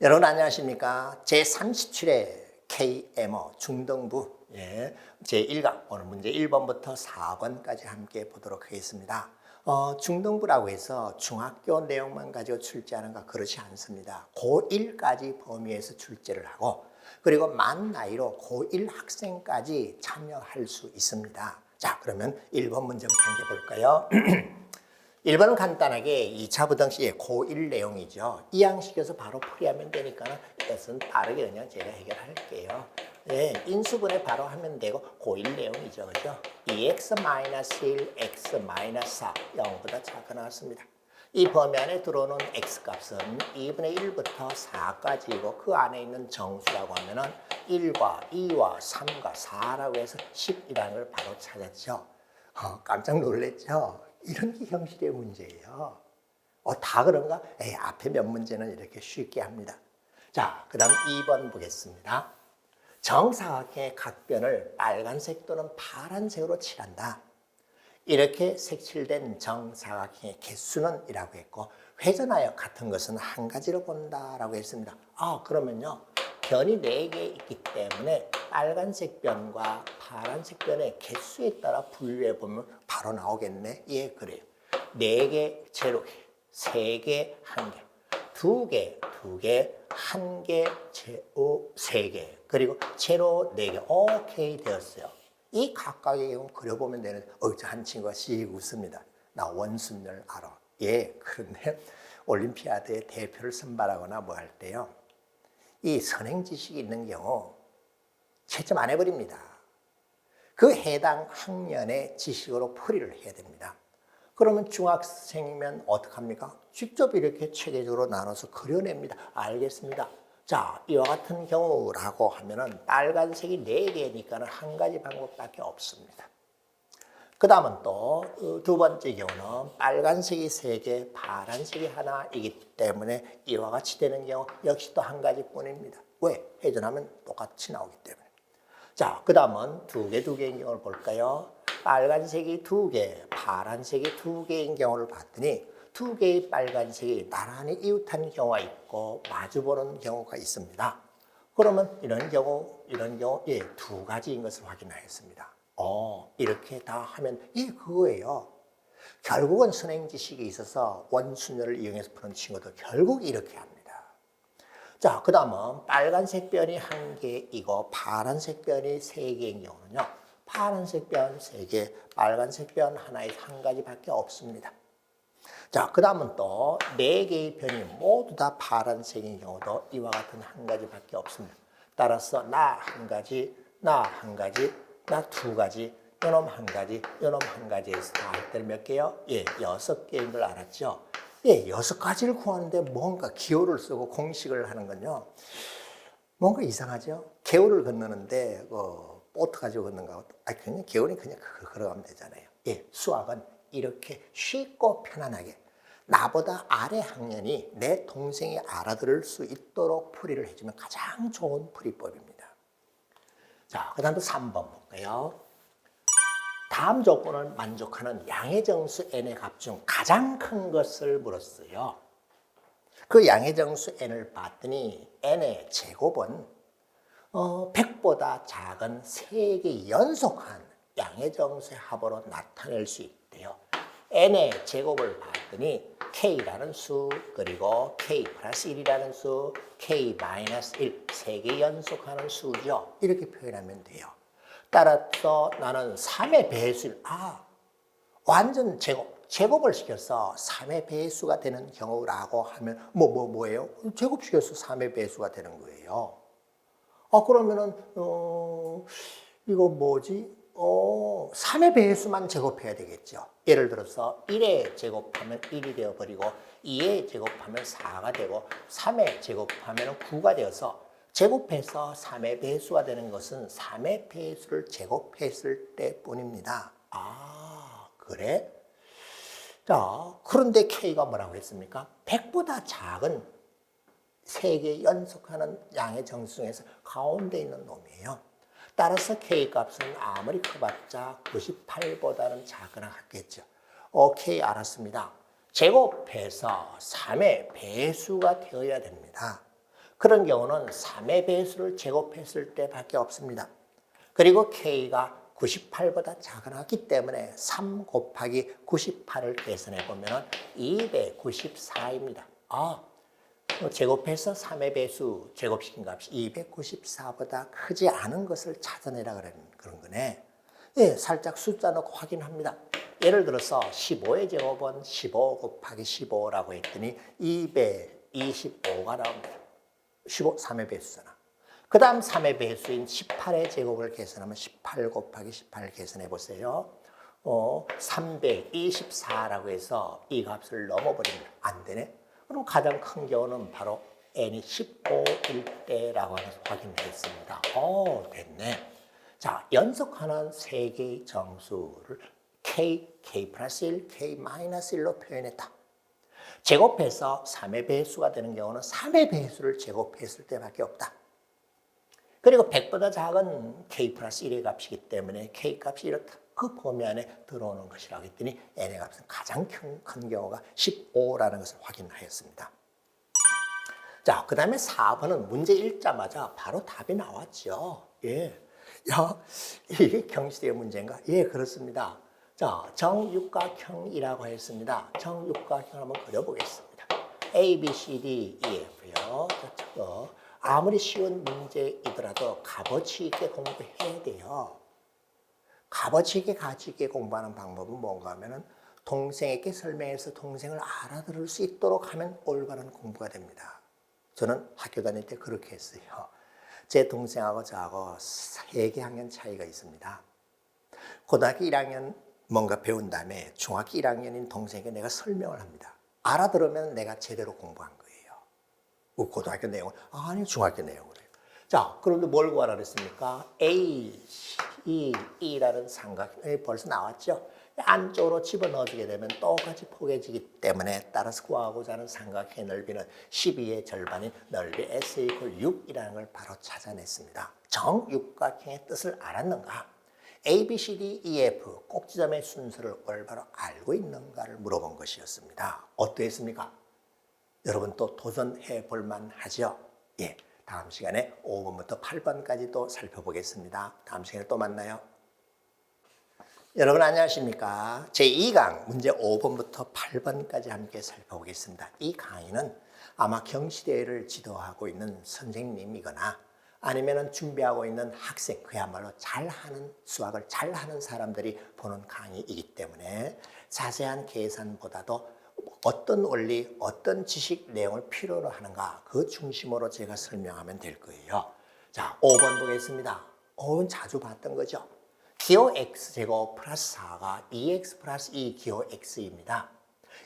여러분 안녕하십니까? 제37회 KMO 중등부 제1강 오늘 문제 1번부터 4번까지 함께 보도록 하겠습니다. 중등부라고 해서 중학교 내용만 가지고 출제하는 거 그렇지 않습니다. 고1까지 범위에서 출제를 하고 그리고 만 나이로 고1 학생까지 참여할 수 있습니다. 자, 그러면 1번 문제부터 함께 볼까요? 1번은 간단하게 2차 부등식의 고1 내용이죠. 이 양식에서 바로 풀이하면 되니까 이것은 빠르게 그냥 제가 해결할게요. 네, 인수분해 바로 하면 되고 고1 내용이죠. 그죠? 2x-1, x-4, 0보다 작아 나왔습니다. 이 범위 안에 들어오는 x값은 2분의 1부터 4까지이고 그 안에 있는 정수라고 하면은 1과 2와 3과 4라고 해서 10이라는 걸 바로 찾았죠. 깜짝 놀랐죠? 이런 게 형식의 문제예요. 다 그런가? 앞에 몇 문제는 이렇게 쉽게 합니다. 자, 그 다음 2번 보겠습니다. 정사각형의 각변을 빨간색 또는 파란색으로 칠한다. 이렇게 색칠된 정사각형의 개수는 이라고 했고 회전하여 같은 것은 한 가지로 본다라고 했습니다. 그러면요. 변이 4개 있기 때문에 빨간색 변과 파란색 변의 개수에 따라 분류해 보면 바로 나오겠네. 예, 그래요. 4개, 제로 개, 3개, 1개, 2개, 2개, 1개, 제로 3개, 그리고 제로 4개. 오케이 되었어요. 이 각각의 경우 그려보면 되는데, 한 친구가 씩 웃습니다. 나 원순열 알아. 예, 그런데 올림피아드의 대표를 선발하거나 뭐 할 때요. 이 선행 지식이 있는 경우 채점 안 해버립니다. 그 해당 학년의 지식으로 풀이를 해야 됩니다. 그러면 중학생이면 어떡합니까? 직접 이렇게 체계적으로 나눠서 그려냅니다. 알겠습니다. 자, 이와 같은 경우라고 하면은 빨간색이 4개니까는 한 가지 방법밖에 없습니다. 그 다음은 또 두 번째 경우는 빨간색이 3개, 파란색이 하나이기 때문에 이와 같이 되는 경우 역시 또 한 가지뿐입니다. 왜? 회전하면 똑같이 나오기 때문에. 자, 그 다음은 2개인 경우를 볼까요? 빨간색이 2개, 파란색이 2개인 경우를 봤더니 2개의 빨간색이 나란히 이웃한 경우가 있고 마주보는 경우가 있습니다. 그러면 이런 경우, 예, 2가지인 것을 확인하였습니다. 이렇게 다 하면 그거예요. 결국은 선행 지식이 있어서 원순열을 이용해서 푸는 친구도 결국 이렇게 합니다. 자, 그 다음은 빨간색 변이 1개이고 파란색 변이 3개인 경우는요. 파란색 변 3개, 빨간색 변 하나에 1가지밖에 없습니다. 자, 그 다음은 또 4개의 변이 모두 다 파란색인 경우도 이와 같은 1가지밖에 없습니다. 따라서 나 1가지, 나 1가지, 나 2가지, 요놈 1가지, 요놈 1가지에서 다 할 때는 몇 개요? 예, 6개인 걸 알았죠? 예, 6가지를 구하는데 뭔가 기호를 쓰고 공식을 하는 건요. 뭔가 이상하죠? 개울을 건너는데 보트 가지고 걷는 거하고 그냥 개울이 그냥 걸어가면 되잖아요. 예, 수학은 이렇게 쉽고 편안하게 나보다 아래 학년이 내 동생이 알아들을 수 있도록 풀이를 해주면 가장 좋은 풀이법입니다. 자, 그 다음 또 3번 볼까요? 다음 조건을 만족하는 양의 정수 n의 값 중 가장 큰 것을 물었어요. 그 양의 정수 n을 봤더니 n의 제곱은 100보다 작은 3개 연속한 양의 정수의 합으로 나타낼 수 있대요. n의 제곱을 봤더니 k라는 수, 그리고 k 플러스 1이라는 수, k 마이너스 1, 3개 연속하는 수죠. 이렇게 표현하면 돼요. 따라서 나는 3의 배수를, 완전 제곱을 시켜서 3의 배수가 되는 경우라고 하면 뭐예요? 제곱시켜서 3의 배수가 되는 거예요. 그러면은 이거 뭐지? 3의 배수만 제곱해야 되겠죠. 예를 들어서 1의 제곱하면 1이 되어버리고 2의 제곱하면 4가 되고 3의 제곱하면 9가 되어서 제곱해서 3의 배수가 되는 것은 3의 배수를 제곱했을 때뿐입니다. 그래? 자, 그런데 K가 뭐라고 했습니까? 100보다 작은 3개 연속하는 양의 정수 중에서 가운데 있는 놈이에요. 따라서 K값은 아무리 커봤자 98보다는 작거나 같겠죠. 오케이, 알았습니다. 제곱해서 3의 배수가 되어야 됩니다. 그런 경우는 3의 배수를 제곱했을 때밖에 없습니다. 그리고 K가 98보다 작기 때문에 3 곱하기 98을 계산해 보면 294입니다. 제곱해서 3의 배수 제곱시킨 값이 294보다 크지 않은 것을 찾아내라 그런 거네. 예, 살짝 숫자 넣고 확인합니다. 예를 들어서 15의 제곱은 15 곱하기 15라고 했더니 225가 나옵니다. 15, 3의 배수잖아. 그 다음 3의 배수인 18의 제곱을 계산하면 18 곱하기 18 계산해 보세요. 324라고 해서 이 값을 넘어버리면 안 되네. 그럼 가장 큰 경우는 바로 n이 15일 때라고 확인했습니다. 됐네. 자, 연속하는 세 개의 정수를 k 플러스 1, k 마이너스 1로 표현했다. 제곱해서 3의 배수가 되는 경우는 3의 배수를 제곱했을 때밖에 없다. 그리고 100보다 작은 k 플러스 1의 값이기 때문에 k 값이 이렇다. 그 범위 안에 들어오는 것이라고 했더니 n의 값은 가장 큰 경우가 15라는 것을 확인하였습니다. 자, 그 다음에 4번은 문제 읽자마자 바로 답이 나왔죠. 예. 야, 이게 경시대의 문제인가? 예, 그렇습니다. 자, 정육각형이라고 했습니다. 정육각형 한번 그려보겠습니다. A, B, C, D, E, F요. 저거 아무리 쉬운 문제이더라도 값어치 있게 공부해야 돼요. 값어치 있게 가치 있게 공부하는 방법은 뭔가 하면은 동생에게 설명해서 동생을 알아들을 수 있도록 하면 올바른 공부가 됩니다. 저는 학교 다닐 때 그렇게 했어요. 제 동생하고 저하고 3개 학년 차이가 있습니다. 고등학교 1학년 뭔가 배운 다음에 중학교 1학년인 동생에게 내가 설명을 합니다. 알아들으면 내가 제대로 공부한 거예요. 고등학교 내용은 아니 중학교 내용을 해요. 자, 그런데 뭘 구하라 그랬습니까? A, C, E라는 삼각형이 벌써 나왔죠? 안쪽으로 집어넣어주게 되면 똑같이 포개지기 때문에 따라서 구하고자 하는 삼각형의 넓이는 12의 절반인 넓이 S 이퀄 6이라는 걸 바로 찾아냈습니다. 정육각형의 뜻을 알았는가? A, B, C, D, E, F 꼭지점의 순서를 올바로 알고 있는가를 물어본 것이었습니다. 어떠했습니까? 여러분 또 도전해 볼 만하죠? 예, 다음 시간에 5번부터 8번까지 또 살펴보겠습니다. 다음 시간에 또 만나요. 여러분 안녕하십니까? 제2강 문제 5번부터 8번까지 함께 살펴보겠습니다. 이 강의는 아마 경시대회를 지도하고 있는 선생님이거나 아니면 준비하고 있는 학생, 그야말로 잘하는 수학을 잘하는 사람들이 보는 강의이기 때문에 자세한 계산보다도 어떤 원리, 어떤 지식 내용을 필요로 하는가 그 중심으로 제가 설명하면 될 거예요. 자, 5번 보겠습니다. 5번 자주 봤던 거죠. 기호 x제곱 플러스 4가 2x 플러스 2 기호 x입니다.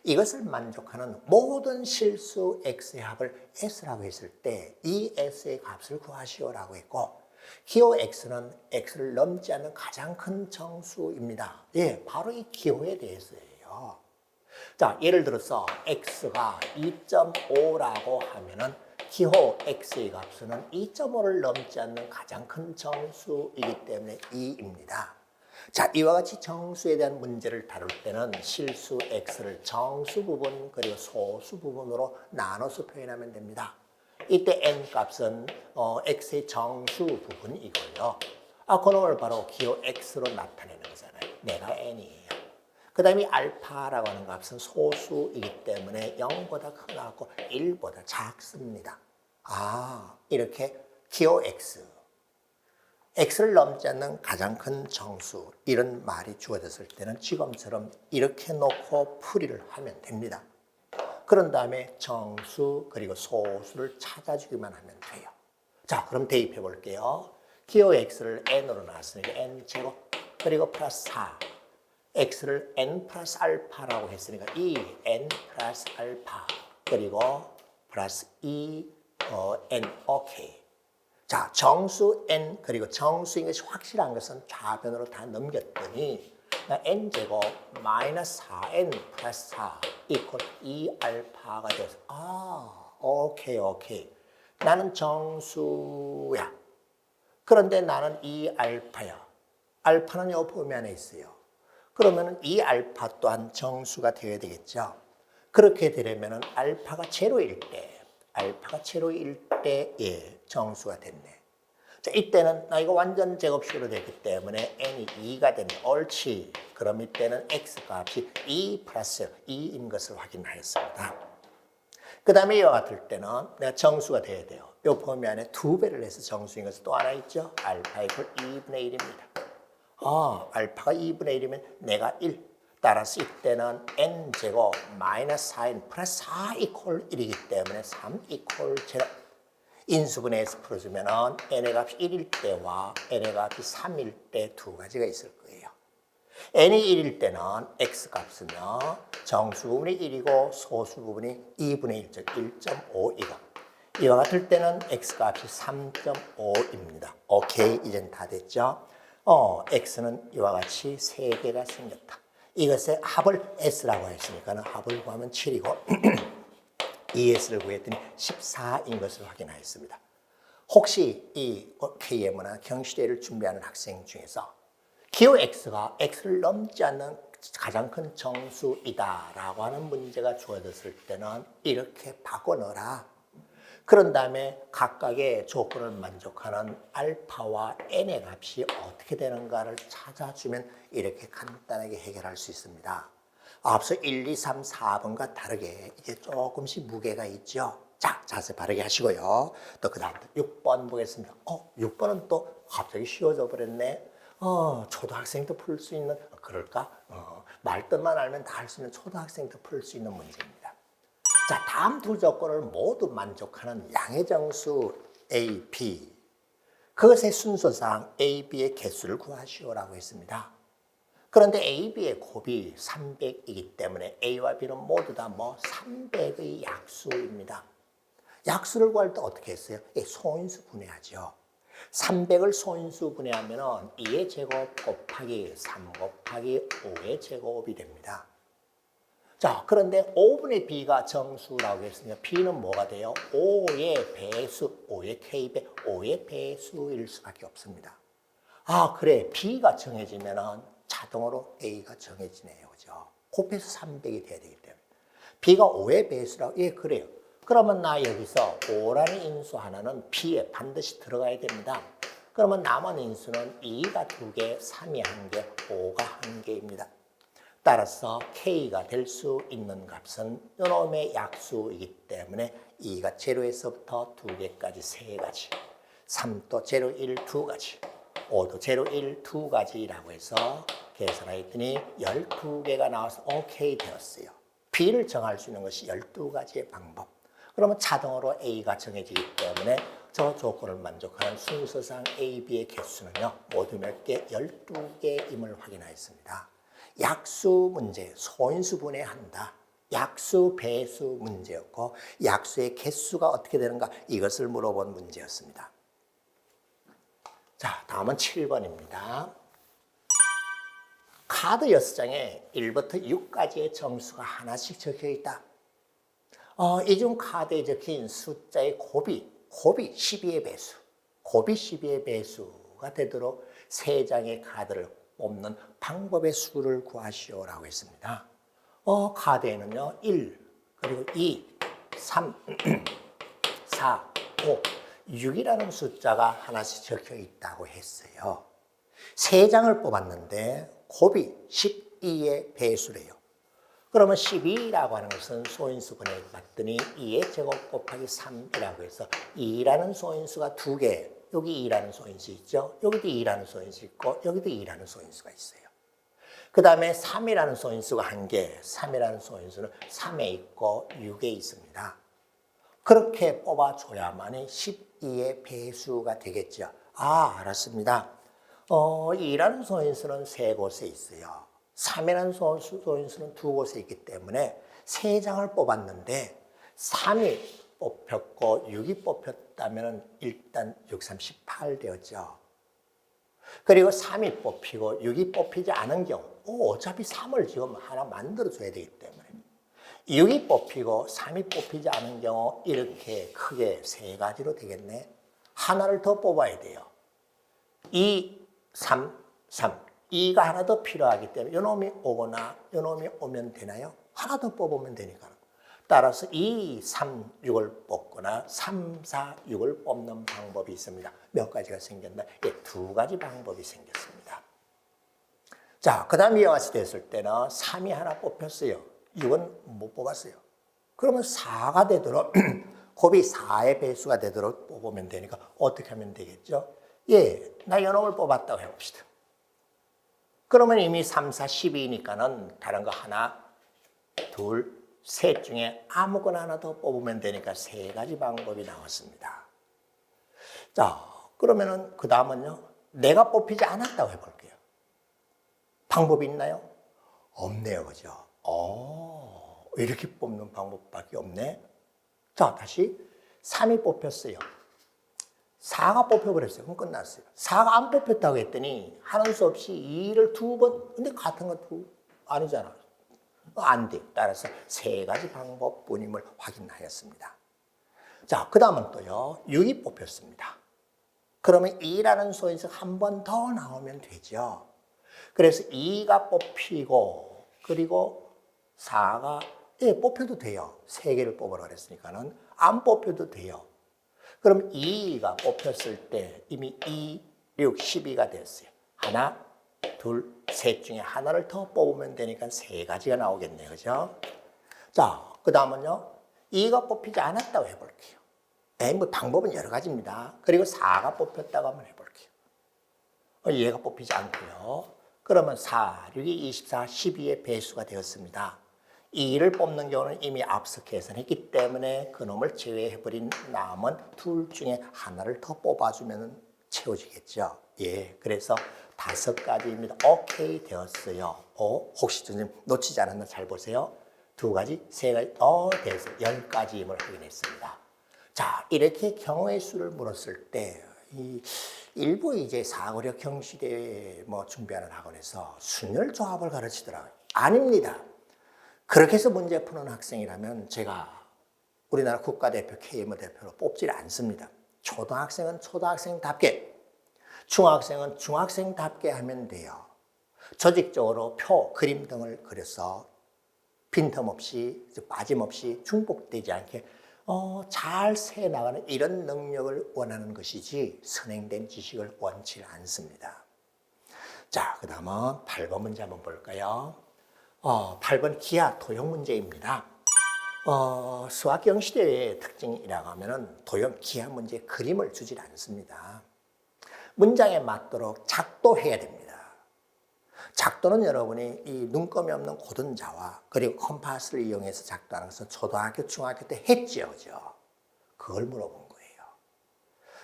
이것을 만족하는 모든 실수 x의 합을 s라고 했을 때 이 s의 값을 구하시오라고 했고 기호 x는 x를 넘지 않는 가장 큰 정수입니다. 예, 바로 이 기호에 대해서예요. 자, 예를 들어서 x가 2.5라고 하면은 기호 x의 값은 2.5를 넘지 않는 가장 큰 정수이기 때문에 2입니다. 자, 이와 같이 정수에 대한 문제를 다룰 때는 실수 x를 정수 부분 그리고 소수 부분으로 나눠서 표현하면 됩니다. 이때 n 값은 x의 정수 부분이고요. 그놈을 바로 기호 x로 나타내는 거잖아요. 내가 n이에요. 그 다음에 알파라고 하는 값은 소수이기 때문에 0보다 크고 1보다 작습니다. 이렇게 기호 x, x를 넘지 않는 가장 큰 정수 이런 말이 주어졌을 때는 지금처럼 이렇게 놓고 풀이를 하면 됩니다. 그런 다음에 정수 그리고 소수를 찾아주기만 하면 돼요. 자, 그럼 대입해 볼게요. 기호 x를 n으로 놨으니까 n제곱 그리고 플러스 4 x를 n 플러스 알파라고 했으니까 이 n 플러스 알파 그리고 플러스 2 n 오케이. 자, 정수 n 그리고 정수인 것이 확실한 것은 좌변으로 다 넘겼더니 n제곱 마이너스 4n 플러스 4 이퀄 2알파가 돼서 오케이. 나는 정수야. 그런데 나는 2알파야. 알파는 요 범위 안에 있어요. 그러면 이 알파 또한 정수가 되어야 되겠죠. 그렇게 되려면 알파가 제로일 때 정수가 됐네. 자, 이때는 나 이거 완전 제곱식으로 됐기 때문에 n이 2가 되네. 옳지. 그럼 이때는 x 값이 2 플러스 2인 것을 확인하였습니다. 그 다음에 이와 같을 때는 내가 정수가 돼야 돼요. 이 범위 안에 2배를 해서 정수인 것은 또 하나 있죠. 알파 이퀄 2분의 1입니다. 알파가 2분의 1이면 내가 1. 따라서 이때는 n제곱 마이너스 4n 플러스 4 이퀄 1이기 때문에 3 이퀄 제로. 인수분해해서 풀어주면 n의 값이 1일 때와 n의 값이 3일 때 두 가지가 있을 거예요. n이 1일 때는 x값은요. 정수 부분이 1이고 소수 부분이 2분의 1, 즉 1.5이고 이와 같을 때는 x값이 3.5입니다. 오케이, 이젠 다 됐죠? x는 이와 같이 3개가 생겼다. 이것의 합을 s라고 했으니까 합을 구하면 7이고 ES를 구했더니 14인 것을 확인하였습니다. 혹시 이 KM이나 경시대를 준비하는 학생 중에서 기호 X가 X를 넘지 않는 가장 큰 정수이다라고 하는 문제가 주어졌을 때는 이렇게 바꿔 넣어라. 그런 다음에 각각의 조건을 만족하는 알파와 n의 값이 어떻게 되는가를 찾아주면 이렇게 간단하게 해결할 수 있습니다. 앞서 1, 2, 3, 4번과 다르게 이게 조금씩 무게가 있죠. 자, 자세 바르게 하시고요. 또 그 다음 6번 보겠습니다. 6번은 또 갑자기 쉬워져 버렸네. 초등학생도 풀 수 있는, 그럴까? 말뜻만 알면 다 할 수 있는 초등학생도 풀 수 있는 문제입니다. 자, 다음 두 조건을 모두 만족하는 양의 정수 A, B. 그것의 순서상 A, B의 개수를 구하시오라고 했습니다. 그런데 A, B의 곱이 300이기 때문에 A와 B는 모두 다 300의 약수입니다. 약수를 구할 때 어떻게 했어요? 소인수 분해하죠. 300을 소인수 분해하면 2의 제곱 곱하기 3 곱하기 5의 제곱이 됩니다. 자, 그런데 5분의 B가 정수라고 했으니까 B는 뭐가 돼요? 5의 배수, 5의 K배, 5의 배수일 수밖에 없습니다. 그래. B가 정해지면 자동으로 A가 정해지네요. 그죠? 곱해서 300이 돼야 되기 때문에. B가 5의 배수라고? 예, 그래요. 그러면 나 여기서 5라는 인수 하나는 B에 반드시 들어가야 됩니다. 그러면 남은 인수는 2가 2개, 3이 1개, 5가 1개입니다. 따라서 K가 될 수 있는 값은 이놈의 약수이기 때문에 2가 제로에서부터 2개까지 3가지, 3도 제로 1, 2가지, 5도 제로 1, 2가지라고 해서 계산했더니 12개가 나와서 오케이 되었어요. B를 정할 수 있는 것이 12가지의 방법. 그러면 자동으로 A가 정해지기 때문에 저 조건을 만족하는 순서상 A, B의 개수는요. 모두 몇 개? 12개임을 확인하였습니다. 약수 문제, 소인수 분해한다. 약수, 배수 문제였고 약수의 개수가 어떻게 되는가 이것을 물어본 문제였습니다. 자, 다음은 7번입니다. 카드 6장에 1부터 6까지의 점수가 하나씩 적혀 있다. 이 중 카드에 적힌 숫자의 곱이 12의 배수, 곱이 12의 배수가 되도록 3장의 카드를 뽑는 방법의 수를 구하시오라고 했습니다. 카드에는요, 1, 그리고 2, 3, 4, 5, 6이라는 숫자가 하나씩 적혀 있다고 했어요. 3장을 뽑았는데 곱이 12의 배수래요. 그러면 12라고 하는 것은 소인수 분해를 봤더니 2의 제곱 곱하기 3이라고 해서 2라는 소인수가 2개, 여기 2라는 소인수 있죠? 여기도 2라는 소인수 있고 여기도 2라는 소인수가 있어요. 그 다음에 3이라는 소인수가 1개, 3이라는 소인수는 3에 있고 6에 있습니다. 그렇게 뽑아줘야만이 12의 배수가 되겠죠. 알았습니다. 2라는 소인수는 3곳에 있어요. 3이라는 소인수는 2곳에 있기 때문에 3장을 뽑았는데 3이 뽑혔고 6이 뽑혔다면 일단 6, 3, 18 되었죠. 그리고 3이 뽑히고 6이 뽑히지 않은 경우 어차피 3을 지금 하나 만들어줘야 되기 때문에 6이 뽑히고 3이 뽑히지 않은 경우 이렇게 크게 3가지로 되겠네. 하나를 더 뽑아야 돼요. 2, 3, 3. 2가 하나 더 필요하기 때문에 이놈이 오거나 이놈이 오면 되나요? 하나 더 뽑으면 되니까. 따라서 2, 3, 6을 뽑거나 3, 4, 6을 뽑는 방법이 있습니다. 몇 가지가 생겼나? 예, 두 가지 방법이 생겼습니다. 자, 그 다음 이와 같이 됐을 때는 3이 하나 뽑혔어요. 6은 못 뽑았어요. 그러면 4가 되도록 곱이 4의 배수가 되도록 뽑으면 되니까 어떻게 하면 되겠죠? 예, 나 요놈을 뽑았다고 해봅시다. 그러면 이미 3, 4, 12니까는 다른 거 하나, 둘, 셋 중에 아무거나 하나 더 뽑으면 되니까 세 가지 방법이 나왔습니다. 자, 그러면은 그 다음은요, 내가 뽑히지 않았다고 해볼게요. 방법이 있나요? 없네요, 그죠? 이렇게 뽑는 방법밖에 없네. 자, 다시 3이 뽑혔어요. 4가 뽑혀버렸어요. 그럼 끝났어요. 4가 안 뽑혔다고 했더니 하는 수 없이 2를 두 번, 근데 같은 것도 아니잖아. 안 돼. 따라서 세 가지 방법뿐임을 확인하였습니다. 자, 그 다음은 또요, 6이 뽑혔습니다. 그러면 2라는 소에서 한 번 더 나오면 되죠. 그래서 2가 뽑히고, 그리고 4가, 예, 뽑혀도 돼요. 3개를 뽑으라 그랬으니까는. 안 뽑혀도 돼요. 그럼 2가 뽑혔을 때 이미 2, 6, 12가 됐어요. 하나, 둘, 셋 중에 하나를 더 뽑으면 되니까 세 가지가 나오겠네요. 그죠? 자, 그 다음은요. 2가 뽑히지 않았다고 해볼게요. 뭐 방법은 여러 가지입니다. 그리고 4가 뽑혔다고 한번 해볼게요. 얘가 뽑히지 않고요. 그러면 4, 6이 24, 12의 배수가 되었습니다. 2를 뽑는 경우는 이미 앞서 계산했기 때문에 그놈을 제외해버린 남은 둘 중에 하나를 더 뽑아주면 채워지겠죠. 예, 그래서 5가지입니다. 오케이 되었어요. 혹시 좀 놓치지 않았나 잘 보세요. 2가지, 3가지, 돼서 10가지임을 확인했습니다. 자, 이렇게 경우의 수를 물었을 때 일부 이제 사고력 형시대 준비하는 학원에서 순열 조합을 가르치더라고요. 아닙니다. 그렇게 해서 문제 푸는 학생이라면 제가 우리나라 국가대표 KMO 대표로 뽑질 않습니다. 초등학생은 초등학생답게, 중학생은 중학생답게 하면 돼요. 조직적으로 표, 그림 등을 그려서 빈틈없이, 빠짐없이 중복되지 않게 잘 세나가는 이런 능력을 원하는 것이지 선행된 지식을 원치 않습니다. 자, 그 다음은 8번 문제 한번 볼까요? 8번 기하 도형 문제입니다. 수학경 시대의 특징이라고 하면 도형 기하 문제 그림을 주질 않습니다. 문장에 맞도록 작도해야 됩니다. 작도는 여러분이 이 눈금이 없는 고등자와 그리고 컴파스를 이용해서 작도하는 것은 초등학교, 중학교 때 했죠, 그죠? 그걸 물어본 거예요.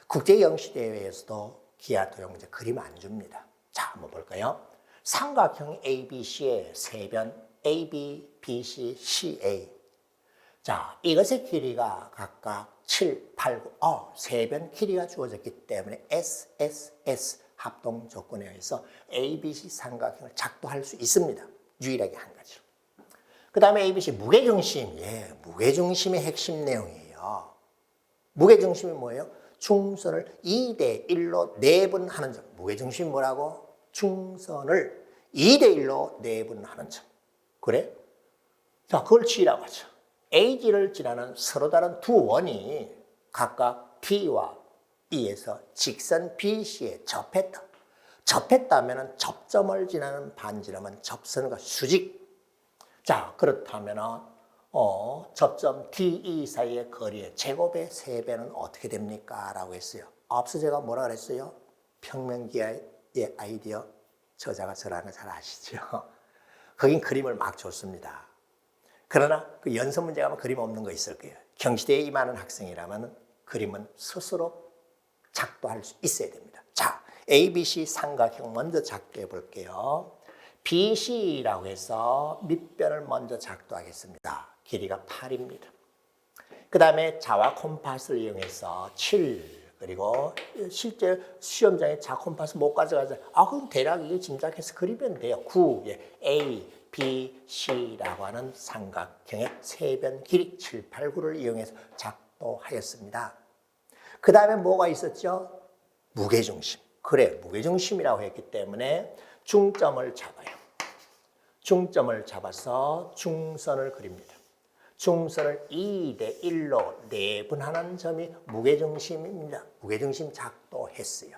국제영시대회에서도 기하 도형 문제 그림 안 줍니다. 자, 한번 볼까요? 삼각형 ABC의 세변 AB, BC, CA. 자, 이것의 길이가 각각 7, 8, 9, 세변 길이가 주어졌기 때문에 SSS 합동 조건에 의해서 ABC 삼각형을 작도할 수 있습니다. 유일하게 한 가지로. 그 다음에 ABC 무게중심. 예, 무게중심의 핵심 내용이에요. 무게중심이 뭐예요? 중선을 2대 1로 내분하는 점. 무게중심이 뭐라고? 중선을 2대 1로 내분하는 점. 그래? 자, 그걸 G라고 하죠. AG를 지나는 서로 다른 두 원이 각각 D와 E에서 직선 BC에 접했다. 접했다면 접점을 지나는 반지름은 접선과 수직. 자, 그렇다면 접점 DE 사이의 거리의 제곱의 3배는 어떻게 됩니까? 라고 했어요. 앞서 제가 뭐라 그랬어요? 평면기하의 아이디어 저자가 저라는 거 잘 아시죠? 거긴 그림을 막 줬습니다. 그러나 그 연습 문제 가면 그림 없는 거 있을 거예요. 경시대에 임하는 학생이라면 그림은 스스로 작도할 수 있어야 됩니다. 자, ABC 삼각형 먼저 작도해 볼게요. BC라고 해서 밑변을 먼저 작도하겠습니다. 길이가 8입니다. 그 다음에 자와 콤파스를 이용해서 7, 그리고 실제 시험장에 자 콤파스 못 가져가서 그럼 대략 이게 짐작해서 그리면 돼요. 9, A, B, C라고 하는 삼각형의 세변 길이 7, 8, 9를 이용해서 작도하였습니다. 그 다음에 뭐가 있었죠? 무게중심. 그래, 무게중심이라고 했기 때문에 중점을 잡아요. 중점을 잡아서 중선을 그립니다. 중선을 2대 1로 내분하는 점이 무게중심입니다. 무게중심 작동했어요.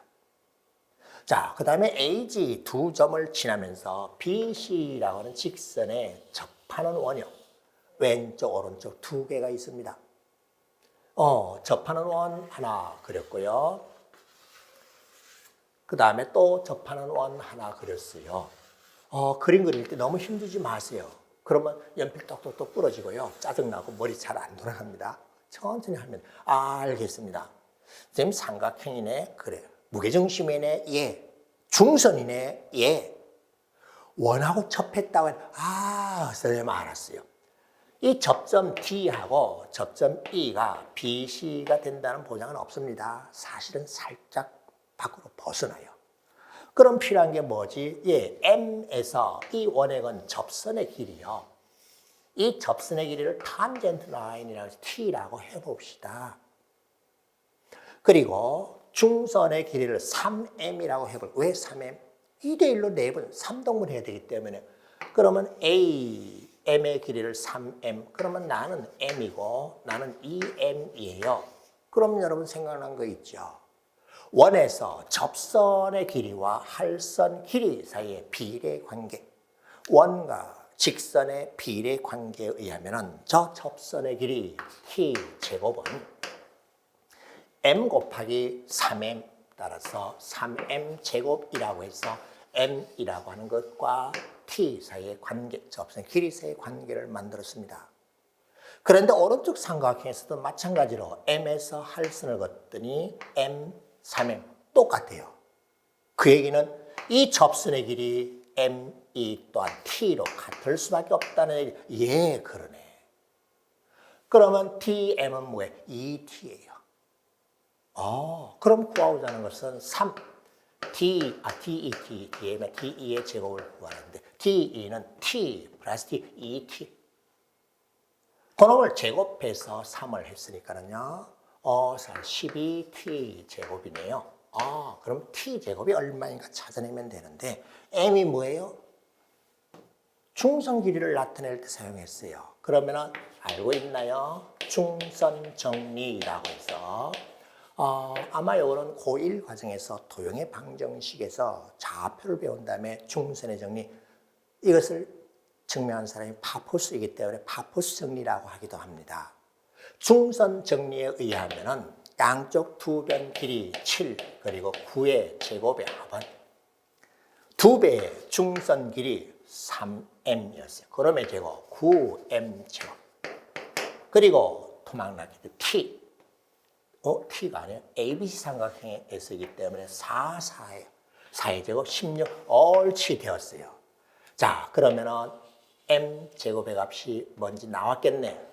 자, 그 다음에 AG 두 점을 지나면서 BC라고 하는 직선에 접하는 원이요. 왼쪽, 오른쪽 두 개가 있습니다. 접하는 원 하나 그렸고요. 그 다음에 또 접하는 원 하나 그렸어요. 그림 그릴 때 너무 힘들지 마세요. 그러면 연필 똑똑똑 부러지고요. 짜증나고 머리 잘 안 돌아갑니다. 천천히 하면 알겠습니다. 지금 삼각형이네. 그래. 무게중심이네. 예. 중선이네. 예. 원하고 접했다고 해서 선생님 알았어요. 이 접점 D하고 접점 E가 BC가 된다는 보장은 없습니다. 사실은 살짝 밖으로 벗어나요. 그럼 필요한 게 뭐지? 예, M에서 이 원액은 접선의 길이요. 이 접선의 길이를 탄젠트 라인이라고 해서 T라고 해봅시다. 그리고 중선의 길이를 3M이라고 해볼게요. 왜 3M? 2대1로 4번, 3등분 해야 되기 때문에. 그러면 M의 길이를 3M. 그러면 나는 M이고 나는 2M이에요. 그럼 여러분 생각난 거 있죠? 원에서 접선의 길이와 할선 길이 사이의 비례 관계, 원과 직선의 비례 관계에 의하면 저 접선의 길이 T제곱은 M 곱하기 3M 따라서 3M제곱이라고 해서 M이라고 하는 것과 T 사이의 관계, 접선 길이 사이의 관계를 만들었습니다. 그런데 오른쪽 삼각형에서도 마찬가지로 M에서 할선을 걷더니 M, 3M 똑같아요. 그 얘기는 이 접선의 길이 ME 또한 T로 같을 수밖에 없다는 얘기. 예, 그러네. 그러면 TM은 뭐예요? 2T예요. 그럼 구하고자 하는 것은 3. DE의 제곱을 구하는데 DE는 T 플러스 T, 2T. 그놈을 제곱해서 3을 했으니까는요. 12T 제곱이네요. 그럼 T 제곱이 얼마인가 찾아내면 되는데 M이 뭐예요? 중선 길이를 나타낼 때 사용했어요. 그러면은 알고 있나요? 중선 정리라고 해서 아마 이거는 고1 과정에서 도형의 방정식에서 좌표를 배운 다음에 중선의 정리 이것을 증명한 사람이 파포스이기 때문에 파포스 정리라고 하기도 합니다. 중선 정리에 의하면은 양쪽 두 변 길이 7 그리고 9의 제곱의 합은 2배의 중선 길이 3m이었어요. 그럼의 제곱 9m 제곱. 그리고 토막나기도 t. t가 아니에요. ABC 삼각형에서이기 때문에 4, 4예요. 4의 제곱 16 옳지 되었어요. 자, 그러면은 m 제곱의 값이 뭔지 나왔겠네.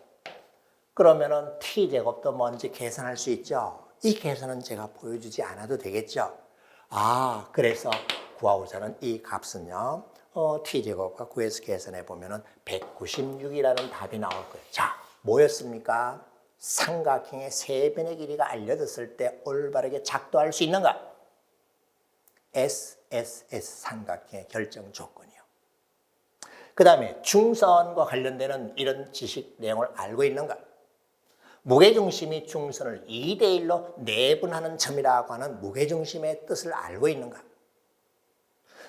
그러면은 t제곱도 뭔지 계산할 수 있죠. 이 계산은 제가 보여주지 않아도 되겠죠. 그래서 구하고자는 이 값은요. t제곱과 9에서 계산해 보면은 196이라는 답이 나올 거예요. 자, 뭐였습니까? 삼각형의 세 변의 길이가 알려졌을 때 올바르게 작동할 수 있는가? SSS 삼각형의 결정 조건이요. 그 다음에 중선과 관련되는 이런 지식 내용을 알고 있는가? 무게중심이 중선을 2대1로 내분하는 점이라고 하는 무게중심의 뜻을 알고 있는가?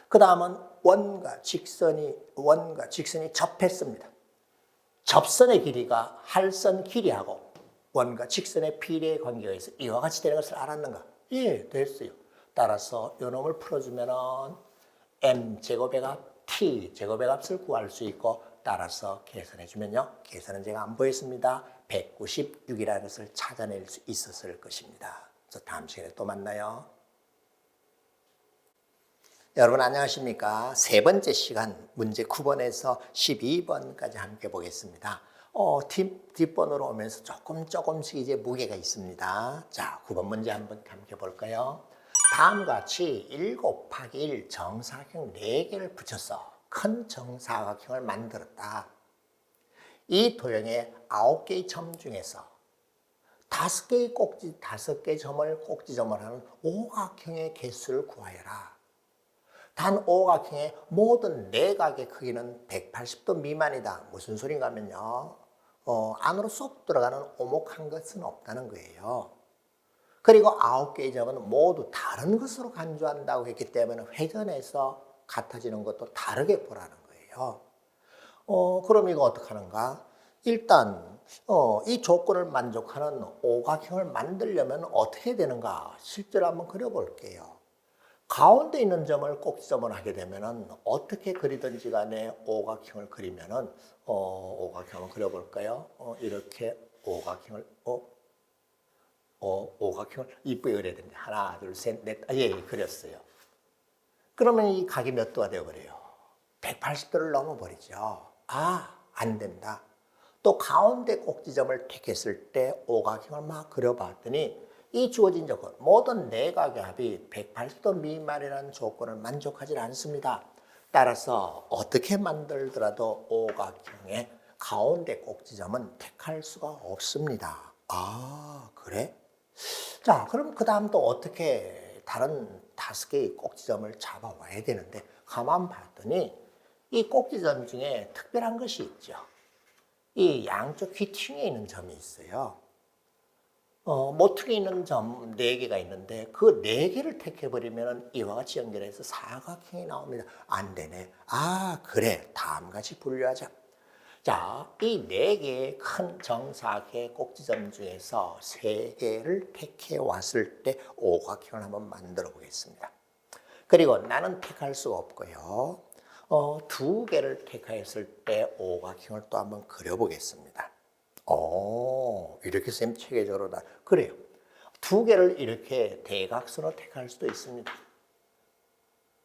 그 다음은 원과 직선이 접했습니다. 접선의 길이가 할선 길이하고 원과 직선의 비례의 관계가 있어 이와 같이 되는 것을 알았는가? 예, 됐어요. 따라서 이 놈을 풀어주면 m제곱의 값, t제곱의 값을 구할 수 있고 따라서 계산해주면요. 계산은 제가 안 보였습니다. 196이라는 것을 찾아낼 수 있었을 것입니다. 그래서 다음 시간에 또 만나요. 여러분 안녕하십니까? 세 번째 시간 문제 9번에서 12번까지 함께 보겠습니다. 뒷번으로 오면서 조금씩 이제 무게가 있습니다. 자, 9번 문제 한번 함께 볼까요? 다음과 같이 1 곱하기 1 정사각형 4개를 붙여서 큰 정사각형을 만들었다. 이 도형의 9개의 점 중에서 5개의 점을 꼭지점을 하는 오각형의 개수를 구하여라. 단 오각형의 모든 내각의 크기는 180도 미만이다. 무슨 소린가 하면요. 안으로 쏙 들어가는 오목한 것은 없다는 거예요. 그리고 9개의 점은 모두 다른 것으로 간주한다고 했기 때문에 회전해서 같아지는 것도 다르게 보라는 거예요. 그럼 이거 어떻게 하는가? 일단 이 조건을 만족하는 오각형을 만들려면 어떻게 되는가? 실제로 한번 그려볼게요. 가운데 있는 점을 꼭지점을 하게 되면은 어떻게 그리든지 간에 오각형을 그리면은 오각형을 그려볼까요? 이렇게 오각형을 오각형을 이쁘게 그려야 됩니다. 하나, 둘, 셋, 넷. 예, 그렸어요. 그러면 이 각이 몇 도가 되어버려요? 180도를 넘어버리죠. 안 된다. 또 가운데 꼭지점을 택했을 때 오각형을 막 그려봤더니 이 주어진 조건, 모든 내각의 합이 180도 미만이라는 조건을 만족하지 않습니다. 따라서 어떻게 만들더라도 오각형의 가운데 꼭지점은 택할 수가 없습니다. 그래? 자, 그럼 그 다음 또 어떻게 다른 5개의 꼭지점을 잡아와야 되는데 가만 봤더니 이 꼭지점 중에 특별한 것이 있죠. 이 양쪽 귀퉁이에 있는 점이 있어요. 모퉁이에 있는 점 4개가 있는데 그 4개를 택해버리면 이와 같이 연결해서 사각형이 나옵니다. 안 되네. 그래. 다음같이 분류하자. 자, 이 4개의 큰 정사각의 꼭지점 중에서 3개를 택해 왔을 때 오각형을 한번 만들어 보겠습니다. 그리고 나는 택할 수가 없고요. 2개를 택하였을 때 오각형을 또 한번 그려보겠습니다. 이렇게 쌤 체계적으로 그래요. 2개를 이렇게 대각선으로 택할 수도 있습니다.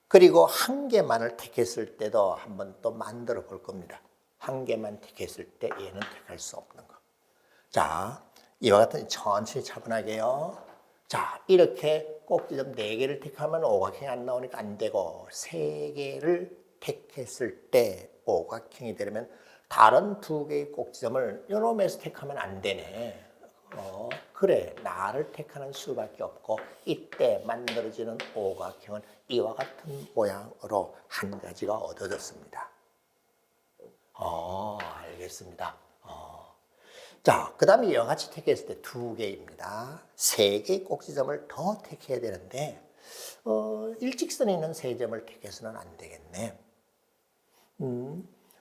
그리고 1개만을 택했을 때도 한번 또 만들어 볼 겁니다. 1개만 택했을 때 얘는 택할 수 없는 거. 자, 이와 같은 천천히 차분하게요. 자, 이렇게 꼭지점 4개를 택하면 오각형이 안 나오니까 안 되고 3개를 택했을 때 오각형이 되려면 다른 2개의 꼭지점을 요놈에서 택하면 안 되네. 그래, 나를 택하는 수밖에 없고 이때 만들어지는 오각형은 이와 같은 모양으로 한 가지가 얻어졌습니다. 알겠습니다. 자, 그 다음에 이와 같이 택했을 때 2개입니다. 3개의 꼭지점을 더 택해야 되는데 일직선에 있는 3점을 택해서는 안 되겠네.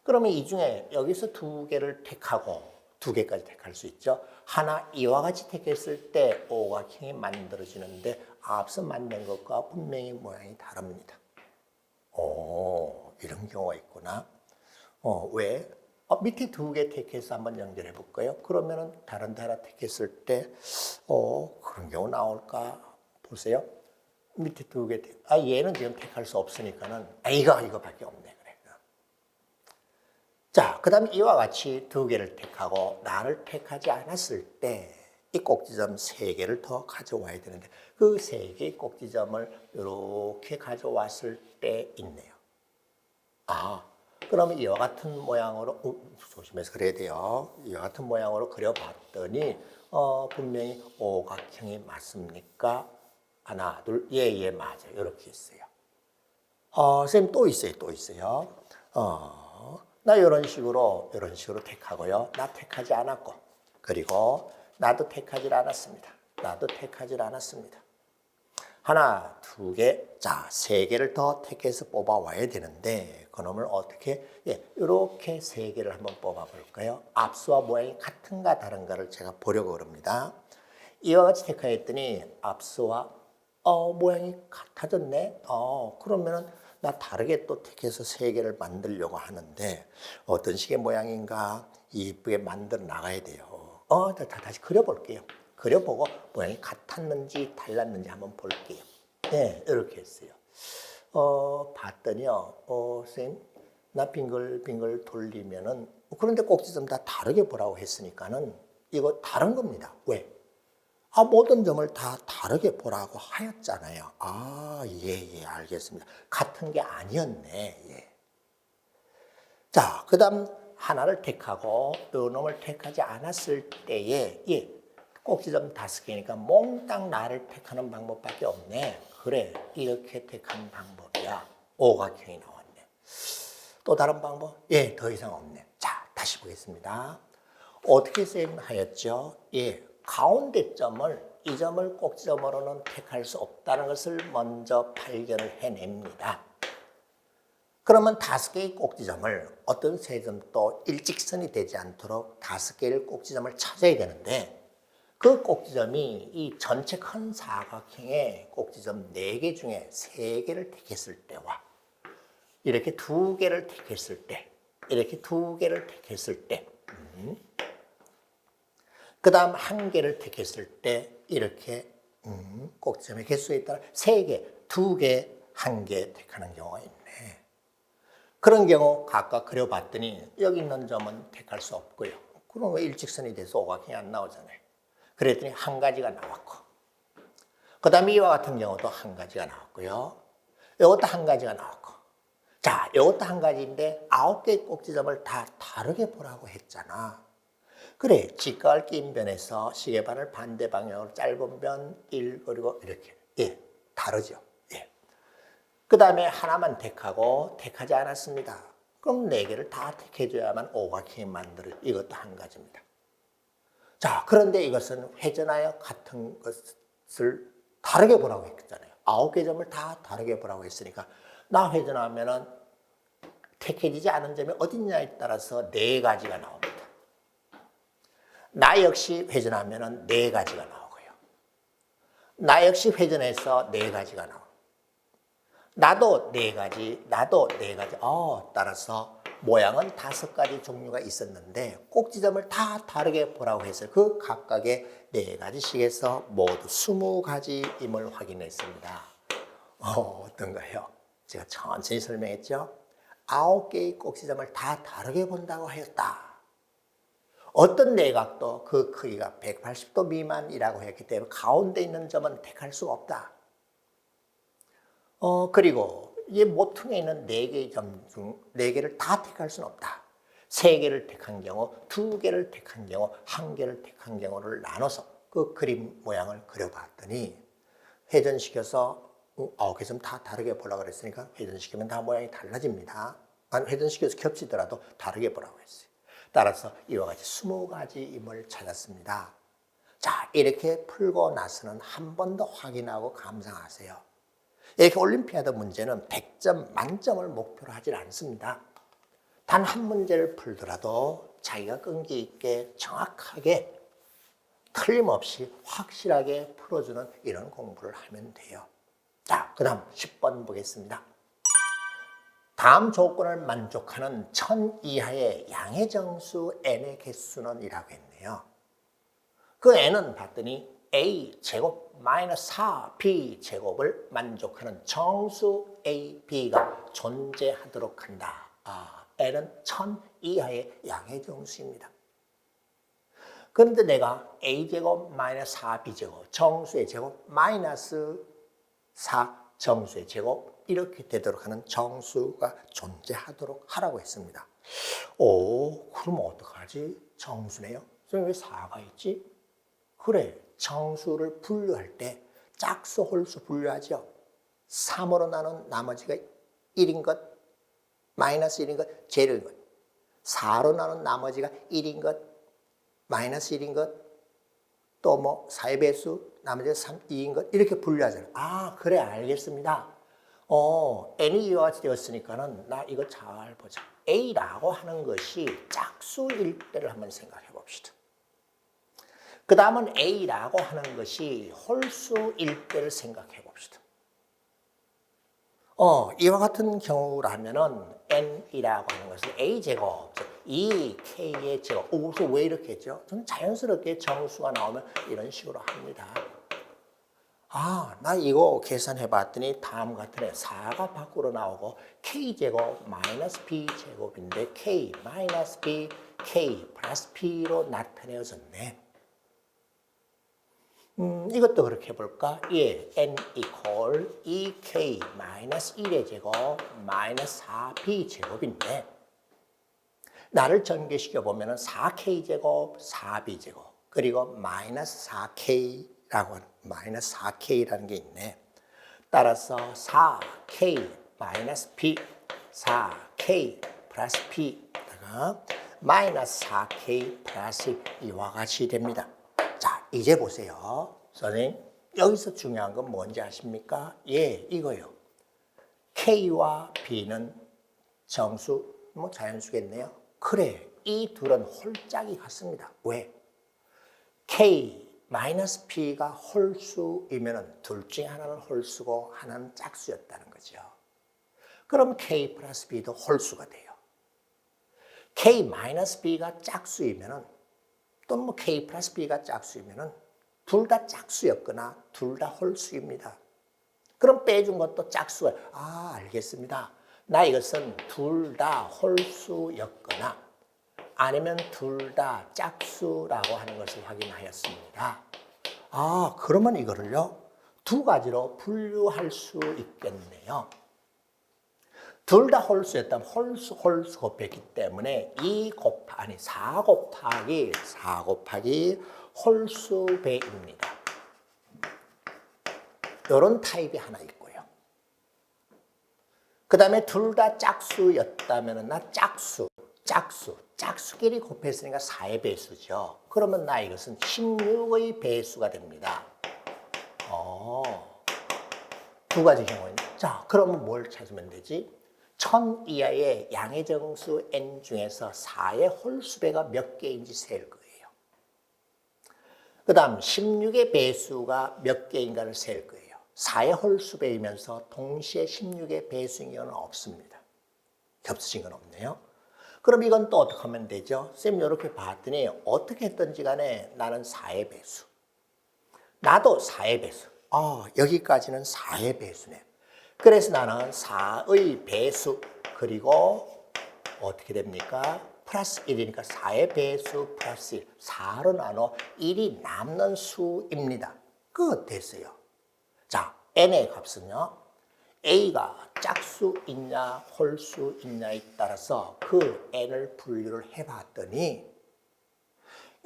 그러면 이 중에 여기서 2개를 택하고 2개까지 택할 수 있죠. 하나 이와 같이 택했을 때 오각형이 만들어지는데 앞서 만든 것과 분명히 모양이 다릅니다. 이런 경우가 있구나. 왜? 밑에 2개 택해서 한번 연결해 볼까요? 그러면은 다른 데 하나 택했을 때 그런 경우 나올까? 보세요. 밑에 2개 얘는 지금 택할 수 없으니까는 이거밖에 없네. 자, 그 다음에 이와 같이 2개를 택하고 나를 택하지 않았을 때 이 꼭지점 3개를 더 가져와야 되는데 그 3개의 꼭지점을 이렇게 가져왔을 때 있네요. 그러면 이와 같은 모양으로 조심해서 그려야 돼요. 이와 같은 모양으로 그려봤더니 분명히 오각형이 맞습니까? 하나, 둘, 예, 맞아요. 이렇게 있어요. 선생님 또 있어요. 나 이런 식으로 택하고요. 나 택하지 않았고, 그리고 나도 택하지 않았습니다. 하나, 2개, 자, 3개를 더 택해서 뽑아와야 되는데 그놈을 어떻게? 이렇게 3개를 한번 뽑아볼까요? 앞수와 모양이 같은가 다른가를 제가 보려고 합니다. 이와 같이 택하였더니 앞수와 모양이 같아졌네. 그러면은 나 다르게 또 택해서 3개를 만들려고 하는데 어떤 식의 모양인가 이쁘게 만들어 나가야 돼요. 다시 그려볼게요. 그려보고 모양이 같았는지 달랐는지 한번 볼게요. 네, 이렇게 했어요. 봤더니요. 선생님, 나 빙글빙글 돌리면은 그런데 꼭지점 다 다르게 보라고 했으니까는 이거 다른 겁니다. 왜? 모든 점을 다 다르게 보라고 하였잖아요. 예, 알겠습니다. 같은 게 아니었네. 예. 자, 그 다음 하나를 택하고 요 놈을 택하지 않았을 때에 꼭지점 5개니까 몽땅 나를 택하는 방법밖에 없네. 그래, 이렇게 택한 방법이야. 오각형이 나왔네. 또 다른 방법? 더 이상 없네. 자, 다시 보겠습니다. 어떻게 쌤하였죠? 예, 가운데 점을 이 점을 꼭지점으로는 택할 수 없다는 것을 먼저 발견을 해냅니다. 그러면 5개의 꼭지점을 어떤 세 점도 일직선이 되지 않도록 5개의 꼭지점을 찾아야 되는데 그 꼭지점이 이 전체 큰 사각형의 꼭지점 4개 중에 3개를 택했을 때와 이렇게 2개를 택했을 때, 이렇게 2개를 택했을 때, 그 다음 1개를 택했을 때 이렇게 꼭지점의 개수에 따라 3개, 2개, 1개 택하는 경우가 있네. 그런 경우 각각 그려봤더니 여기 있는 점은 택할 수 없고요. 그럼 왜 일직선이 돼서 오각형이 안 나오잖아요. 그랬더니 1가지가 나왔고 그 다음에 이와 같은 경우도 1가지가 나왔고요. 이것도 1가지가 나왔고 자, 이것도 1가지인데 9개의 꼭지점을 다 다르게 보라고 했잖아. 그래, 직각을 낀 변에서 시계반을 반대 방향으로 짧은 변 1 그리고 이렇게 예, 다르죠. 예. 그 다음에 하나만 택하고 택하지 않았습니다. 그럼 4개를 다 택해줘야만 오각형이 만들어져. 이것도 1가지입니다. 자, 그런데 이것은 회전하여 같은 것을 다르게 보라고 했잖아요. 9개 점을 다 다르게 보라고 했으니까 나 회전하면은 택해지지 않은 점이 어딨냐에 따라서 4가지가 나옵니다. 나 역시 회전하면은 4가지가 나오고요. 나 역시 회전해서 4가지가 나오고 나도 4가지, 나도 4가지. 따라서 모양은 5가지 종류가 있었는데 꼭지점을 다 다르게 보라고 했어요. 그 각각의 4가지씩에서 모두 20가지임을 확인했습니다. 어떤가요? 제가 천천히 설명했죠? 9개의 꼭지점을 다 다르게 본다고 하였다. 어떤 내각도 그 크기가 180도 미만이라고 했기 때문에 가운데 있는 점은 택할 수가 없다. 그리고 이 모퉁이에 있는 4개의 점 중 4개를 다 택할 수는 없다. 3개를 택한 경우, 2개를 택한 경우, 1개를 택한 경우를 나눠서 그 그림 모양을 그려봤더니 회전시켜서 9개 점 다 다르게 보라고 그랬으니까 회전시키면 다 모양이 달라집니다. 회전시켜서 겹치더라도 다르게 보라고 했어요. 따라서 이와 같이 20가지임을 찾았습니다. 자, 이렇게 풀고 나서는 한 번 더 확인하고 감상하세요. 이렇게 올림피아드 문제는 100점 만점을 목표로 하지 않습니다. 단 한 문제를 풀더라도 자기가 끈기 있게 정확하게 틀림없이 확실하게 풀어주는 이런 공부를 하면 돼요. 자, 그 다음 10번 보겠습니다. 다음 조건을 만족하는 1000 이하의 양의 정수 n의 개수는 이라고 했네요. 그 n은 봤더니 a 제곱 마이너스 4b 제곱을 만족하는 정수 a, b가 존재하도록 한다. n은 1000 이하의 양의 정수입니다. 그런데 내가 a 제곱 마이너스 4b 제곱 정수의 제곱 마이너스 4 정수의 제곱 이렇게 되도록 하는 정수가 존재하도록 하라고 했습니다. 그럼 어떡하지? 정수네요. 그럼 왜 4가 있지? 그래, 정수를 분류할 때 짝수, 홀수 분류하죠. 3으로 나눈 나머지가 1인 것, 마이너스 1인 것, 제로인 것. 4로 나눈 나머지가 1인 것, 마이너스 1인 것, 또 뭐 4의 배수, 나머지가 3, 2인 것 이렇게 분류하잖아요. 그래, 알겠습니다. n이 이와 같이 되었으니까는 나 이거 잘 보자. a라고 하는 것이 짝수일 때를 한번 생각해 봅시다. 그 다음은 a라고 하는 것이 홀수일 때를 생각해 봅시다. 이와 같은 경우라면은 n이라고 하는 것은 a제곱, 2k의 제곱. 그래서 왜 이렇게 했죠? 저는 자연스럽게 정수가 나오면 이런 식으로 합니다. 나 이거 계산해 봤더니 다음 같은 애 4가 밖으로 나오고 k제곱 마이너스 b제곱인데 k 마이너스 b, k 플러스 p로 나타내어졌네. 이것도 그렇게 해볼까? 예, n equal 2k 마이너스 1의 제곱 마이너스 4b 제곱인데 나를 전개시켜 보면 4k 제곱 4b 제곱 그리고 마이너스 4k라고 하는 마이너스 4k라는 게 있네. 따라서 4k 마이너스 p 4k 플러스 p다가 마이너스 4K 플러스 이와 같이 됩니다. 자, 이제 보세요. 선생님, 여기서 중요한 건 뭔지 아십니까? 예, 이거요. K와 B는 정수, 뭐 자연수겠네요. 그래, 이 둘은 홀짝이 같습니다. 왜? K 마이너스 P가 홀수이면 둘 중에 하나는 홀수고 하나는 짝수였다는 거죠. 그럼 K 플러스 B도 홀수가 돼요. K 마이너스 B가 짝수이면은 또는 뭐 K 플러스 B가 짝수이면은 둘 다 짝수였거나 둘 다 홀수입니다. 그럼 빼준 것도 짝수가, 알겠습니다. 나 이것은 둘 다 홀수였거나 아니면 둘 다 짝수라고 하는 것을 확인하였습니다. 그러면 이거를요, 두 가지로 분류할 수 있겠네요. 둘 다 홀수였다면 홀수 곱했기 때문에 4 곱하기 홀수배입니다. 이런 타입이 하나 있고요. 그 다음에 둘 다 짝수였다면 나 짝수끼리 곱했으니까 4의 배수죠. 그러면 나 이것은 16의 배수가 됩니다. 두 가지 경우에는. 자, 그러면 뭘 찾으면 되지? 1000 이하의 양의 정수 n 중에서 4의 홀수배가 몇 개인지 셀 거예요. 그 다음 16의 배수가 몇 개인가를 셀 거예요. 4의 홀수배이면서 동시에 16의 배수인 경우는 없습니다. 겹쳐진 건 없네요. 그럼 이건 또 어떻게 하면 되죠? 쌤 이렇게 봤더니 어떻게 했든지 간에 나는 4의 배수. 나도 4의 배수. 여기까지는 4의 배수네. 그래서 나는 4의 배수 그리고 어떻게 됩니까? 플러스 1이니까 4의 배수 플러스 1. 4로 나눠 1이 남는 수입니다. 그거 됐어요. 자, n의 값은요. A가 짝수있냐 홀수있냐에 따라서 그 n을 분류를 해봤더니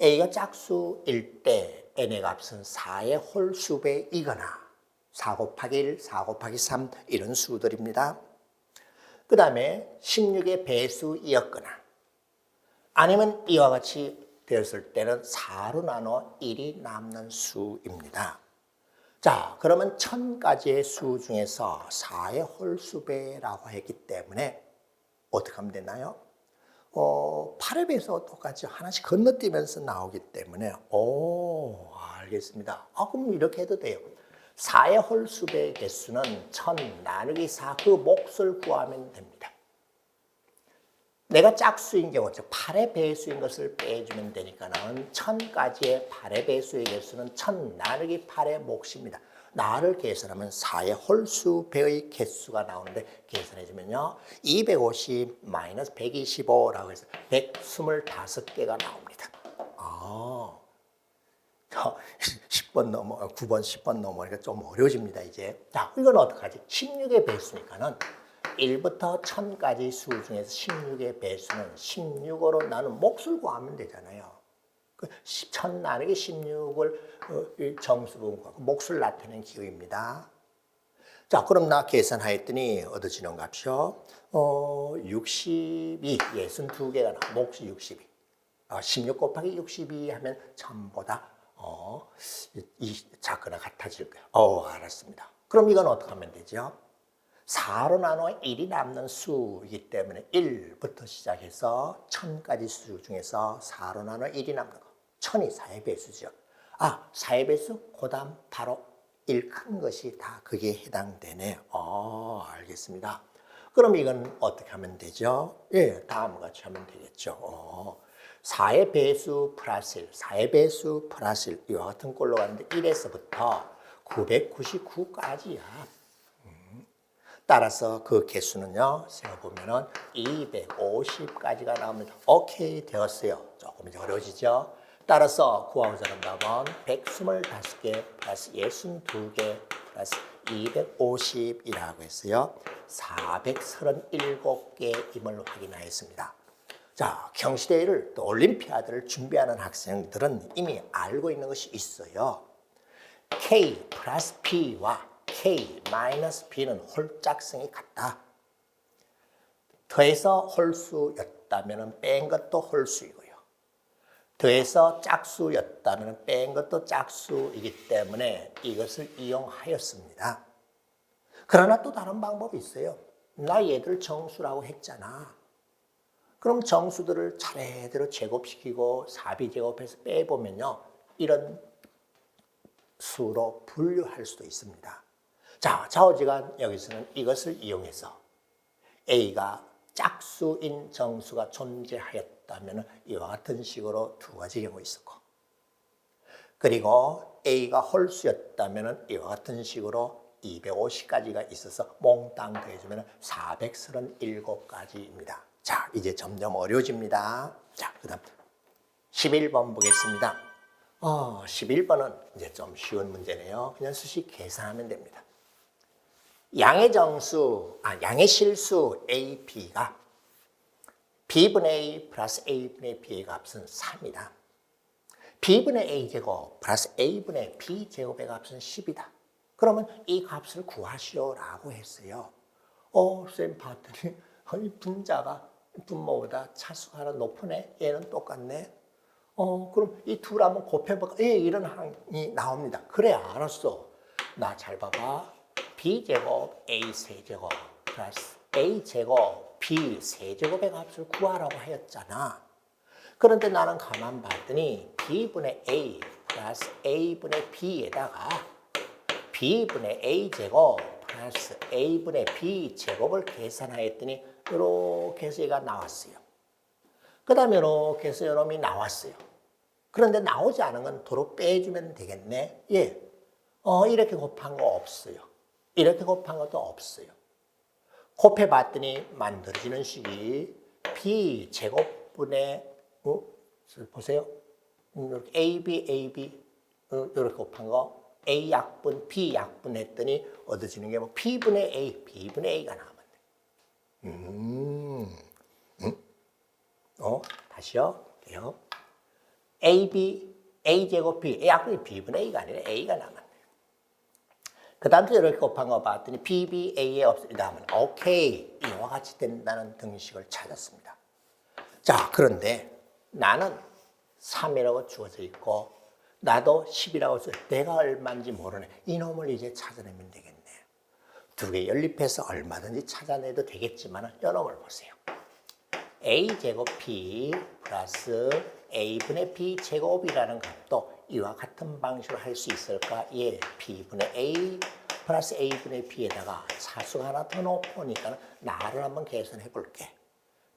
A가 짝수일 때 n의 값은 4의 홀수배이거나 4 곱하기 1, 4 곱하기 3 이런 수들입니다. 그 다음에 16의 배수이었거나 아니면 이와 같이 되었을 때는 4로 나눠 1이 남는 수입니다. 자, 그러면 1000가지의 수 중에서 4의 홀수배라고 했기 때문에 어떻게 하면 되나요? 8의 배수와 똑같이 하나씩 건너뛰면서 나오기 때문에 알겠습니다. 그럼 이렇게 해도 돼요. 4의 홀수배의 개수는 1000 나누기 4 그 몫을 구하면 됩니다. 내가 짝수인 경우, 즉 8의 배수인 것을 빼주면 되니까는 1000가지의 8의 배수의 개수는 1000 나누기 8의 몫입니다. 나를 계산하면 4의 홀수배의 개수가 나오는데 계산해주면요. 250 마이너스 125라고 해서 125개가 나옵니다. 10번 넘어, 9번, 10번 넘어니까 좀 어려워집니다, 이제. 자, 이건 어떡하지? 16의 배수니까는 1부터 1000까지 수 중에서 16의 배수는 16으로 나는 몫을 구하면 되잖아요. 1000 나누기 16을 정수로 구하고 몫을 나타낸 기호입니다. 자, 그럼 나 계산하였더니 얻어지는 값이요. 62, 62개가 나와. 몫이 62. 16 곱하기 62 하면 1000보다 작거나 같아질 거예요. 알았습니다. 그럼 이건 어떻게 하면 되죠? 4로 나눠 1이 남는 수이기 때문에 1부터 시작해서 1000까지 수 중에서 4로 나눠 1이 남는 거. 1000이 4의 배수죠. 4의 배수? 그 다음 바로 1 큰 것이 다 그게 해당되네. 알겠습니다. 그럼 이건 어떻게 하면 되죠? 예, 다음과 같이 하면 되겠죠. 4의 배수 플러스 1, 4의 배수 플러스 1 이와 같은 꼴로 가는데 1에서부터 999까지야. 따라서 그 개수는요, 제가 보면은 250까지가 나옵니다. 오케이, 되었어요. 조금 이제 어려워지죠? 따라서 구하고자 하는 답은 125개 플러스 62개 플러스 250이라고 했어요. 437개임을 확인하였습니다. 자, 경시대회를 또 올림피아드를 준비하는 학생들은 이미 알고 있는 것이 있어요. K 플러스 P와 K 마이너스 B는 홀짝성이 같다. 더해서 홀수였다. 홀수였다면 뺀 것도 홀수이고요. 더해서 짝수였다면 뺀 것도 짝수이기 때문에 이것을 이용하였습니다. 그러나 또 다른 방법이 있어요. 나 얘들 정수라고 했잖아. 그럼 정수들을 차례대로 제곱시키고 사비제곱해서 빼보면요. 이런 수로 분류할 수도 있습니다. 자, 좌우지간 여기서는 이것을 이용해서 A가 짝수인 정수가 존재하였다면 이와 같은 식으로 두 가지 경우 있었고, 그리고 A가 홀수였다면 이와 같은 식으로 250가지가 있어서 몽땅 더해주면 437가지입니다. 자, 이제 점점 어려워집니다. 자, 그 다음 11번 보겠습니다. 11번은 이제 좀 쉬운 문제네요. 그냥 수식 계산하면 됩니다. 양의 실수 A, B가 B분의 A 플러스 A분의 B의 값은 3이다. B분의 A제곱 플러스 A분의 B제곱의 값은 10이다. 그러면 이 값을 구하시오라고 했어요. 쌤 봤더니 이 분자가 분모보다 차수가 하나 높으네. 얘는 똑같네. 그럼 이 둘 한번 곱해볼까? 이런 항이 나옵니다. 그래, 알았어. 나 잘 봐봐. B제곱 A세제곱 플러스 A제곱 B세제곱의 값을 구하라고 하였잖아. 그런데 나는 가만 봤더니 B분의 A 플러스 A분의 B에다가 B분의 A제곱 플러스 A분의 B제곱을 계산하였더니 이렇게 해서 얘가 나왔어요. 그 다음에 이렇게 해서 이놈이 나왔어요. 그런데 나오지 않은 건 도로 빼주면 되겠네. 예. 이렇게 곱한 거 없어요. 이렇게 곱한 것도 없어요. 곱해봤더니 만들어지는 식이 B제곱분의, 보세요. 이렇게 AB, 이렇게 곱한 거, A약분, B약분 했더니 얻어지는 게 뭐 B분의 A, B분의 A가 나오면 돼. 다시요. 볼게요. A제곱 B, A약분이 B분의 A가 아니라 A가 나오면 돼. 그 다음에 이렇게 곱한 거 봤더니 BBA에 없으리다 하면 오케이. 이와 같이 된다는 등식을 찾았습니다. 자, 그런데 나는 3이라고 주어져 있고 나도 10이라고 써. 내가 얼마인지 모르네. 이놈을 이제 찾아내면 되겠네. 두 개 연립해서 얼마든지 찾아내도 되겠지만 이놈을 보세요. A제곱 B 플러스 A분의 B제곱이라는 값도 이와 같은 방식으로 할 수 있을까? 예, B분의 A 플러스 A분의 B에다가 차수가 하나 더 높으니까 나를 한번 계산해 볼게.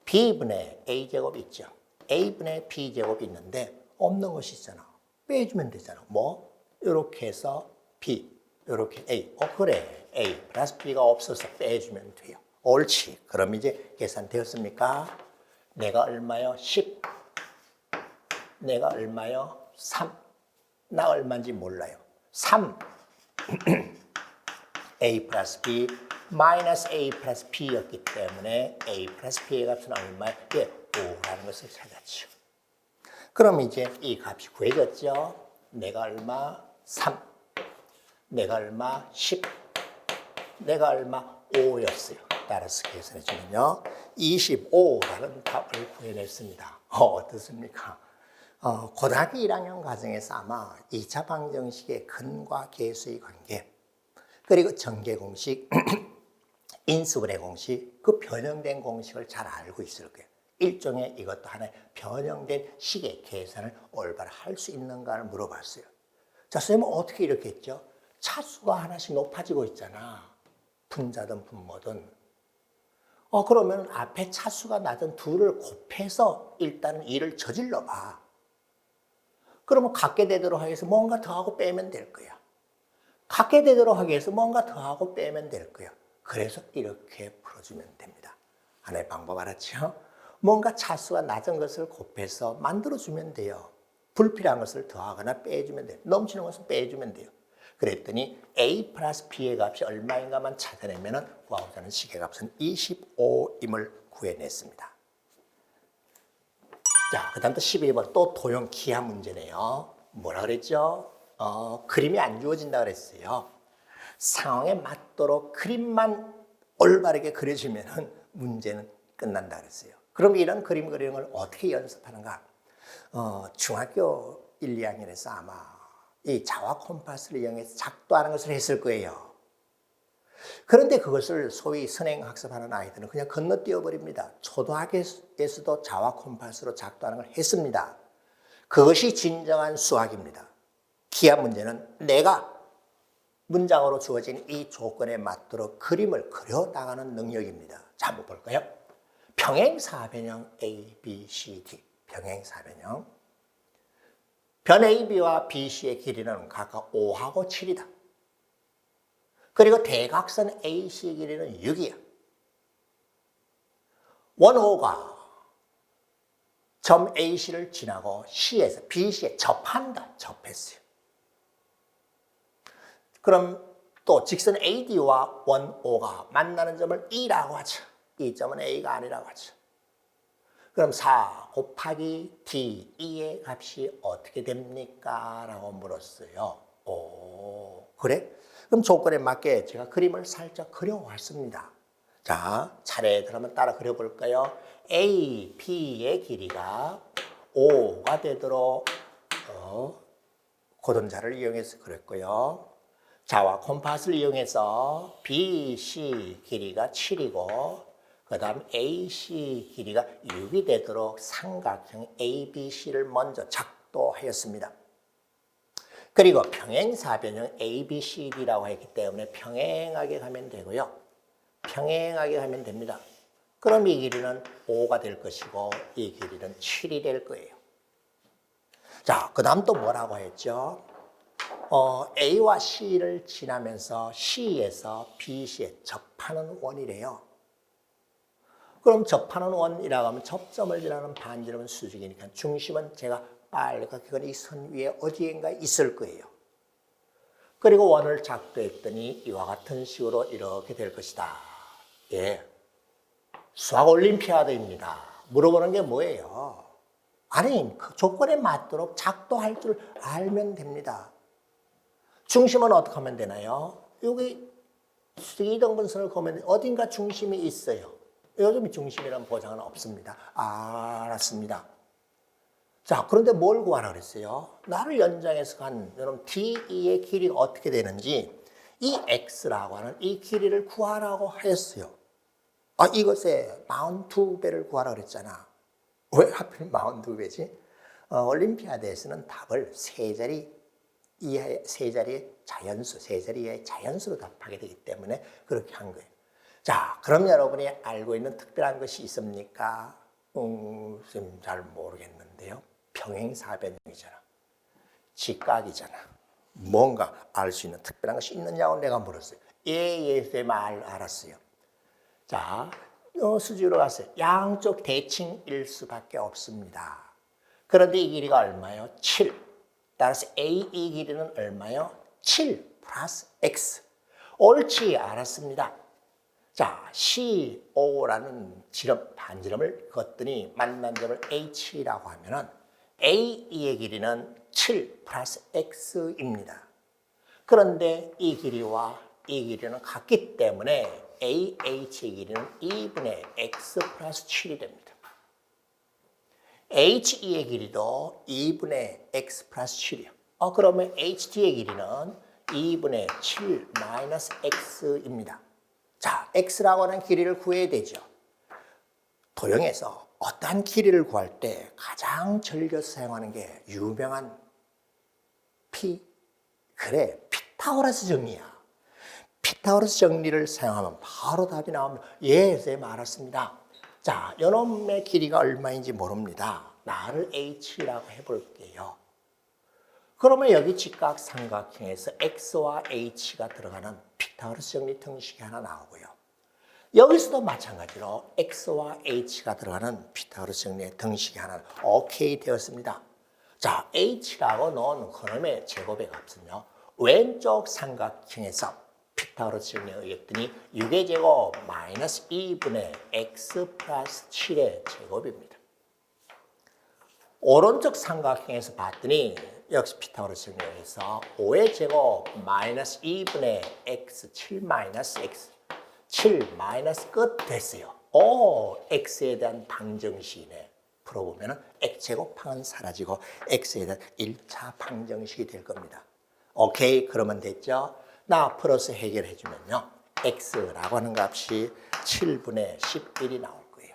B분의 A제곱 있죠? A분의 B제곱이 있는데 없는 것이 있잖아. 빼주면 되잖아. 뭐? 이렇게 해서 B, 이렇게 A. 그래. A 플러스 B가 없어서 빼주면 돼요. 옳지. 그럼 이제 계산되었습니까? 내가 얼마요? 10. 내가 얼마요? 3. 나 얼마인지 몰라요. 3. A 플러스 B 마이너스 A 플러스 B였기 때문에 A 플러스 B의 값은 얼마예요? 예, 5라는 것을 찾았죠. 그럼 이제 이 값이 구해졌죠? 내가 얼마? 3. 내가 얼마? 10. 내가 얼마? 5였어요. 따라서 계산해주면요. 25라는 답을 구해냈습니다. 어떻습니까? 고등학교 1학년 과정에서 아마 2차 방정식의 근과 계수의 관계, 그리고 전개공식, 인수분해 공식, 그 변형된 공식을 잘 알고 있을 거예요. 일종의 이것도 하나의 변형된 식의 계산을 올바로 할 수 있는가를 물어봤어요. 자, 선생님은 어떻게 이렇게 했죠? 차수가 하나씩 높아지고 있잖아. 분자든 분모든. 그러면 앞에 차수가 낮은 둘을 곱해서 일단은 일을 저질러 봐. 그러면 같게 되도록 하기 위해서 뭔가 더하고 빼면 될 거야. 같게 되도록 하기 위해서 뭔가 더하고 빼면 될 거야. 그래서 이렇게 풀어주면 됩니다. 하나의 방법 알았죠? 뭔가 차수가 낮은 것을 곱해서 만들어주면 돼요. 불필요한 것을 더하거나 빼주면 돼요. 넘치는 것을 빼주면 돼요. 그랬더니 A 플러스 B의 값이 얼마인가만 찾아내면 구하고자 하는 식의 값은 25임을 구해냈습니다. 자, 그 다음 또 12번 또 도형 기하 문제네요. 뭐라 그랬죠? 그림이 안 주어진다 그랬어요. 상황에 맞도록 그림만 올바르게 그려주면 문제는 끝난다 그랬어요. 그럼 이런 그림 그리는 걸 어떻게 연습하는가? 중학교 1, 2학년에서 아마 이 자와 콤파스를 이용해서 작도하는 것을 했을 거예요. 그런데 그것을 소위 선행학습하는 아이들은 그냥 건너뛰어 버립니다. 초등학교에서도 자와 콤파스로 작도하는 걸 했습니다. 그것이 진정한 수학입니다. 기하 문제는 내가 문장으로 주어진 이 조건에 맞도록 그림을 그려나가는 능력입니다. 자, 한번 볼까요? 평행사변형 A, B, C, D. 평행사변형. 변 AB와 BC의 길이는 각각 5하고 7이다. 그리고 대각선 AC 길이는 6이야. 원O가 점 AC를 지나고 C에서 BC에 접했어요. 그럼 또 직선 AD와 원O가 만나는 점을 E라고 하죠. 이 점은 A가 아니라고 하죠. 그럼 4 곱하기 D, E의 값이 어떻게 됩니까? 라고 물었어요. 오, 그래? 그럼 조건에 맞게 제가 그림을 살짝 그려왔습니다. 자, 차례대로 한번 따라 그려볼까요? A, B의 길이가 5가 되도록 고등자를 이용해서 그렸고요. 자와 콤파스를 이용해서 B, C 길이가 7이고 그 다음 AC 길이가 6이 되도록 삼각형 ABC를 먼저 작도하였습니다. 그리고 평행사변형 ABCD라고 했기 때문에 평행하게 가면 되고요. 평행하게 가면 됩니다. 그럼 이 길이는 5가 될 것이고 이 길이는 7이 될 거예요. 자, 그 다음 또 뭐라고 했죠? A와 C를 지나면서 C에서 BC에 접하는 원이래요. 그럼 접하는 원이라고 하면 접점을 지나는 반지름은 수직이니까 중심은 제가 빨갛게 이 선 위에 어디엔가 있을 거예요. 그리고 원을 작도했더니 이와 같은 식으로 이렇게 될 것이다. 예, 수학 올림피아드입니다. 물어보는 게 뭐예요? 아니, 그 조건에 맞도록 작도할 줄 알면 됩니다. 중심은 어떻게 하면 되나요? 여기 이등분선을 그으면 어딘가 중심이 있어요. 요즘 중심이라는 보장은 없습니다. 알았습니다. 자, 그런데 뭘 구하라 그랬어요? 나를 연장해서 간 여러분 DE의 길이가 어떻게 되는지 이 X라고 하는 이 길이를 구하라고 하였어요. 이것의 42배를 구하라 그랬잖아. 왜 하필 42배지? 올림피아드에서는 답을 세 자리의 자연수로 답하게 되기 때문에 그렇게 한 거예요. 자, 그럼 여러분이 알고 있는 특별한 것이 있습니까? 잘 모르겠는데요. 평행사변형이잖아. 직각이잖아. 뭔가 알 수 있는 특별한 것이 있느냐고 내가 물었어요. 쌤 알았어요. 자, 수직으로 갔어요. 양쪽 대칭일 수밖에 없습니다. 그런데 이 길이가 얼마요? 7. 따라서 AE 길이는 얼마요? 7 플러스 X. 옳지, 알았습니다. 자, CO라는 반지름을 그었더니 만난 점을 H라고 하면은 AE의 길이는 7 플러스 X입니다. 그런데 이 길이와 이 길이는 같기 때문에 AH의 길이는 2분의 X 플러스 7이 됩니다. HE의 길이도 2분의 X 플러스 7이요. 그러면 HD의 길이는 2분의 7 마이너스 X입니다. 자, X라고 하는 길이를 구해야 되죠. 도형에서 어떠한 길이를 구할 때 가장 즐겨서 사용하는 게 유명한 피타고라스 정리야. 피타고라스 정리를 사용하면 바로 답이 나옵니다. 예, 쌤 알았습니다. 자, 요놈의 길이가 얼마인지 모릅니다. 나를 H라고 해볼게요. 그러면 여기 직각 삼각형에서 X와 H가 들어가는 피타고라스 정리 등식이 하나 나오고요. 여기서도 마찬가지로 X와 H가 들어가는 피타고라스 정리의 등식이 하나 오케이 되었습니다. 자, H라고 넣은 그놈의 제곱의 값은요. 왼쪽 삼각형에서 피타고라스 정리에 의했더니 6의 제곱 마이너스 2분의 X 플러스 7의 제곱입니다. 오른쪽 삼각형에서 봤더니 역시 피타고라스 정리에 의해서 5의 제곱 마이너스 2분의 X 7 마이너스 X 7 마이너스 끝 됐어요. x에 대한 방정식이네. 풀어보면 x제곱항은 사라지고 x에 대한 1차 방정식이 될 겁니다. 오케이, 그러면 됐죠? 나 플러스 해결해 주면요. x라고 하는 값이 7분의 11이 나올 거예요.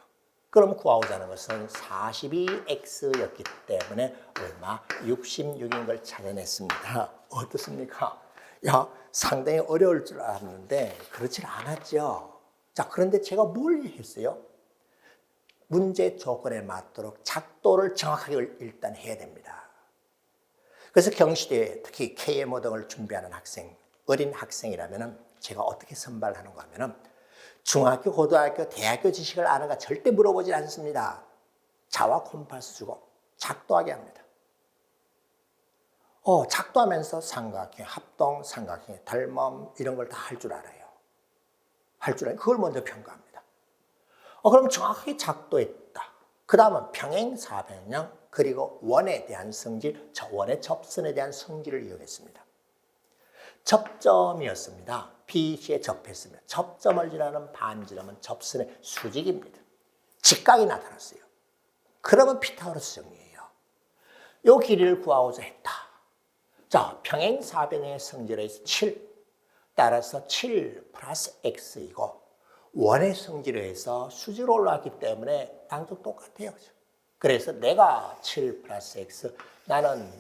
그럼 구하고자 하는 것은 42x였기 때문에 얼마? 66인 걸 찾아냈습니다. 어떻습니까? 야, 상당히 어려울 줄 알았는데 그렇지 않았죠. 자, 그런데 제가 뭘 했어요? 문제 조건에 맞도록 작도를 정확하게 일단 해야 됩니다. 그래서 경시대에 특히 KMO 등을 준비하는 학생, 어린 학생이라면 제가 어떻게 선발하는가 하면 중학교, 고등학교, 대학교 지식을 아는가 절대 물어보지 않습니다. 자와 콤파스 주고 작도하게 합니다. 작도하면서 삼각형, 합동, 삼각형, 닮음 이런 걸 다 할 줄 알아요. 그걸 먼저 평가합니다. 그럼 정확하게 작도했다. 그 다음은 평행, 사변형, 그리고 원에 대한 성질, 원의 접선에 대한 성질을 이용했습니다. 접점이었습니다. BC에 접했으면 접점을 지나는 반지름은 접선의 수직입니다. 직각이 나타났어요. 그러면 피타고라스 정리예요. 이 길이를 구하고자 했다. 자, 평행, 사변형의 성질에서 7. 따라서 7 플러스 x이고 원의 성질에 의해서 수직으로 올라왔기 때문에 양쪽 똑같아요. 그래서 내가 7 플러스 x, 나는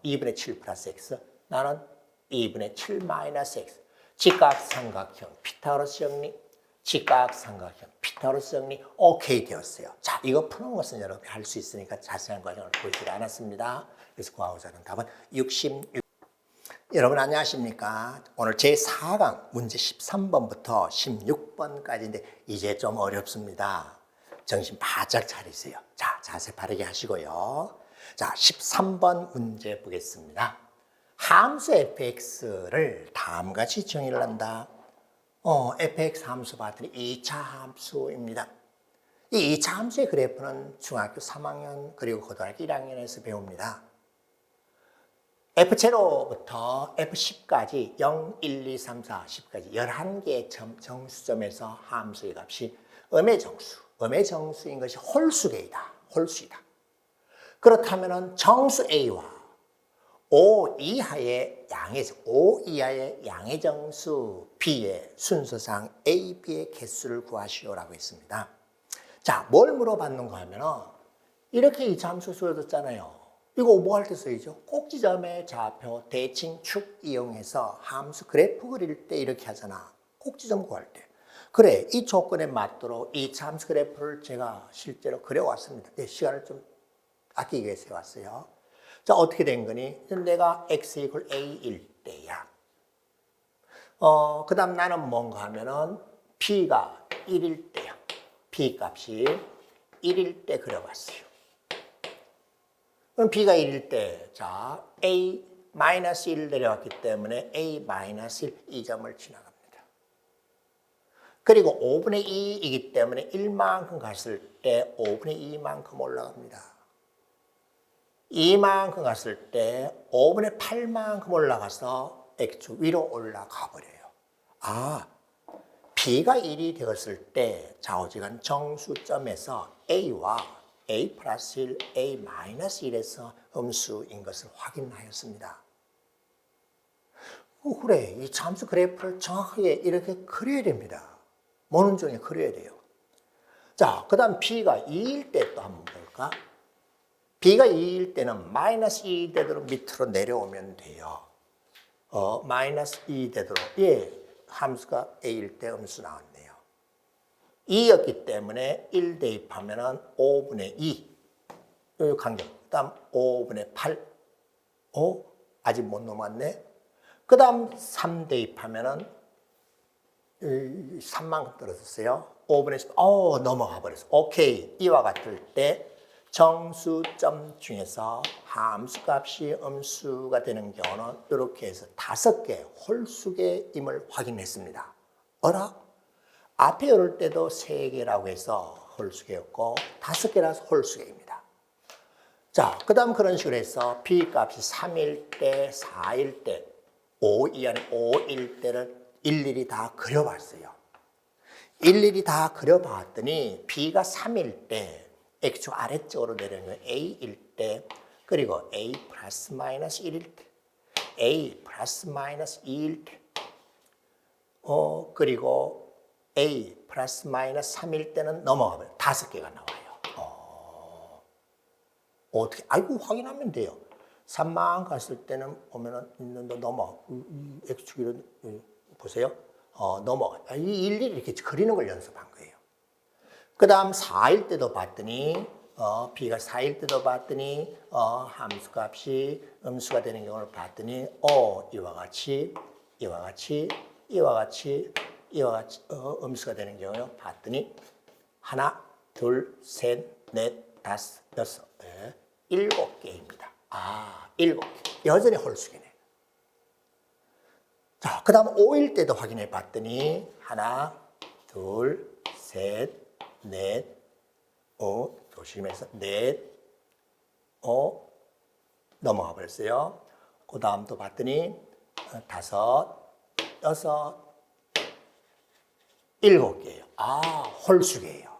2분의 7 플러스 x, 나는 2분의 7 마이너스 x. 직각삼각형 피타고라스 정리, 직각삼각형 피타고라스 정리, 오케이 되었어요. 자, 이거 푸는 것은 여러분이 할 수 있으니까 자세한 과정을 보이지 않았습니다. 그래서 구하고자 하는 답은 66. 여러분 안녕하십니까? 오늘 제4강 문제 13번부터 16번까지인데 이제 좀 어렵습니다. 정신 바짝 차리세요. 자, 자세 바르게 하시고요. 자, 13번 문제 보겠습니다. 함수 fx를 다음같이 정의를 한다. fx 함수 봤더니 2차 함수입니다. 이 2차 함수의 그래프는 중학교 3학년 그리고 고등학교 1학년에서 배웁니다. F0부터 F10까지 0, 1, 2, 3, 4, 10까지 11개의 정수점에서 함수의 값이 음의 정수인 것이 홀수계이다. 홀수이다. 그렇다면 정수 A와 O 이하의 양의 정수 B의 순서상 A, B의 개수를 구하시오라고 했습니다. 자, 뭘 물어봤는가 하면 이렇게 이 함수 쓰여졌잖아요. 이거 뭐 할 때 쓰이죠? 꼭지점의 좌표, 대칭, 축 이용해서 함수 그래프 그릴 때 이렇게 하잖아. 꼭지점 구할 때. 그래, 이 조건에 맞도록 이 함수 그래프를 제가 실제로 그려왔습니다. 네, 시간을 좀 아끼기 위해서 해왔어요. 자, 어떻게 된 거니? 내가 x 이퀄 a일 때야. 그 다음 나는 뭔가 하면은 b가 1일 때야. b 값이 1일 때 그려봤어요. 그럼 b가 1일 때, 자, a-1 내려왔기 때문에 a-1 이 점을 지나갑니다. 그리고 5분의 2이기 때문에 1만큼 갔을 때 5분의 2만큼 올라갑니다. 2만큼 갔을 때 5분의 8만큼 올라가서 x축 위로 올라가 버려요. 아, b가 1이 되었을 때 좌우지간 정수점에서 a와 a 플러스 1, a 마이너스 1에서 음수인 것을 확인하였습니다. 그래, 이 함수 그래프를 정확하게 이렇게 그려야 됩니다. 모는 중에 그려야 돼요. 자, 그 다음 b가 2일 때 또 한번 볼까? b가 2일 때는 마이너스 2 되도록 밑으로 내려오면 돼요. 마이너스 2 되도록, 예, 함수가 a일 때 음수 나왔네요. 2였기 때문에 1 대입하면 5분의 2. 요 간격. 그 다음 5분의 8. 아직 못 넘어갔네. 그 다음 3 대입하면 3만큼 떨어졌어요. 5분의 10. 넘어가 버렸어. 오케이. 이와 같을 때 정수점 중에서 함수값이 음수가 되는 경우는 이렇게 해서 5개 홀수계임을 확인했습니다. 어라? 앞에 열을 때도 3개라고 해서 홀수계였고 5개라서 홀수계입니다. 자, 그 다음 그런 식으로 해서 B값이 3일 때, 4일 때, 5일 때를 일일이 다 그려봤어요. 일일이 다 그려봤더니 B가 3일 때 X축 아래쪽으로 내려오면 A일 때 그리고 A 플러스 마이너스 1일 때 A 플러스 마이너스 2일 때 그리고 A 플러스 마이너스 3일 때는 넘어가면 5개가 나와요. 어떻게? 아이고 확인하면 돼요. 3만 갔을 때는 보면은 넘어. X축이 보세요. 넘어가. 이 일일이 이렇게 그리는 걸 연습한 거예요. 그 다음 4일 때도 봤더니 B가 4일 때도 봤더니 함수 값이 음수가 되는 경우를 봤더니 이와 같이 음수가 되는 경우를 봤더니 하나, 둘, 셋, 넷, 다섯, 여섯, 7개입니다. 7개. 여전히 홀수기네. 자, 그 다음 5일 때도 확인해 봤더니 하나, 둘, 셋, 넷, 조심해서 넷, 넘어가 버렸어요. 그 다음 또 봤더니 다섯, 여섯, 7개예요. 홀수기예요.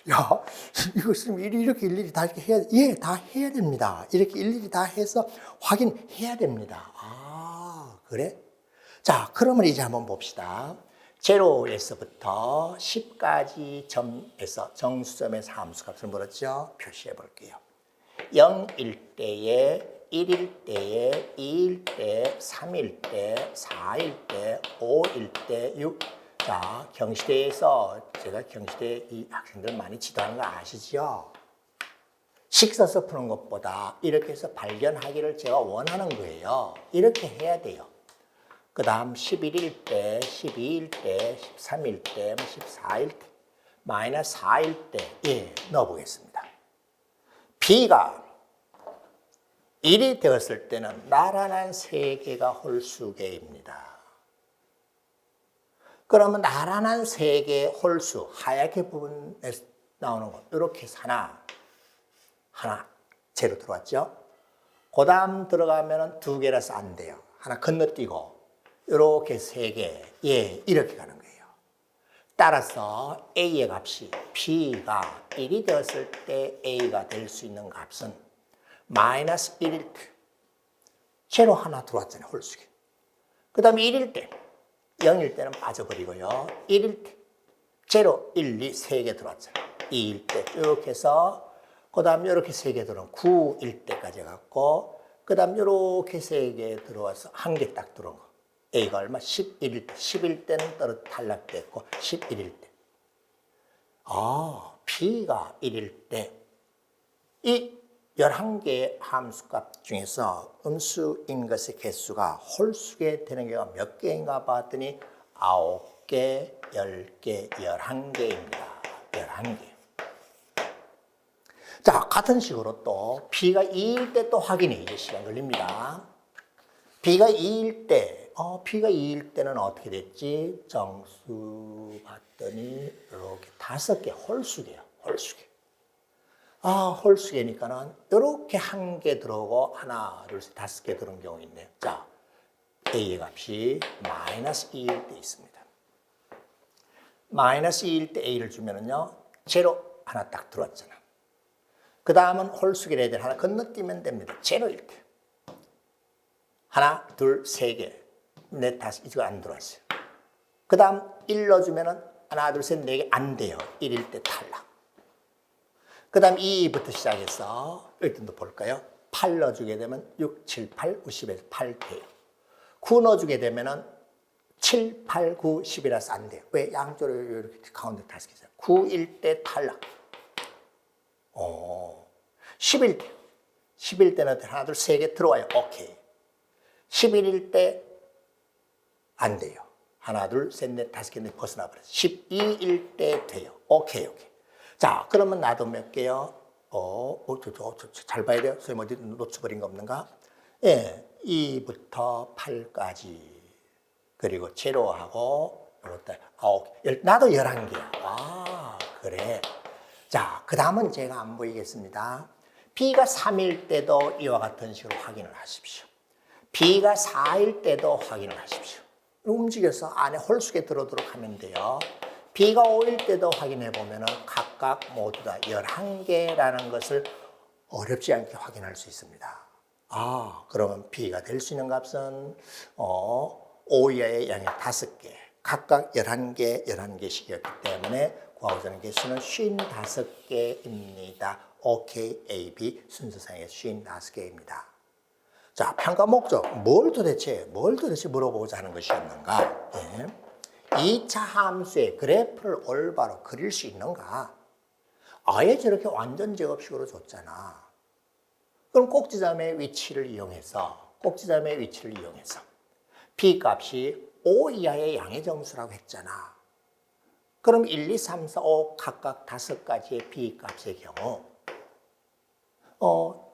야, 이것은 이렇게 일일이 다 이렇게 해야, 다 해야 됩니다. 이렇게 일일이 다 해서 확인해야 됩니다. 그래? 자, 그러면 이제 한번 봅시다. 0에서부터 10까지 점에서 정수점에서 함수값을 물었죠. 표시해 볼게요. 0일 때에 1일 때에 2일 때 3일 때 4일 때 5일 때 6. 자, 경시대에서 제가 경시대 이 학생들 많이 지도하는 거 아시죠? 식 써서 푸는 것보다 이렇게 해서 발견하기를 제가 원하는 거예요. 이렇게 해야 돼요. 그 다음 11일 때, 12일 때, 13일 때, 14일 때, 마이너스 4일 때 넣어보겠습니다. B가 1이 되었을 때는 나란한 3개가 홀수계입니다. 그러면 나란한 3개의 홀수, 하얗게 부분에 나오는 것, 이렇게 해서 하나, 제로 들어왔죠? 그 다음 들어가면 2개라서 안 돼요. 하나 건너뛰고, 이렇게 3개, 이렇게 가는 거예요. 따라서 A의 값이 B가 1이 되었을 때 A가 될 수 있는 값은 마이너스 1일 때, 제로 하나 들어왔잖아요, 홀수기. 그 다음에 1일 때, 0일 때는 빠져버리고요. 1일 때, 제로, 1, 2, 3개 들어왔잖아요. 2일 때 쭉 해서, 그 다음에 이렇게 3개 들어온 9일 때까지 갔고, 그 다음 이렇게 3개 들어와서 1개 딱 들어온 거. A가 얼마? 11일 때. 10일 때는 탈락됐고, 11일 때. B가 1일 때. 이 11개의 함수값 중에서 음수인 것의 개수가 홀수게 되는 경우가 몇 개인가 봤더니 9개, 10개, 11개입니다. 11개. 자, 같은 식으로 또 B가 2일 때 또 확인해. 이제 시간 걸립니다. B가 2일 때, B가 2일 때는 어떻게 됐지? 정수 봤더니 이렇게 5개 홀수개요. 홀수개. 홀수개니까는 이렇게 1개 들어오고 하나, 둘, 셋, 5개 들어온 경우 있네요. 자, A의 값이 마이너스 2일 때 있습니다. 마이너스 2일 때 A를 주면은요, 제로 하나 딱 들어왔잖아. 그 다음은 홀수개를 해야 돼. 하나 건너뛰면 됩니다. 제로일 때. 하나, 둘, 3개, 넷, 다섯, 이거 안 들어왔어요. 그 다음 1 넣어주면은 하나, 둘, 셋, 4개 안 돼요. 1일 때 탈락. 그 다음 2부터 시작해서 일단 또 볼까요? 8 넣어주게 되면 6, 7, 8, 9, 10에서 8 돼요. 9 넣어주게 되면은 7, 8, 9, 10이라서 안 돼요. 왜? 양쪽으로 이렇게 가운데 5개 있어요. 9일 때 탈락. 10일 때. 10일 때는 하나, 둘, 3개 들어와요. 오케이. 11일 때 안 돼요. 하나, 둘, 셋, 넷, 5개 벗어나 버렸어요. 12일 때 돼요. 오케이. 자, 그러면 나도 몇 개요? 잘 봐야 돼요. 선생님 어디 놓쳐버린 거 없는가? 2부터 8까지. 그리고 제로하고, 나도 11개야. 그래. 자, 그 다음은 제가 안 보이겠습니다. B가 3일 때도 이와 같은 식으로 확인을 하십시오. B가 4일 때도 확인을 하십시오. 움직여서 안에 홀수에 들어오도록 하면 돼요. B가 5일 때도 확인해 보면 각각 모두 다 11개라는 것을 어렵지 않게 확인할 수 있습니다. 그러면 B가 될 수 있는 값은 5 이하의 양의 5개, 각각 11개, 11개씩이었기 때문에 구하고자 하는 개수는 55개입니다. OK, A, B 순서상의 55개입니다. 자, 평가 목적. 뭘 도대체 물어보고자 하는 것이었는가? 네. 2차 함수의 그래프를 올바로 그릴 수 있는가? 아예 저렇게 완전 제곱식으로 줬잖아. 그럼 꼭지점의 위치를 이용해서 B 값이 5 이하의 양의 정수라고 했잖아. 그럼 1, 2, 3, 4, 5 각각 5가지의 B 값의 경우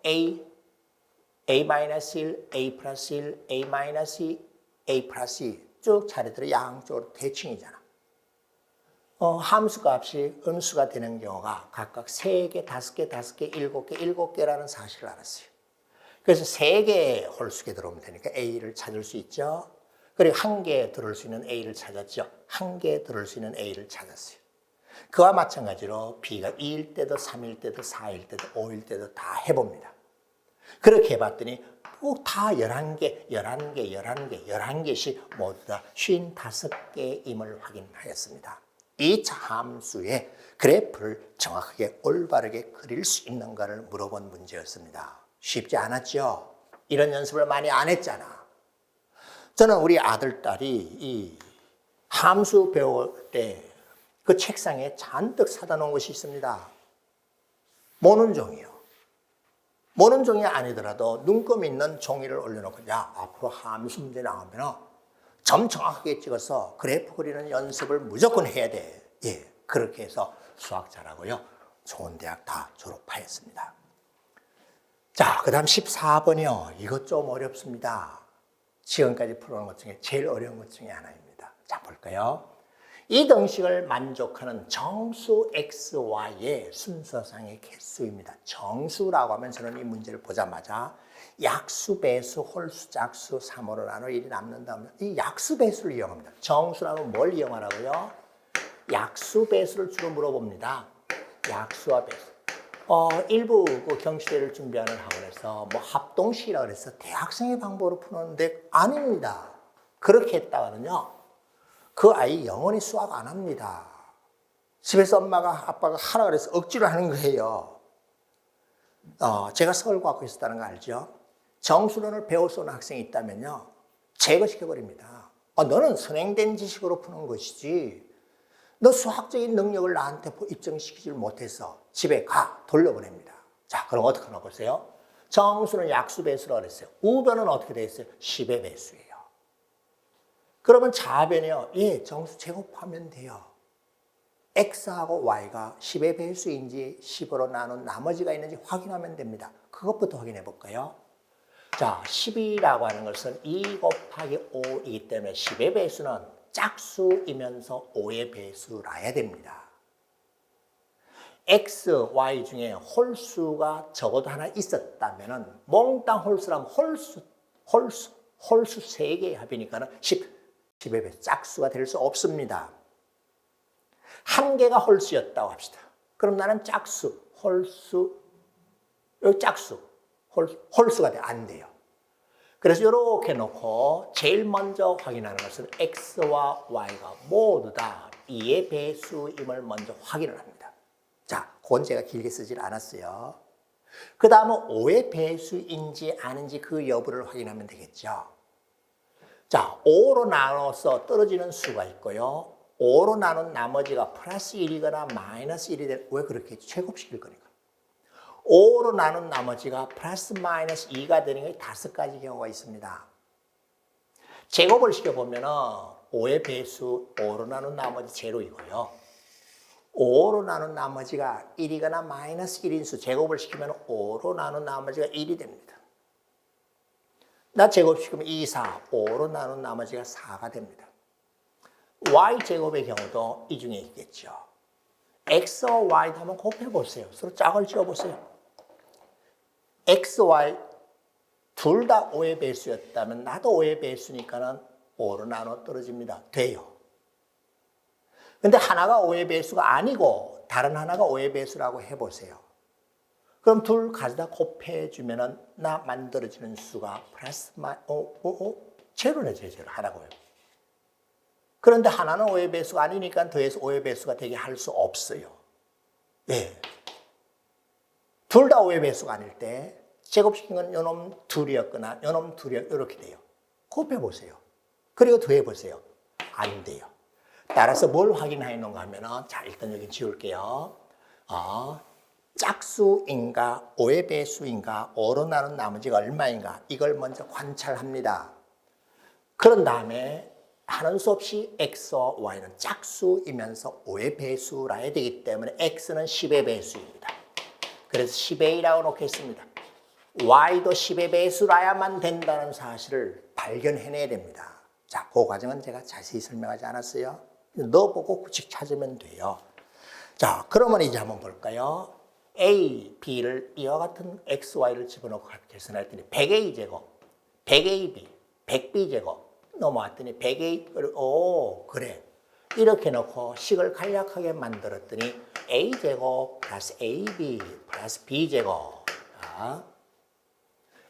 A, A-1, A 플러스 1, A 마이너스 2, A 플러스 2 쭉 차례대로 양쪽으로 대칭이잖아. 함수 값이 음수가 되는 경우가 각각 3개, 5개, 5개, 7개, 7개라는 사실을 알았어요. 그래서 3개의 홀수에 들어오면 되니까 A를 찾을 수 있죠. 그리고 1개 들어올 수 있는 A를 찾았죠. 1개 들어올 수 있는 A를 찾았어요. 그와 마찬가지로 B가 2일 때도 3일 때도 4일 때도 5일 때도 다 해봅니다. 그렇게 해봤더니 꼭 다 11개씩 모두 다 55개임을 확인하였습니다. 2차 함수의 그래프를 정확하게 올바르게 그릴 수 있는가를 물어본 문제였습니다. 쉽지 않았죠? 이런 연습을 많이 안 했잖아. 저는 우리 아들, 딸이 이 함수 배울 때 그 책상에 잔뜩 사다 놓은 것이 있습니다. 모는 종이요. 모는 종이 아니더라도 눈금 있는 종이를 올려놓고 앞으로 함수 문제 나오면 점 정확하게 찍어서 그래프 그리는 연습을 무조건 해야 돼. 예, 그렇게 해서 수학 잘하고요. 좋은 대학 다 졸업하였습니다. 자, 그 다음 14번이요. 이것 좀 어렵습니다. 지금까지 풀어놓은 것 중에 제일 어려운 것 중에 하나입니다. 자, 볼까요? 이 등식을 만족하는 정수 xy의 순서상의 개수입니다. 정수라고 하면 저는 이 문제를 보자마자 약수, 배수, 홀수, 짝수, 3으로 나눠 1이 남는다면 이 약수, 배수를 이용합니다. 정수라면 뭘 이용하라고요? 약수, 배수를 주로 물어봅니다. 약수와 배수. 일부 그 경시대를 준비하는 학원에서 합동식이라고 해서 대학생의 방법으로 푸는데 아닙니다. 그렇게 했다가는요. 그 아이 영원히 수학 안 합니다. 집에서 엄마가 아빠가 하라 그래서 억지로 하는 거예요. 제가 서울과학고 있었다는 거 알죠? 정수론을 배울 수 있는 학생이 있다면요. 제거시켜버립니다. 너는 선행된 지식으로 푸는 것이지. 너 수학적인 능력을 나한테 입증시키지 못해서 집에 가 돌려보냅니다. 자, 그럼 어떻게 하나 보세요. 정수는 약수 배수라고 그랬어요. 우변은 어떻게 되어 있어요? 10의 배수예요. 그러면 좌변이요. 예, 정수 제곱하면 돼요. x하고 y가 10의 배수인지 10으로 나눈 나머지가 있는지 확인하면 됩니다. 그것부터 확인해 볼까요? 자, 10이라고 하는 것은 2 곱하기 5이기 때문에 10의 배수는 짝수이면서 5의 배수라야 됩니다. x, y 중에 홀수가 적어도 하나 있었다면 몽땅 홀수라면 홀수 3개의 합이니까는 10의 배수, 짝수가 될 수 없습니다. 한 개가 홀수였다고 합시다. 그럼 나는 짝수, 홀수, 여기 짝수, 홀수가 안 돼요. 그래서 이렇게 놓고 제일 먼저 확인하는 것은 x와 y가 모두 다 2의 배수임을 먼저 확인을 합니다. 자, 그건 제가 길게 쓰질 않았어요. 그 다음은 5의 배수인지 아닌지 그 여부를 확인하면 되겠죠. 자, 5로 나눠서 떨어지는 수가 있고요. 5로 나눈 나머지가 플러스 1이거나 마이너스 1이 될, 왜 그렇게 했죠? 제곱시킬 거니까. 5로 나눈 나머지가 플러스 마이너스 2가 되는 게 5가지 경우가 있습니다. 제곱을 시켜보면 5의 배수 5로 나눈 나머지 제로이고요. 5로 나눈 나머지가 1이거나 마이너스 1인 수 제곱을 시키면 5로 나눈 나머지가 1이 됩니다. 나 제곱시키면 2, 4, 5로 나눈 나머지가 4가 됩니다. y제곱의 경우도 이 중에 있겠죠. x와 y도 한번 곱해보세요. 서로 짝을 지어보세요. x, y 둘 다 5의 배수였다면 나도 5의 배수니까는 5로 나눠 떨어집니다. 돼요. 근데 하나가 5의 배수가 아니고 다른 하나가 5의 배수라고 해보세요. 그럼 둘 가져다 곱해주면은 나 만들어지는 수가 플러스 제로네, 제로 하나고요. 그런데 하나는 5의 배수가 아니니까 더해서 5의 배수가 되게 할 수 없어요. 예. 둘 다 5의 배수가 아닐 때 제곱시킨 건 요놈 둘이었거나 요놈 둘이었 이렇게 돼요. 곱해보세요. 그리고 더해보세요. 안 돼요. 따라서 뭘 확인하였는가 하면은, 자, 일단 여기 지울게요. 짝수인가, 5의 배수인가, 5로 나눈 나머지가 얼마인가, 이걸 먼저 관찰합니다. 그런 다음에 하는 수 없이 x와 y는 짝수이면서 5의 배수라 해야 되기 때문에 x는 10의 배수입니다. 그래서 10a라고 놓겠습니다. y도 10의 배수라야만 된다는 사실을 발견해내야 됩니다. 자, 그 과정은 제가 자세히 설명하지 않았어요. 넣어보고 규칙 찾으면 돼요. 자, 그러면 이제 한번 볼까요? a, b를 이와 같은 x, y를 집어넣고 계산했더니 100a제곱, 100ab, 100b제곱 넘어왔더니 100a, 오, 그래. 이렇게 놓고 식을 간략하게 만들었더니 a제곱 플러스 ab 플러스 b제곱,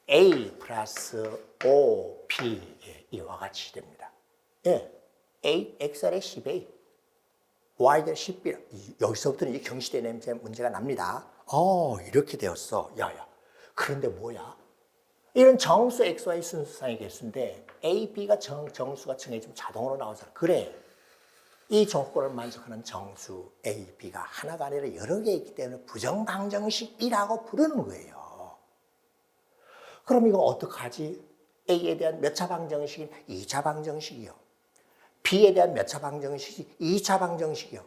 a 플러스 5b, 이와 같이 됩니다. 예, a, xR의 10a, y들 10b. 여기서부터는 이 경시대 냄새 문제가 납니다. 이렇게 되었어. 야야. 그런데 뭐야? 이런 정수 xy 순수상의 개수인데 a, b가 정수가 정해지면 자동으로 나오잖아. 그래. 이 조건을 만족하는 정수 a, b가 하나가 아니라 여러 개 있기 때문에 부정방정식이라고 부르는 거예요. 그럼 이거 어떡하지? a에 대한 몇 차 방정식인 2차 방정식이요. b에 대한 몇 차 방정식이 2차 방정식이요.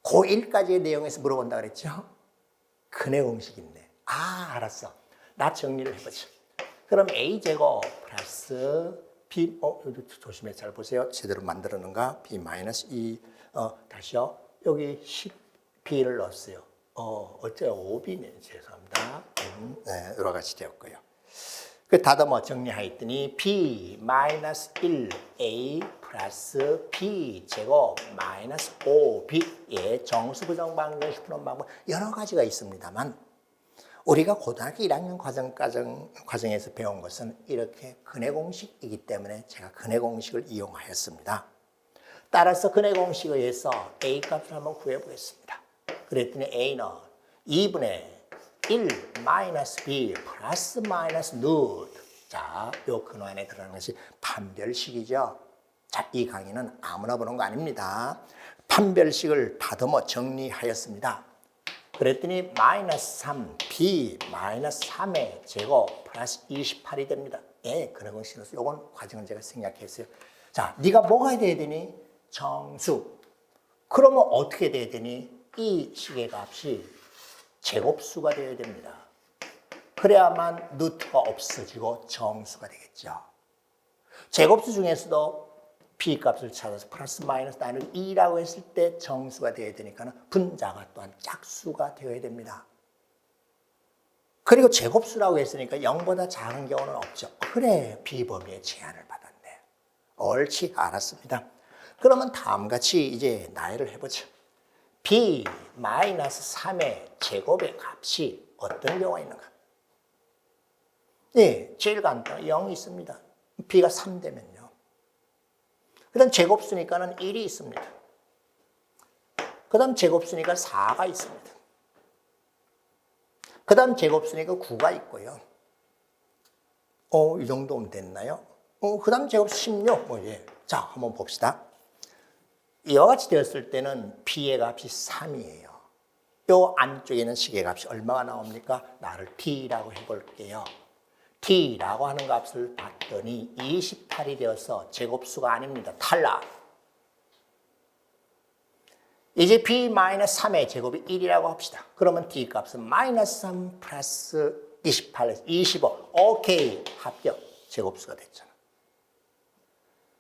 고1까지의 내용에서 물어본다 그랬죠? 근해 공식 있네. 알았어. 나 정리를 해보자. 그럼 a제곱 플러스 b, 조심해 잘 보세요. 제대로 만들었는가? b 마이너스 2, 다시요. 여기 10b를 넣었어요. 어째요? 5b네. 죄송합니다. 네, 여러 가지 되었고요. 그 다듬어 정리하였더니 b 마이너스 1a 플러스 b 제곱 마이너스 5b의 정수 부정 방정식 푸는 방법 여러 가지가 있습니다만 우리가 고등학교 1학년 과정에서 배운 것은 이렇게 근해 공식이기 때문에 제가 근해 공식을 이용하였습니다. 따라서 근해 공식에 의해서 a 값을 한번 구해보겠습니다. 그랬더니 a는 2분의 1 마이너스 b 플러스 마이너스 루트. 자, 요 근호 안에 들어가는 것이 판별식이죠. 자, 이 강의는 아무나 보는 거 아닙니다. 판별식을 다듬어 정리하였습니다. 그랬더니 마이너스 3 b 마이너스 3의 제곱 플러스 28이 됩니다. 예, 근호 공식으로서 요건 과정을 제가 생략했어요. 자, 네가 뭐가 돼야 되니? 정수. 그러면 어떻게 돼야 되니? 이 식의 값이 제곱수가 되어야 됩니다. 그래야만 루트가 없어지고 정수가 되겠죠. 제곱수 중에서도 b값을 찾아서 플러스 마이너스 나누기 2라고 했을 때 정수가 되어야 되니까 분자가 또한 짝수가 되어야 됩니다. 그리고 제곱수라고 했으니까 0보다 작은 경우는 없죠. 그래, 비범위의 제한을 받았네. 옳지, 알았습니다. 그러면 다음같이 이제 나열을 해보죠. b 마이너스 3의 제곱의 값이 어떤 경우가 있는가? 네, 제일 간단한 0이 있습니다. b가 3 되면요. 그 다음 제곱수니까는 1이 있습니다. 그 다음 제곱수니까 4가 있습니다. 그 다음 제곱수니까 9가 있고요. 이 정도면 됐나요? 그 다음 제곱수 16. 예. 자, 한번 봅시다. 이와 같이 되었을 때는 b의 값이 3이에요. 요 안쪽에 있는 식의 값이 얼마가 나옵니까? 나를 t라고 해볼게요. t라고 하는 값을 봤더니 28이 되어서 제곱수가 아닙니다. 탈락. 이제 b-3의 제곱이 1이라고 합시다. 그러면 t 값은 마이너스 3 플러스 28에서 25. 오케이. 합격. 제곱수가 됐잖아.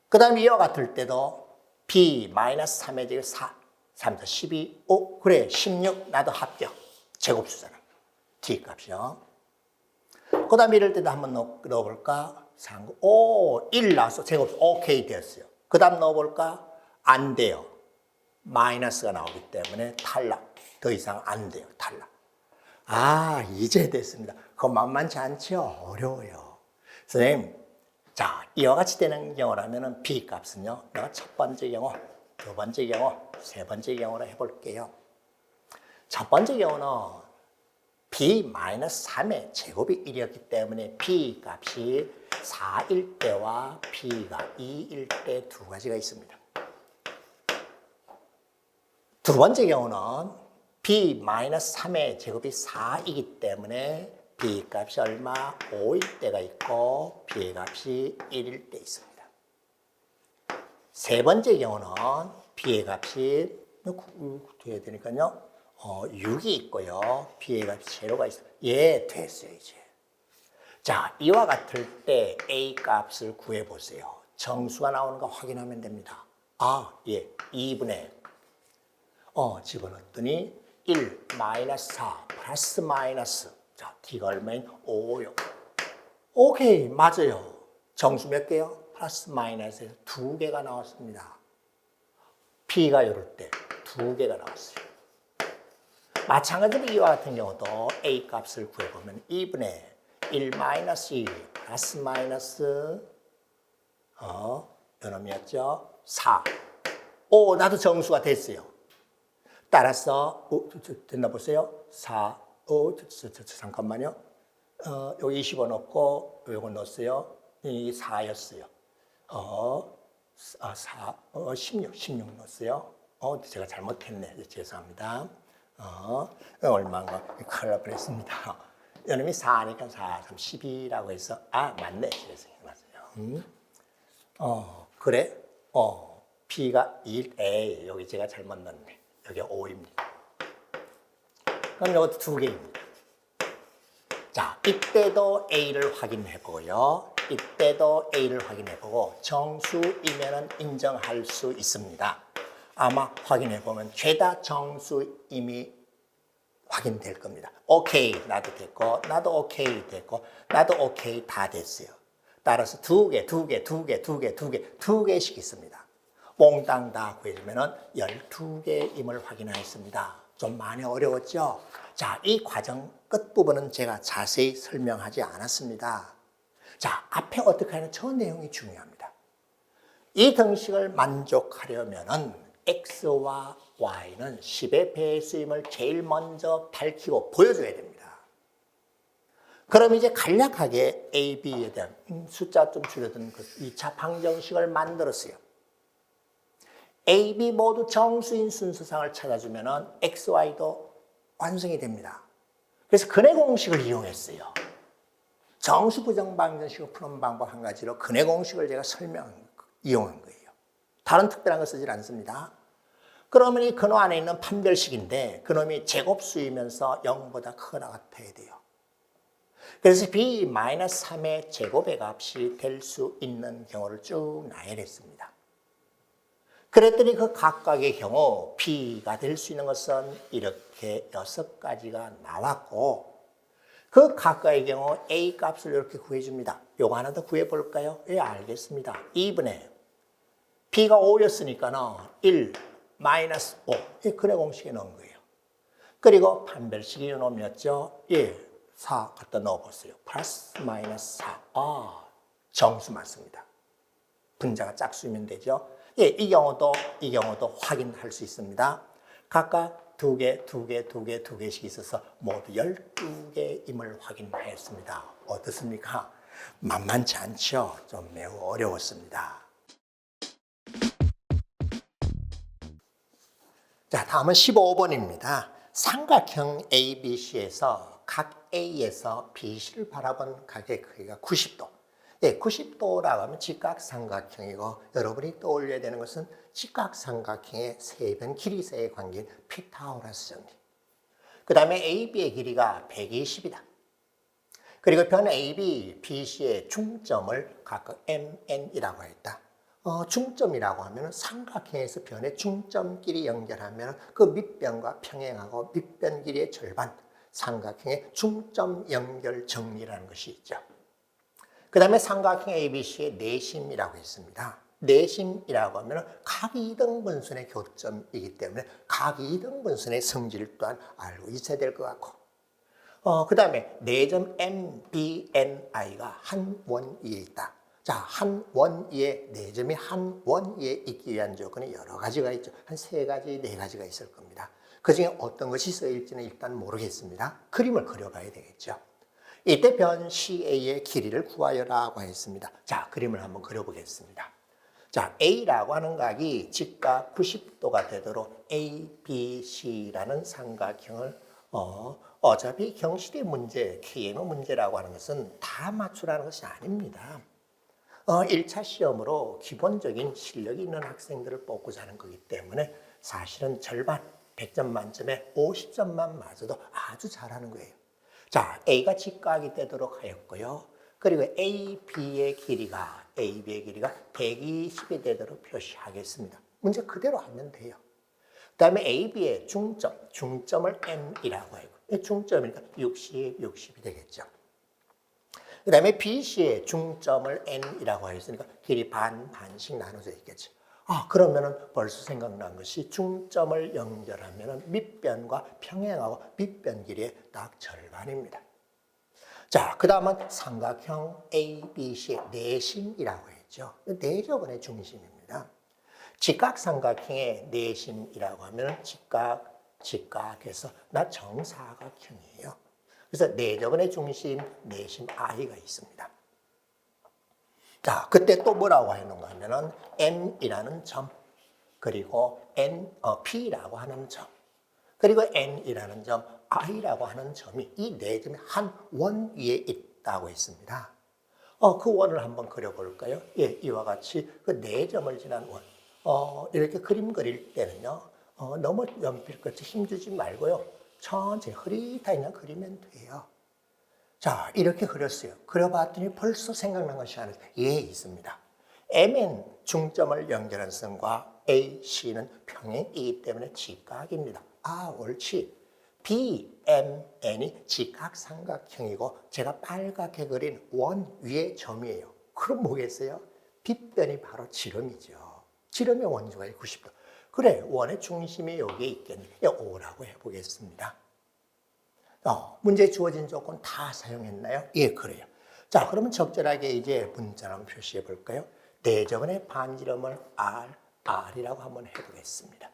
그 다음에 이와 같을 때도 b-3의 제곱 4, 3, 4, 12, 5, 그래 16, 나도 합격. 제곱수잖아. t 값이요. 그 다음에 이럴 때도 한번 넣어볼까? 1 나왔어. 제곱 오케이 되었어요. 그 다음 넣어볼까? 안 돼요. 마이너스가 나오기 때문에 탈락. 더 이상 안 돼요. 탈락. 아, 이제 됐습니다. 그거 만만치 않죠? 어려워요. 선생님, 자, 이와 같이 되는 경우라면 B 값은요, 내가 첫 번째 경우, 두 번째 경우, 세 번째 경우로 해볼게요. 첫 번째 경우는 B-3의 제곱이 1이었기 때문에 B 값이 4일 때와 B가 2일 때 두 가지가 있습니다. 두 번째 경우는 B-3의 제곱이 4이기 때문에 B 값이 얼마? 5일 때가 있고 B 값이 1일 때 있습니다. 세 번째 경우는 B의 값이 돼야 되니까요. 6이 있고요. B의 값이 제로가 있어요. 예, 됐어요, 이제. 자, 이와 같을 때 A 값을 구해보세요. 정수가 나오는 거 확인하면 됩니다. 아, 예, 2분의 집어넣었더니 1 마이너스 4 플러스 마이너스. 자, T가 얼마인? 5요. 오케이, 맞아요. 정수 몇 개요? 플러스 마이너스에서 2개가 나왔습니다. P가 이럴 때 2개가 나왔어요. 마찬가지로 이와 같은 경우도 A 값을 구해보면 2분의 1 마이너스 2 플러스 마이너스 요놈이었죠? 4. 오, 나도 정수가 됐어요. 따라서 됐나 보세요. 4. 잠깐만요. 여기 25 넣고 요거 넣었어요. 이 4였어요. 16 넣었어요. 제가 잘못했네. 죄송합니다. 얼마인가 큰일 날 뻔했습니다. 이놈이 4니까 4, 3, 12라고 해서 맞네. 죄송해요. 맞아요. 그래? B가 1, 여기 제가 잘못 넣었네. 여기 5입니다. 그럼 이것도 2개입니다. 자, 이때도 A를 확인해보고요. 이때도 A를 확인해보고 정수이면 인정할 수 있습니다. 아마 확인해보면 죄다 정수임이 확인될 겁니다. 오케이, 나도 됐고, 나도 오케이 됐고, 나도 오케이 다 됐어요. 따라서 2개씩 있습니다. 몽땅 다 구해주면 12개임을 확인하였습니다. 좀 많이 어려웠죠? 자, 이 과정 끝부분은 제가 자세히 설명하지 않았습니다. 자, 앞에 어떻게 하는 저 내용이 중요합니다. 이 등식을 만족하려면은 X와 Y는 10의 배수임을 제일 먼저 밝히고 보여줘야 됩니다. 그럼 이제 간략하게 A, B에 대한 숫자 좀 줄여든 그 2차 방정식을 만들었어요. A, B 모두 정수인 순서상을 찾아주면 X, Y도 완성이 됩니다. 그래서 근해 공식을 이용했어요. 정수 부정 방정식을 푸는 방법 한 가지로 근해 공식을 제가 이용한 거예요. 다른 특별한 거 쓰질 않습니다. 그러면 이 근호 안에 있는 판별식인데 그놈이 제곱수이면서 0보다 크거나 같아야 돼요. 그래서 B-3의 제곱의 값이 될 수 있는 경우를 쭉 나열했습니다. 그랬더니 그 각각의 경우 B가 될 수 있는 것은 이렇게 6가지가 나왔고 그 각각의 경우 A 값을 이렇게 구해줍니다. 요거 하나 더 구해볼까요? 예, 알겠습니다. 2분의 B가 5였으니까 1 마이너스 5. 이 근해 공식에 넣은 거예요. 그리고 판별식이 이놈이었죠. 예, 4 갖다 넣어보세요. 플러스 마이너스 4. 정수 맞습니다. 분자가 짝수이면 되죠. 예, 이 경우도 확인할 수 있습니다. 각각 2개씩 있어서 모두 12개임을 확인하였습니다. 어떻습니까? 만만치 않죠? 좀 매우 어려웠습니다. 자, 다음은 15번입니다. 삼각형 ABC에서 각 A에서 BC를 바라본 각의 크기가 90도. 예, 90도라고 하면 직각삼각형이고 여러분이 떠올려야 되는 것은 직각삼각형의 세변 길이 사이의 관계인 피타고라스 정리. 그 다음에 AB의 길이가 120이다. 그리고 변 AB, BC의 중점을 각각 MN이라고 했다. 중점이라고 하면 삼각형에서 변의 중점끼리 연결하면 그 밑변과 평행하고 밑변 길이의 절반, 삼각형의 중점 연결 정리라는 것이 있죠. 그 다음에 삼각형 ABC의 내심이라고 했습니다. 내심이라고 하면 각 이등분선의 교점이기 때문에 각 이등분선의 성질 또한 알고 있어야 될 것 같고, 그 다음에 내점 MBNI가 한 원위에 있다. 자, 한 원위에, 내점이 한 원위에 있기 위한 조건이 여러 가지가 있죠. 한 3가지, 4가지가 있을 겁니다. 그 중에 어떤 것이 쓰일지는 일단 모르겠습니다. 그림을 그려봐야 되겠죠. 이때 변 CA의 길이를 구하여라고 했습니다. 자, 그림을 한번 그려보겠습니다. 자, A라고 하는 각이 직각 90도가 되도록 ABC라는 삼각형을 어차피 경실의 문제, KM의 문제라고 하는 것은 다 맞추라는 것이 아닙니다. 1차 시험으로 기본적인 실력이 있는 학생들을 뽑고자 하는 거기 때문에 사실은 절반, 100점 만점에 50점만 맞아도 아주 잘하는 거예요. 자, A가 직각이 되도록 하였고요. 그리고 AB의 길이가 120이 되도록 표시하겠습니다. 문제 그대로 하면 돼요. 그 다음에 AB의 중점을 M이라고 하고, 중점이니까 60, 60이 되겠죠. 그 다음에 BC의 중점을 N이라고 하였으니까 길이 반씩 나눠져 있겠죠. 그러면은 벌써 생각난 것이 중점을 연결하면은 밑변과 평행하고 밑변 길이의 딱 절반입니다. 자, 그 다음은 삼각형 ABC의 내심이라고 했죠. 내저번의 중심입니다. 직각삼각형의 내심이라고 하면 직각에서 나 정사각형이에요. 그래서 내저번의 중심, 내심 I가 있습니다. 자, 그때 또 뭐라고 했는가 하면은 M이라는 점, 그리고 P라고 하는 점, 그리고 N이라는 점, I라고 하는 점이 이 네 점이 한 원 위에 있다고 했습니다. 그 원을 한번 그려볼까요? 예, 이와 같이 그 네 점을 지난 원. 이렇게 그림 그릴 때는요, 너무 연필같이 힘주지 말고요, 천천히 흐릿하게 그냥 그리면 돼요. 자, 이렇게 그렸어요. 그려봤더니 벌써 생각난 것이 하나 있습니다. MN 중점을 연결한 선과 AC는 평행이기 때문에 직각입니다. 옳지. BMN이 직각삼각형이고 제가 빨갛게 그린 원 위의 점이에요. 그럼 뭐겠어요? 빗변이 바로 지름이죠. 지름의 원주각이 90도. 그래, 원의 중심이 여기에 있겠네. O라고 해보겠습니다. 문제에 주어진 조건 다 사용했나요? 예, 그래요. 자, 그러면 적절하게 이제 문자를 한번 표시해 볼까요? 내저번의 반지름을 R이라고 한번 해보겠습니다.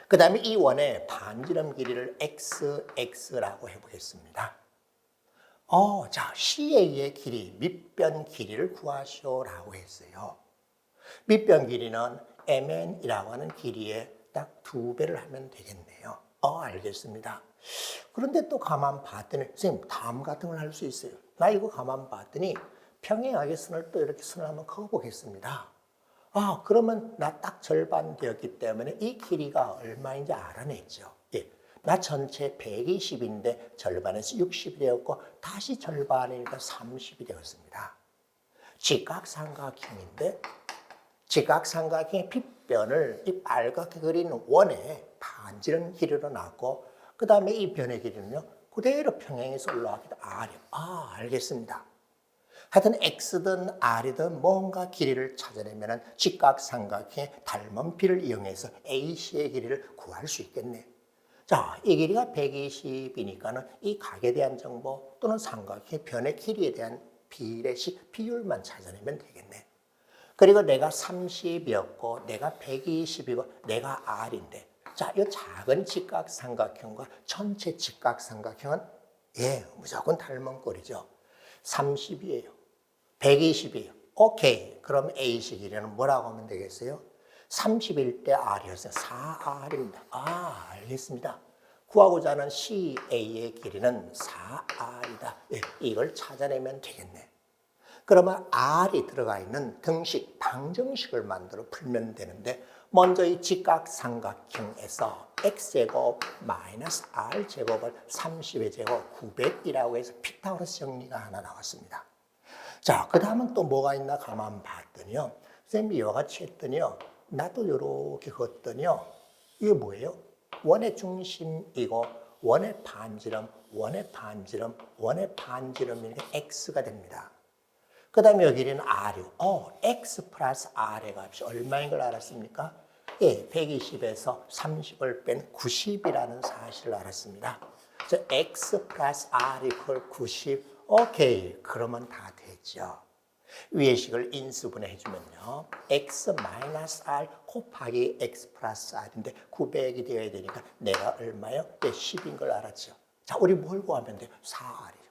그 다음에 이 원의 반지름 길이를 XX라고 해보겠습니다. 자, CA의 길이, 밑변 길이를 구하시오라고 했어요. 밑변 길이는 MN이라고 하는 길이에 딱 2배를 하면 되겠네요. 알겠습니다. 그런데 또 가만 봤더니, 선생님, 다음 같은 걸 할 수 있어요. 나 이거 가만 봤더니 평행하게 선을 또 이렇게 선을 한번 그어보겠습니다. 그러면 나 딱 절반 되었기 때문에 이 길이가 얼마인지 알아냈죠. 예. 나 전체 120인데 절반에서 60이 되었고 다시 절반이니까 30이 되었습니다. 직각삼각형인데 직각삼각형의 빗변을 이 빨갛게 그리는 원에 반지름 길이로 놨고 그 다음에 이 변의 길이는요 그대로 평행해서 올라가기도 R이요. 알겠습니다. 하여튼 X든 R이든 뭔가 길이를 찾아내면 직각삼각형의 닮은 비를 이용해서 AC의 길이를 구할 수 있겠네. 자, 이 길이가 120이니까는 이 각에 대한 정보 또는 삼각형의 변의 길이에 대한 비례식 비율만 찾아내면 되겠네. 그리고 내가 30이었고 내가 120이고 내가 R인데 자, 이 작은 직각삼각형과 전체 직각삼각형은 무조건 닮은 꼴이죠. 30이에요. 120이에요. 오케이. 그럼 AC 길이는 뭐라고 하면 되겠어요? 30일 때 R이었어요. 4R입니다. 알겠습니다. 구하고자 하는 CA의 길이는 4R이다. 이걸 찾아내면 되겠네. 그러면 R이 들어가 있는 등식, 방정식을 만들어 풀면 되는데 먼저 이 직각삼각형에서 X제곱 마이너스 R제곱을 30의 제곱 900이라고 해서 피타고라스 정리가 하나 나왔습니다. 자, 그 다음은 또 뭐가 있나 가만 봤더니요. 선생님이 이와 같이 했더니요. 나도 이렇게 그었더니요. 이게 뭐예요? 원의 중심이고 원의 반지름, 원의 반지름, 원의 반지름이니까 X가 됩니다. 그 다음에 여기는 R이요. X 플러스 R의 값이 얼마인 걸 알았습니까? 예, 120에서 30을 뺀 90이라는 사실을 알았습니다. 그래서 X 플러스 R 이퀄 90. 오케이. 그러면 다 됐죠. 위의 식을 인수분해 해주면요. X 마이너스 R 곱하기 X 플러스 R인데 900이 되어야 되니까 내가 얼마요? 10인 걸 알았죠. 자, 우리 뭘 구하면 돼요? 4R이요.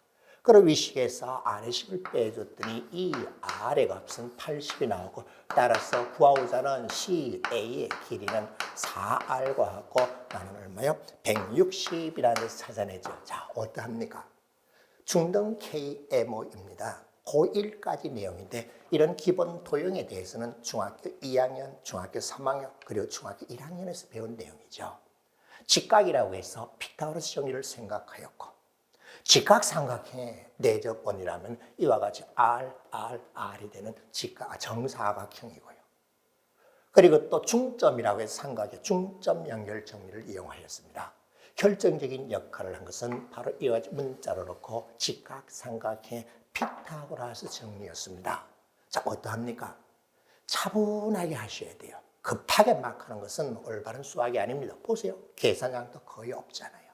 그럼 위 식에서 R의 식을 빼줬더니 이 R의 값은 80이 나오고 따라서 구하고자 하는 CA의 길이는 4R과 하고 나는 얼마요? 160이라는 데서 찾아내죠. 자, 어떠합니까? 중등 KMO입니다. 고1까지 내용인데 이런 기본 도형에 대해서는 중학교 2학년, 중학교 3학년, 그리고 중학교 1학년에서 배운 내용이죠. 직각이라고 해서 피타고라스 정리를 생각하였고 직각삼각형의 내접원이라면 이와 같이 R이 되는 정사각형이고요. 그리고 또 중점이라고 해서 삼각의 중점 연결 정리를 이용하였습니다. 결정적인 역할을 한 것은 바로 이와 같이 문자로 넣고 직각삼각형의 피타고라스 정리였습니다. 자, 어떠합니까? 차분하게 하셔야 돼요. 급하게 막 하는 것은 올바른 수학이 아닙니다. 보세요. 계산량도 거의 없잖아요.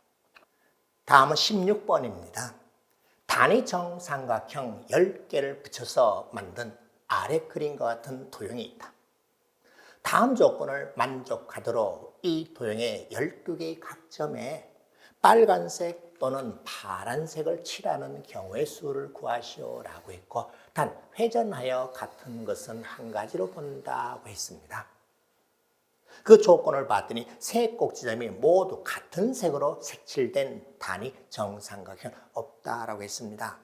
다음은 16번입니다. 단위 정삼각형 10개를 붙여서 만든 아래 그림과 같은 도형이 있다. 다음 조건을 만족하도록 이 도형의 12개의 각점에 빨간색 또는 파란색을 칠하는 경우의 수를 구하시오라고 했고 단 회전하여 같은 것은 한 가지로 본다고 했습니다. 그 조건을 봤더니 세 꼭지점이 모두 같은 색으로 색칠된 단위 정삼각형 없다라고 했습니다.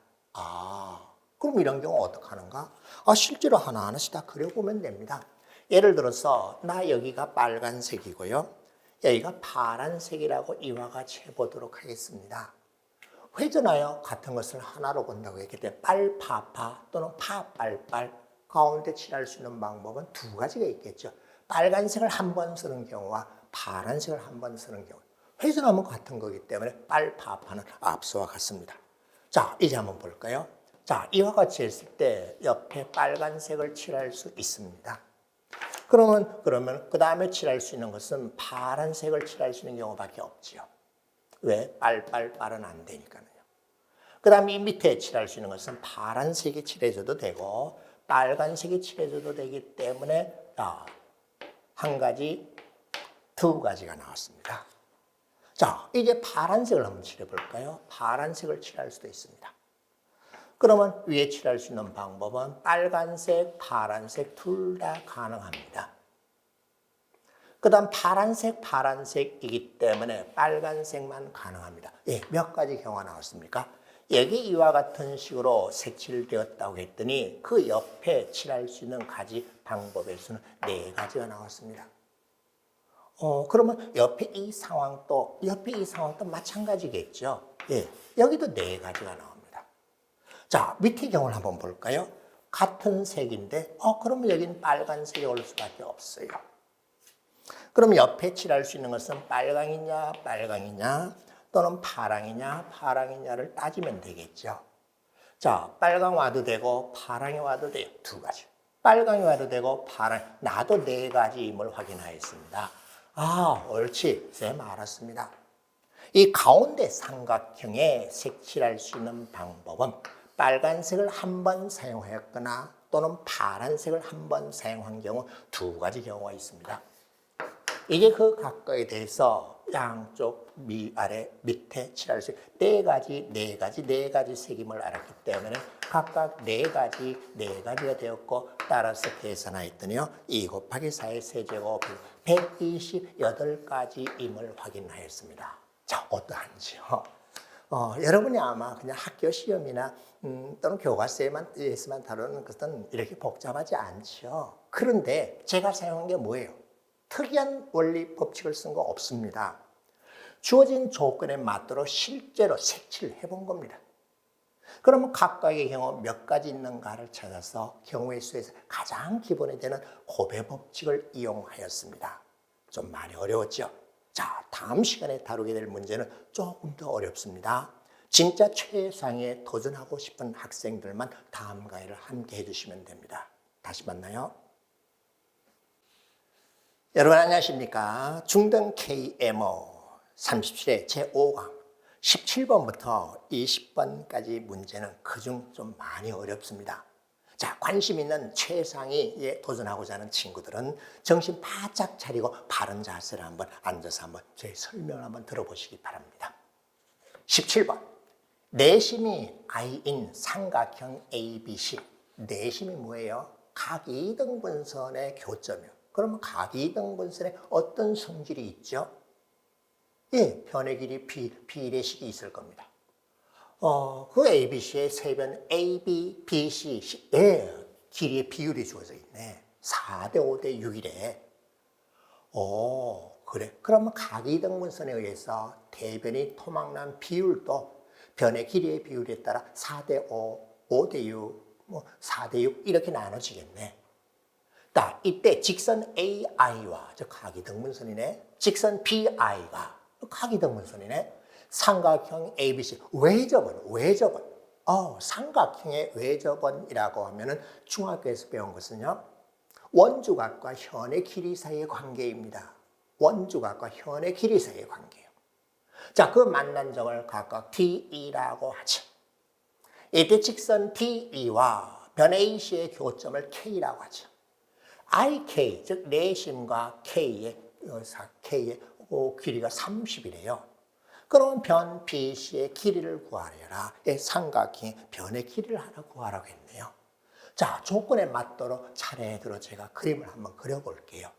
그럼 이런 경우 어떻게 하는가? 실제로 하나하나씩 다 그려보면 됩니다. 예를 들어서 나 여기가 빨간색이고요. 여기가 파란색이라고 이와 같이 해보도록 하겠습니다. 회전하여 같은 것을 하나로 본다고 했기 때문에 빨파파 또는 파빨빨 가운데 칠할 수 있는 방법은 두 가지가 있겠죠. 빨간색을 한 번 쓰는 경우와 파란색을 한 번 쓰는 경우. 회전하면 같은 거기 때문에 빨파파는 앞서와 같습니다. 자, 이제 한번 볼까요? 자, 이와 같이 했을 때 옆에 빨간색을 칠할 수 있습니다. 그러면 그 다음에 칠할 수 있는 것은 파란색을 칠할 수 있는 경우밖에 없지요. 왜? 빨빨빨은 안 되니까요. 그 다음에 이 밑에 칠할 수 있는 것은 파란색이 칠해줘도 되고 빨간색이 칠해줘도 되기 때문에 한 가지, 두 가지가 나왔습니다. 자, 이제 파란색을 한번 칠해볼까요? 파란색을 칠할 수도 있습니다. 그러면 위에 칠할 수 있는 방법은 빨간색, 파란색 둘 다 가능합니다. 그 다음 파란색이기 때문에 빨간색만 가능합니다. 예, 몇 가지 경우가 나왔습니까? 여기 이와 같은 식으로 색칠되었다고 했더니 그 옆에 칠할 수 있는 가지 방법의 수는 4가지가 나왔습니다. 그러면 옆에 이 상황도 마찬가지겠죠. 예, 여기도 4가지가 나옵니다. 자, 밑에 경우를 한번 볼까요? 같은 색인데, 그러면 여기는 빨간색이 올 수밖에 없어요. 그럼 옆에 칠할 수 있는 것은 빨강이냐, 또는 파랑이냐를 따지면 되겠죠. 자, 빨강 와도 되고 파랑이 와도 돼요. 2가지. 빨강이 와도 되고 파랑, 나도 4가지임을 확인하였습니다. 옳지. 쌤 알았습니다. 이 가운데 삼각형에 색칠할 수 있는 방법은 빨간색을 한 번 사용하였거나 또는 파란색을 한 번 사용한 경우 2가지 경우가 있습니다. 이게 그 각각에 대해서 양쪽 위아래 밑에 칠할 수 있는 4가지 색임을 알았기 때문에 각각 4가지가 되었고 따라서 계산하였더니요 2 곱하기 4의 세제곱이 128가지임을 확인하였습니다. 자, 어떠한지요? 여러분이 아마 그냥 학교 시험이나 또는 교과서에만 다루는 것은 이렇게 복잡하지 않죠. 그런데 제가 사용한 게 뭐예요? 특이한 원리 법칙을 쓴 거 없습니다. 주어진 조건에 맞도록 실제로 색칠을 해본 겁니다. 그러면 각각의 경우 몇 가지 있는가를 찾아서 경우의 수에서 가장 기본이 되는 곱의 법칙을 이용하였습니다. 좀 많이 어려웠죠? 자, 다음 시간에 다루게 될 문제는 조금 더 어렵습니다. 진짜 최상에 도전하고 싶은 학생들만 다음 강의를 함께 해주시면 됩니다. 다시 만나요. 여러분 안녕하십니까? 중등 KMO 37회 제5강 17번부터 20번까지 문제는 그중 좀 많이 어렵습니다. 자, 관심 있는 최상위에 도전하고자 하는 친구들은 정신 바짝 차리고 바른 자세를 한번 앉아서 한번 제 설명을 한번 들어보시기 바랍니다. 17번. 내심이 I인 삼각형 ABC. 내심이 뭐예요? 각이등분선의 교점이요. 그러면 각이등분선에 어떤 성질이 있죠? 예, 변의 길이 비례식이 있을 겁니다. 그 ABC의 세변 AB, BC, 예, 길이의 비율이 주어져 있네. 4대 5대 6이래. 그래. 그러면 각이등분선에 의해서 대변이 토막난 비율도 변의 길이의 비율에 따라 4대 5, 5대 6, 4대 6 이렇게 나눠지겠네. 자, 이때 직선 AI와 즉 각이등분선이네. 직선 BI가 각이등분선이네. 삼각형 ABC 외접원. 삼각형의 외접원이라고 하면은 중학교에서 배운 것은요. 원주각과 현의 길이 사이의 관계입니다. 원주각과 현의 길이 사이의 관계예요. 자, 그 만난 점을 각각 DE라고 하죠. 이때 직선 DE와 변 AC의 교점을 K라고 하죠. IK, 즉 내심과 K의 길이가 30이래요. 그러면 변 BC의 길이를 구하려라. 삼각형의 변의 길이를 하나 구하라고 했네요. 자, 조건에 맞도록 차례대로 제가 그림을 한번 그려볼게요.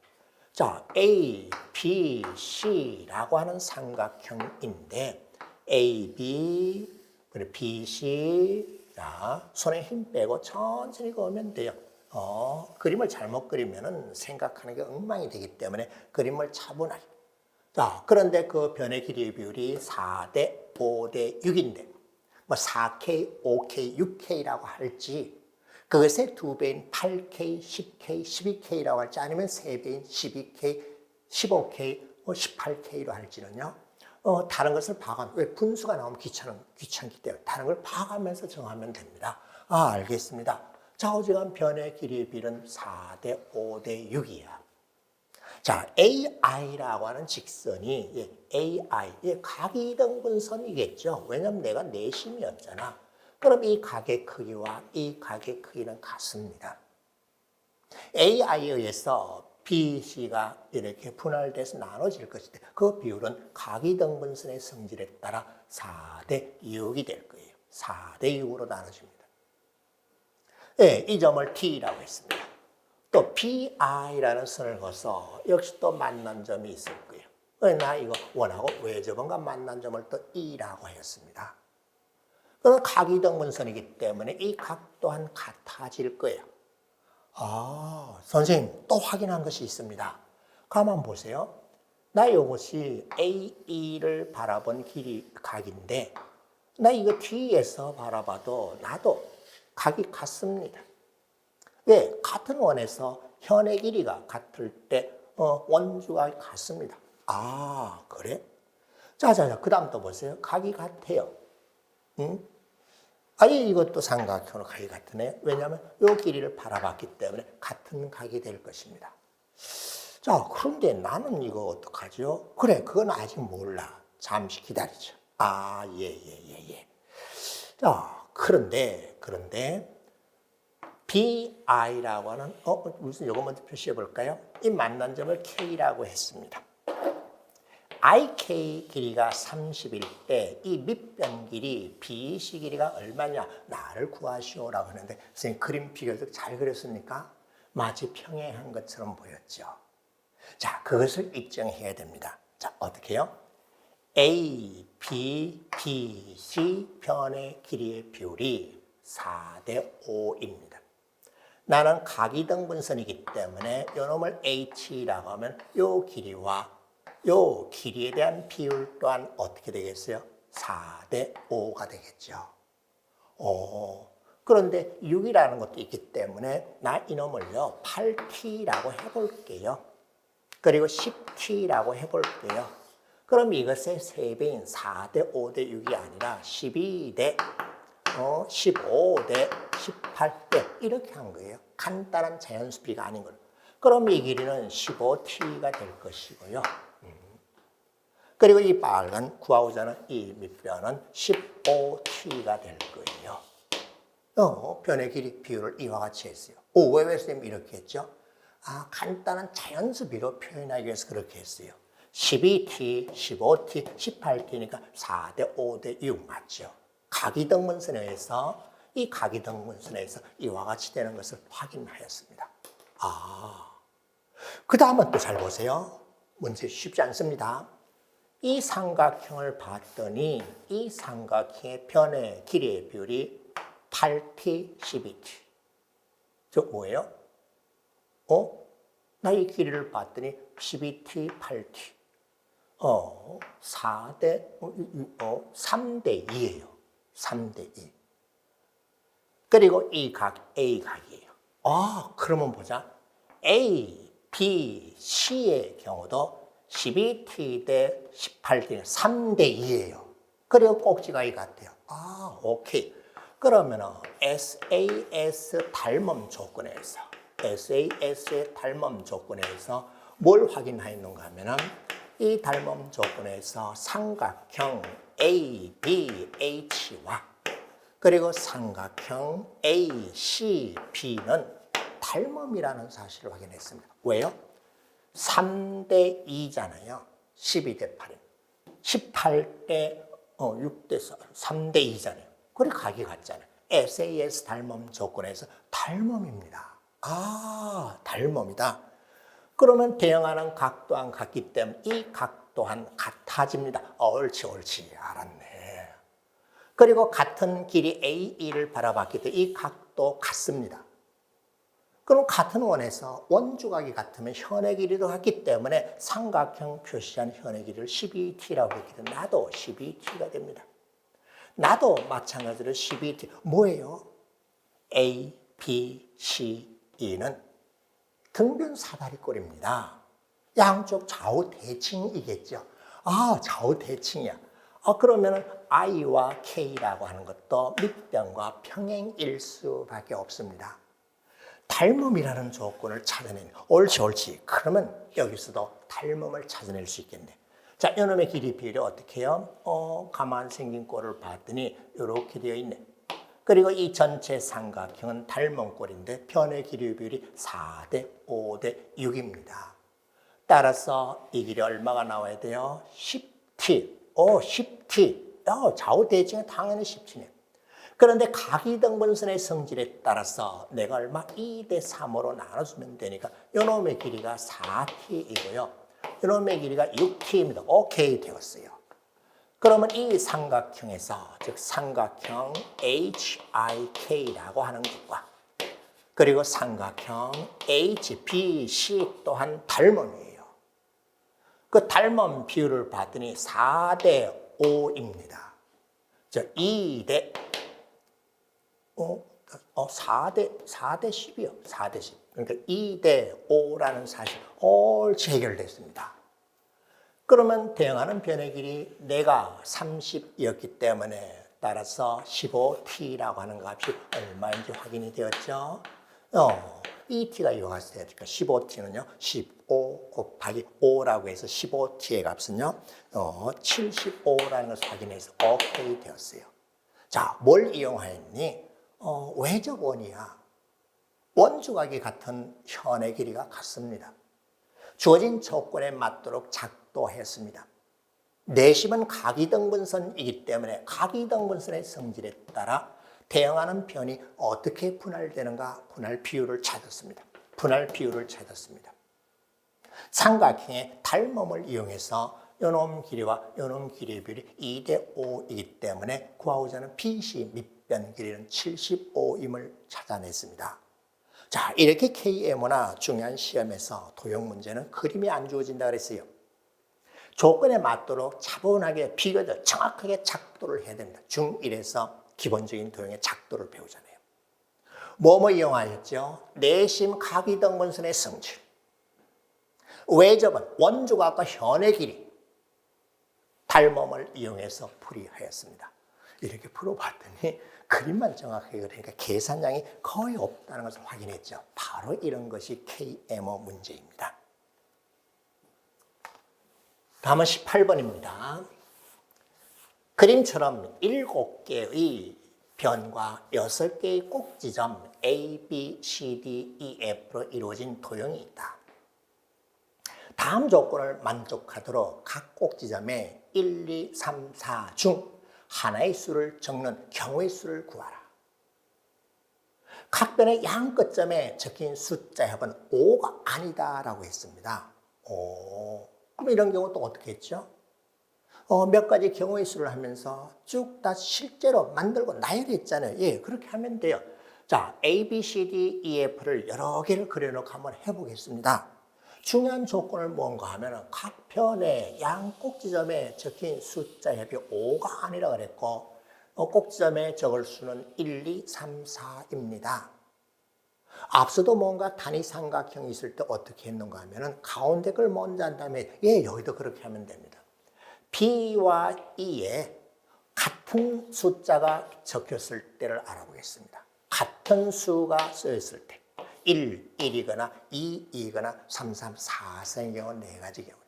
자, A, B, C라고 하는 삼각형인데 A, B, 그리고 B, C. 자, 손에 힘 빼고 천천히 그으면 돼요. 그림을 잘못 그리면은 생각하는 게 엉망이 되기 때문에 그림을 차분하게. 자, 그런데 그 변의 길이의 비율이 4대 5대 6인데, 4K, 5K, 6K라고 할지, 그것의 2배인 8K, 10K, 12K라고 할지, 아니면 3배인 12K, 15K, 18K로 할지는요, 다른 것을 봐가면서, 왜 분수가 나오면 귀찮기 때문에 다른 걸 봐가면서 정하면 됩니다. 알겠습니다. 좌우지간 변의 길이의 비율은 4대 5대 6이야. 자, AI라고 하는 직선이 AI, 각이등분선이겠죠. 왜냐하면 내가 내심이었잖아. 그럼 이 각의 크기와 이 각의 크기는 같습니다. AI에 의해서 BC가 이렇게 분할돼서 나눠질 것인데 그 비율은 각이등분선의 성질에 따라 4대 6이 될 거예요. 4대 6으로 나눠집니다. 예, 이 점을 T라고 했습니다. 또 BI라는 선을 그어서 역시 또 만난 점이 있을 거예요. 나 이거 원하고 외접원과 만난 점을 또 E라고 했습니다. 그럼 각이등분선이기 때문에 이 각 또한 같아질 거예요. 선생님 또 확인한 것이 있습니다. 가만 보세요. 나 이것이 AE를 바라본 각인데 나 이거 T에서 바라봐도 나도 각이 같습니다. 왜? 같은 원에서 현의 길이가 같을 때 원주가 같습니다. 그래? 자, 그 다음 또 보세요. 각이 같아요. 응? 이것도 삼각형으로 각이 같으네. 왜냐하면 이 길이를 바라봤기 때문에 같은 각이 될 것입니다. 자, 그런데 나는 이거 어떡하죠? 그래, 그건 아직 몰라. 잠시 기다리죠. 예. 자, 그런데 BI라고 하는, 무슨 요거 먼저 표시해 볼까요? 이 만난 점을 K라고 했습니다. IK 길이가 30일 때 이 밑변 길이 BC 길이가 얼마냐? 나를 구하시오라고 하는데 선생님 그림 비교적 잘 그렸습니까? 마치 평행한 것처럼 보였죠. 자, 그것을 입증해야 됩니다. 자, 어떻게 해요? A, B, B, C 변의 길이의 비율이 4대 5입니다. 나는 각이등분선이기 때문에 이놈을 H라고 하면 이 길이와 이 길이에 대한 비율 또한 어떻게 되겠어요? 4대 5가 되겠죠. 그런데 6이라는 것도 있기 때문에 나 이놈을요 8T라고 해볼게요. 그리고 10T라고 해볼게요. 그럼 이것의 3배인 4대 5대 6이 아니라 12대 15대 18대 이렇게 한 거예요. 간단한 자연수비가 아닌 거예요. 그럼 이 길이는 15t가 될 것이고요. 그리고 이 빨간 구하고자 이 밑변은 15t가 될 거예요. 변의 길이 비율을 이와 같이 했어요. 왜 선생님 이렇게 했죠? 간단한 자연수비로 표현하기 위해서 그렇게 했어요. 12t, 15t, 18t니까 4대 5대 6 맞죠? 각이등분선에 의해서 이 각이등분선에서 이와 같이 되는 것을 확인하였습니다. 그 다음은 또 잘 보세요. 문제 쉽지 않습니다. 이 삼각형을 봤더니 이 삼각형의 변의 길이의 비율이 8t, 12t. 저 뭐예요? 나 이 길이를 봤더니 12t, 8t. 3대 2예요. 3대 2. 그리고 이 각 A각이에요. 그러면 보자. A, B, C의 경우도 12t 대 18t, 3대 2예요. 그리고 꼭지각이 같아요. 오케이. 그러면 SAS 닮음 조건에서 SAS의 닮음 조건에서 뭘 확인하였는가 하면은 이 닮음 조건에서 삼각형 ABH와 그리고 삼각형 ACB는 닮음이라는 사실을 확인했습니다. 왜요? 3대 2잖아요. 12대 8은. 18대 6대 3대 2잖아요. 그래 각이 같잖아요. SAS 닮음 조건에서 닮음입니다. 닮음이다. 그러면 대응하는 각 또한 같기 때문에 이 각 또한 같아집니다. 옳지 알았네. 그리고 같은 길이 AE를 바라봤기 때문에 이 각도 같습니다. 그럼 같은 원에서 원주각이 같으면 현의 길이도 같기 때문에 삼각형 표시한 현의 길이를 12t라고 했기 때문에 나도 12t가 됩니다. 나도 마찬가지로 12t. 뭐예요? A, B, C, E는 등변 사다리꼴입니다. 양쪽 좌우 대칭이겠죠. 좌우 대칭이야. 그러면 I와 K라고 하는 것도 밑변과 평행일 수밖에 없습니다. 닮음이라는 조건을 찾아내는 옳지. 그러면 여기서도 닮음을 찾아낼 수 있겠네. 자, 이놈의 길이 비율이 어떻게 해요? 가만 생긴 꼴을 봤더니 이렇게 되어 있네. 그리고 이 전체 삼각형은 닮음꼴인데 변의 길이 비율이 4대 5대 6입니다. 따라서 이 길이 얼마가 나와야 돼요? 10t. 10t. 좌우 대칭은 당연히 10t네. 그런데 각이등분선의 성질에 따라서 내가 얼마? 2대 3으로 나눠주면 되니까 이놈의 길이가 4t이고요. 이놈의 길이가 6t입니다. 오케이 되었어요. 그러면 이 삼각형에서 즉 삼각형 HIK라고 하는 것과 그리고 삼각형 HBC 또한 닮음이에요. 그 닮음 비율을 봤더니 4대 5입니다. 2대 4대 10이요. 4대 10. 그러니까 2대 5라는 사실 옳지 해결됐습니다. 그러면 대응하는 변의 길이 내가 30이었기 때문에 따라서 15t라고 하는 값이 얼마인지 확인이 되었죠. 이 t가 이와 같이 되니까 15t는요. 15 곱하기 5라고 해서 15t의 값은요. 75라는 것을 확인해서 오케이 되었어요. 자, 뭘 이용하였니? 외적 원이야. 원주각이 같은 현의 길이가 같습니다. 주어진 조건에 맞도록 작도했습니다. 내심은 각이등분선이기 때문에 각이등분선의 성질에 따라 대응하는 변이 어떻게 분할되는가 분할 비율을 찾았습니다. 삼각형의 닮음을 이용해서 요놈 길이와 요놈 길이의 비율이 2대 5이기 때문에 구하고자 하는 BC 밑변 길이는 75임을 찾아냈습니다. 자, 이렇게 KMO나 중요한 시험에서 도형 문제는 그림이 안 주어진다 그랬어요. 조건에 맞도록 차분하게 비교적 정확하게 작도를 해야 됩니다. 중1에서 기본적인 도형의 작도를 배우잖아요. 뭐뭐 이용하였죠? 내심 각이등분선의 성질, 외접은 원주각과 현의 길이, 닮음을 이용해서 풀이하였습니다. 이렇게 풀어봤더니 그림만 정확하게 그리니까 계산량이 거의 없다는 것을 확인했죠. 바로 이런 것이 KMO 문제입니다. 다음은 18번입니다. 그림처럼 7개의 변과 6개의 꼭지점 A, B, C, D, E, F로 이루어진 도형이 있다. 다음 조건을 만족하도록 각 꼭지점에 1, 2, 3, 4 중 하나의 수를 적는 경우의 수를 구하라. 각 변의 양 끝점에 적힌 숫자의 합은 5가 아니다라고 했습니다. 그럼 이런 경우 또 어떻게 했죠? 몇 가지 경우의 수를 하면서 쭉 다 실제로 만들고 나열했잖아요. 예, 그렇게 하면 돼요. 자, A, B, C, D, E, F를 여러 개를 그려놓고 한번 해보겠습니다. 중요한 조건을 뭔가 하면 각 편의 양 꼭지점에 적힌 숫자의 합이 5가 아니라 그랬고 꼭지점에 적을 수는 1, 2, 3, 4입니다. 앞서도 뭔가 단위 삼각형이 있을 때 어떻게 했는가 하면 가운데 걸 먼저 한 다음에 여기도 그렇게 하면 됩니다. B와 E에 같은 숫자가 적혔을 때를 알아보겠습니다. 같은 수가 쓰였을 때 1, 1이거나 2, 2거나 3, 3, 4, 4의 경우는 4가지 경우.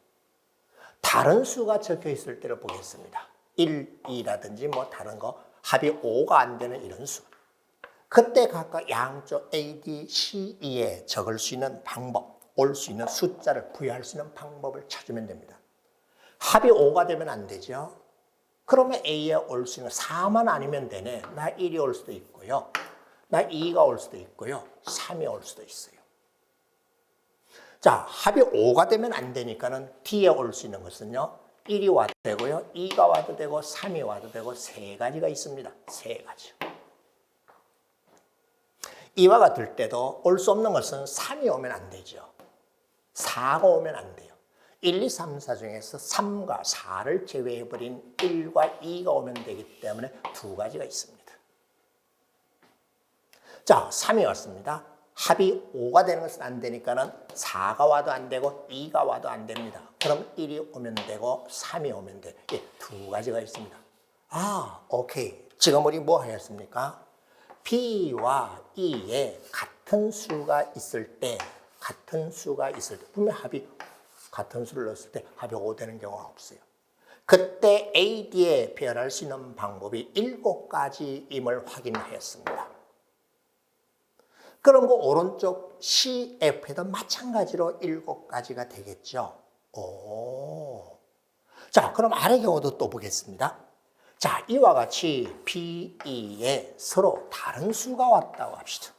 다른 수가 적혀 있을 때를 보겠습니다. 1, 2라든지 뭐 다른 거 합이 5가 안 되는 이런 수. 그때 각각 양쪽 A, D, C, E에 적을 수 있는 방법, 올 수 있는 숫자를 부여할 수 있는 방법을 찾으면 됩니다. 합이 5가 되면 안 되죠. 그러면 A에 올 수 있는 4만 아니면 되네. 나 1이 올 수도 있고요. 나 2가 올 수도 있고요. 3이 올 수도 있어요. 자, 합이 5가 되면 안 되니까는 D에 올 수 있는 것은요. 1이 와도 되고요. 2가 와도 되고 3이 와도 되고 3가지가 있습니다. 3가지. 이와 같을 때도 올 수 없는 것은 3이 오면 안 되죠. 4가 오면 안 돼요. 1, 2, 3, 4 중에서 3과 4를 제외해버린 1과 2가 오면 되기 때문에 2가지가 있습니다. 자, 3이 왔습니다. 합이 5가 되는 것은 안 되니까는 4가 와도 안 되고 2가 와도 안 됩니다. 그럼 1이 오면 되고 3이 오면 돼. 2가지가 있습니다. 오케이. 지금 우리 뭐 하였습니까? B와 E에 같은 수가 있을 때 분명 합이 같은 수를 넣었을 때 합이 5 되는 경우가 없어요. 그때 A, D에 배열할 수 있는 방법이 7가지임을 확인하였습니다. 그럼 그 오른쪽 C, F에도 마찬가지로 7가지가 되겠죠. 자, 그럼 아래 경우도 또 보겠습니다. 자, 이와 같이 B, E에 서로 다른 수가 왔다고 합시다.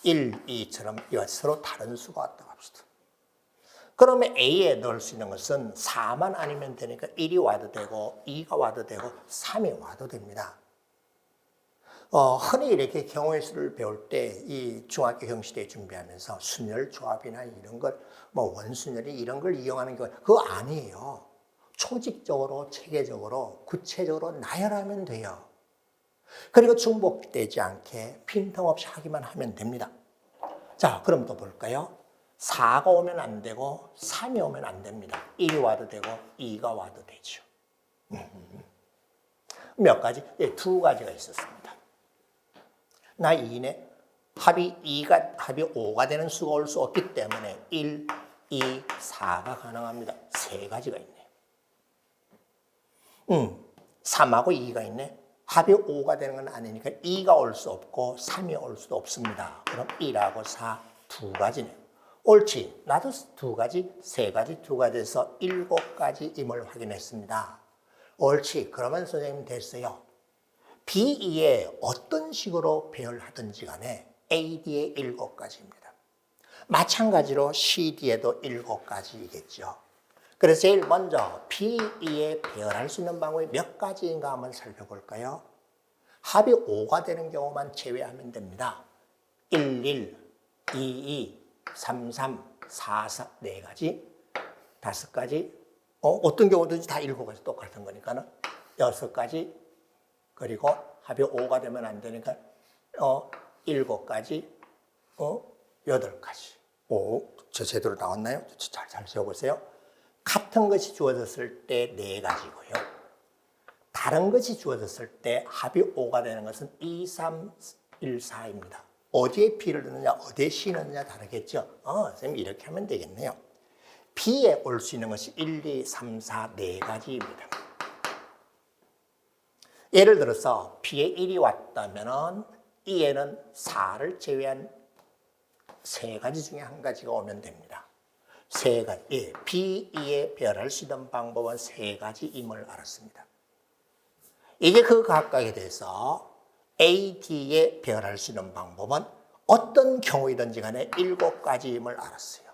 1, 2처럼 이와 서로 다른 수가 왔다고 합시다. 그러면 A에 넣을 수 있는 것은 4만 아니면 되니까 1이 와도 되고 2가 와도 되고 3이 와도 됩니다. 흔히 이렇게 경우의 수를 배울 때 이 중학교 형시대 준비하면서 순열 조합이나 이런 걸 원순열이 이런 걸 이용하는 경우 그거 아니에요. 조직적으로 체계적으로 구체적으로 나열하면 돼요. 그리고 중복되지 않게 빈틈없이 하기만 하면 됩니다. 자, 그럼 또 볼까요? 4가 오면 안 되고 3이 오면 안 됩니다. 1이 와도 되고 2가 와도 되죠. 몇 가지? 2가지가 있었습니다. 나 2네. 합이 5가 되는 수가 올 수 없기 때문에 1, 2, 4가 가능합니다. 3가지가 있네. 3하고 2가 있네. 합이 5가 되는 건 아니니까 2가 올 수 없고 3이 올 수도 없습니다. 그럼 1하고 4, 2가지네요. 옳지. 나도 2가지, 3가지, 2가지에서 7가지임을 확인했습니다. 옳지. 그러면 선생님 됐어요. B, E에 어떤 식으로 배열하든지 간에 A, D에 7가지입니다. 마찬가지로 C, D에도 7가지이겠죠. 그래서 제일 먼저 B, E에 배열할 수 있는 방법이 몇 가지인가 한번 살펴볼까요? 합이 5가 되는 경우만 제외하면 됩니다. 1, 1, 2, 2, 3, 3, 4, 4, 4가지, 5가지, 어떤 경우든지 다 7가지 똑같은 거니까는 6가지, 그리고 합이 5가 되면 안 되니까 7가지, 8가지. 저 제대로 나왔나요? 잘 세워보세요. 같은 것이 주어졌을 때 4가지고요. 다른 것이 주어졌을 때 합이 5가 되는 것은 2, 3, 1, 4입니다. 어디에 B를 넣느냐, 어디에 C 넣느냐 다르겠죠? 선생님 이렇게 하면 되겠네요. B에 올 수 있는 것이 1, 2, 3, 4, 4가지입니다. 예를 들어서 B에 1이 왔다면 E에는 4를 제외한 3가지 중에 한 가지가 오면 됩니다. 3가지. B, E에 배열할 수 있는 방법은 3가지임을 알았습니다. 이제 그 각각에 대해서 A, D에 배열할 수 있는 방법은 어떤 경우이든지 간에 7가지임을 알았어요.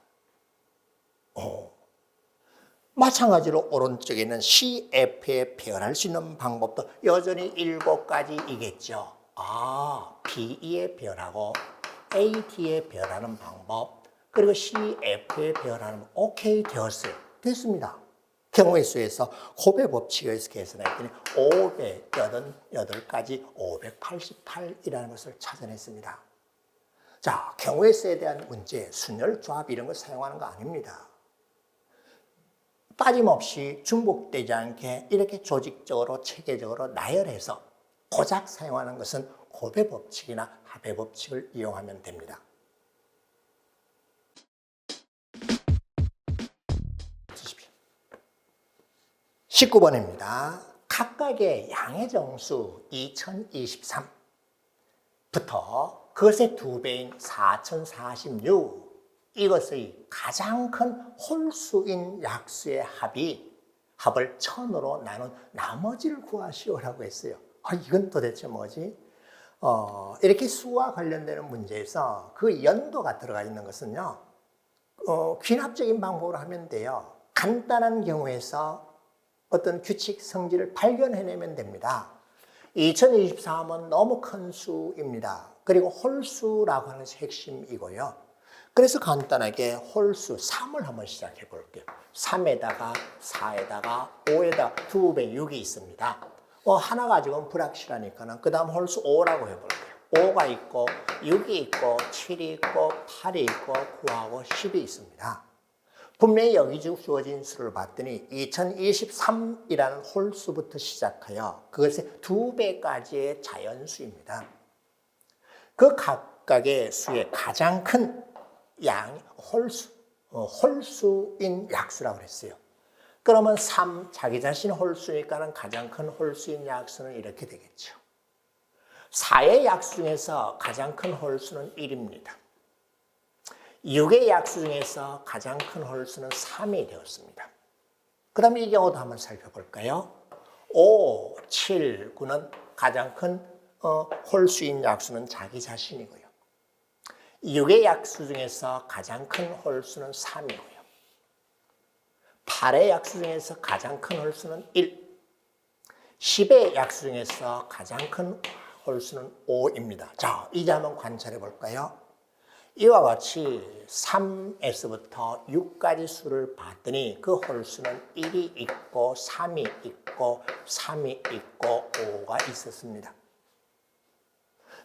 마찬가지로 오른쪽에 있는 C, F에 배열할 수 있는 방법도 여전히 7가지이겠죠. B, E에 배열하고 A, D에 배열하는 방법, 그리고 C, F에 배열하는 방법. 오케이, 되었어요. 됐습니다. 경우의 수에서 곱의 법칙에 의해서 계산했더니 588가지 588이라는 것을 찾아냈습니다. 자, 경우의 수에 대한 문제, 순열, 조합 이런 걸 사용하는 거 아닙니다. 빠짐없이 중복되지 않게 이렇게 조직적으로 체계적으로 나열해서 고작 사용하는 것은 곱의 법칙이나 합의 법칙을 이용하면 됩니다. 19번입니다. 각각의 양의 정수 2023부터 그것의 2배인 4046 이것의 가장 큰 홀수인 약수의 합을 1000으로 나눈 나머지를 구하시오라고 했어요. 이건 도대체 뭐지? 이렇게 수와 관련되는 문제에서 그 연도가 들어가 있는 것은요, 귀납적인 방법으로 하면 돼요. 간단한 경우에서 어떤 규칙 성질을 발견해내면 됩니다. 2023은 너무 큰 수입니다. 그리고 홀수라고 하는 것이 핵심이고요. 그래서 간단하게 홀수 3을 한번 시작해 볼게요. 3에다가 4에다가 5에다가 2배 6이 있습니다. 하나 가지고는 불확실하니까 그 다음 홀수 5라고 해볼게요. 5가 있고 6이 있고 7이 있고 8이 있고 9하고 10이 있습니다. 분명히 여기 주어진 수를 봤더니 2023이라는 홀수부터 시작하여 그것의 2배까지의 자연수입니다. 그 각각의 수의 가장 큰 홀수인 약수라고 그랬어요. 그러면 3, 자기 자신 홀수니까는 가장 큰 홀수인 약수는 이렇게 되겠죠. 4의 약수 중에서 가장 큰 홀수는 1입니다. 6의 약수 중에서 가장 큰 홀수는 3이 되었습니다. 그 다음에 이 경우도 한번 살펴볼까요? 5, 7, 9는 가장 큰 홀수인 약수는 자기 자신이고요. 6의 약수 중에서 가장 큰 홀수는 3이고요. 8의 약수 중에서 가장 큰 홀수는 1. 10의 약수 중에서 가장 큰 홀수는 5입니다. 자, 이제 한번 관찰해 볼까요? 이와 같이 3에서부터 6까지 수를 봤더니 그 홀수는 1이 있고 3이 있고 3이 있고 5가 있었습니다.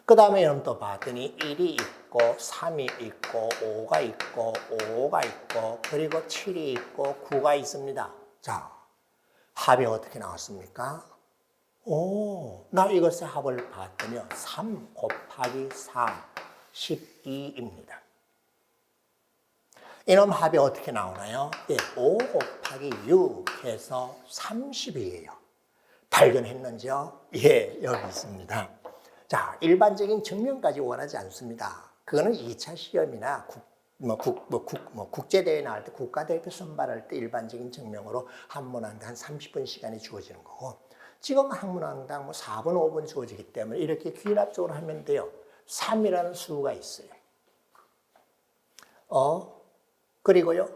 그 다음에 여러분 또 봤더니 1이 있고 3이 있고 5가 있고 5가 있고 그리고 7이 있고 9가 있습니다. 자, 합이 어떻게 나왔습니까? 나 이것의 합을 봤더니 3 곱하기 4 12입니다. 이놈 합이 어떻게 나오나요? 5 곱하기 6 해서 30이에요. 발견했는지요? 여기 있습니다. 자, 일반적인 증명까지 원하지 않습니다. 그거는 2차 시험이나 국제대회 나갈 때 국가대표 선발할 때 일반적인 증명으로 한 문항당 한 30분 시간이 주어지는 거고, 지금 한 문항당 4분, 5분 주어지기 때문에 이렇게 귀납적으로 하면 돼요. 3이라는 수가 있어요. 그리고요,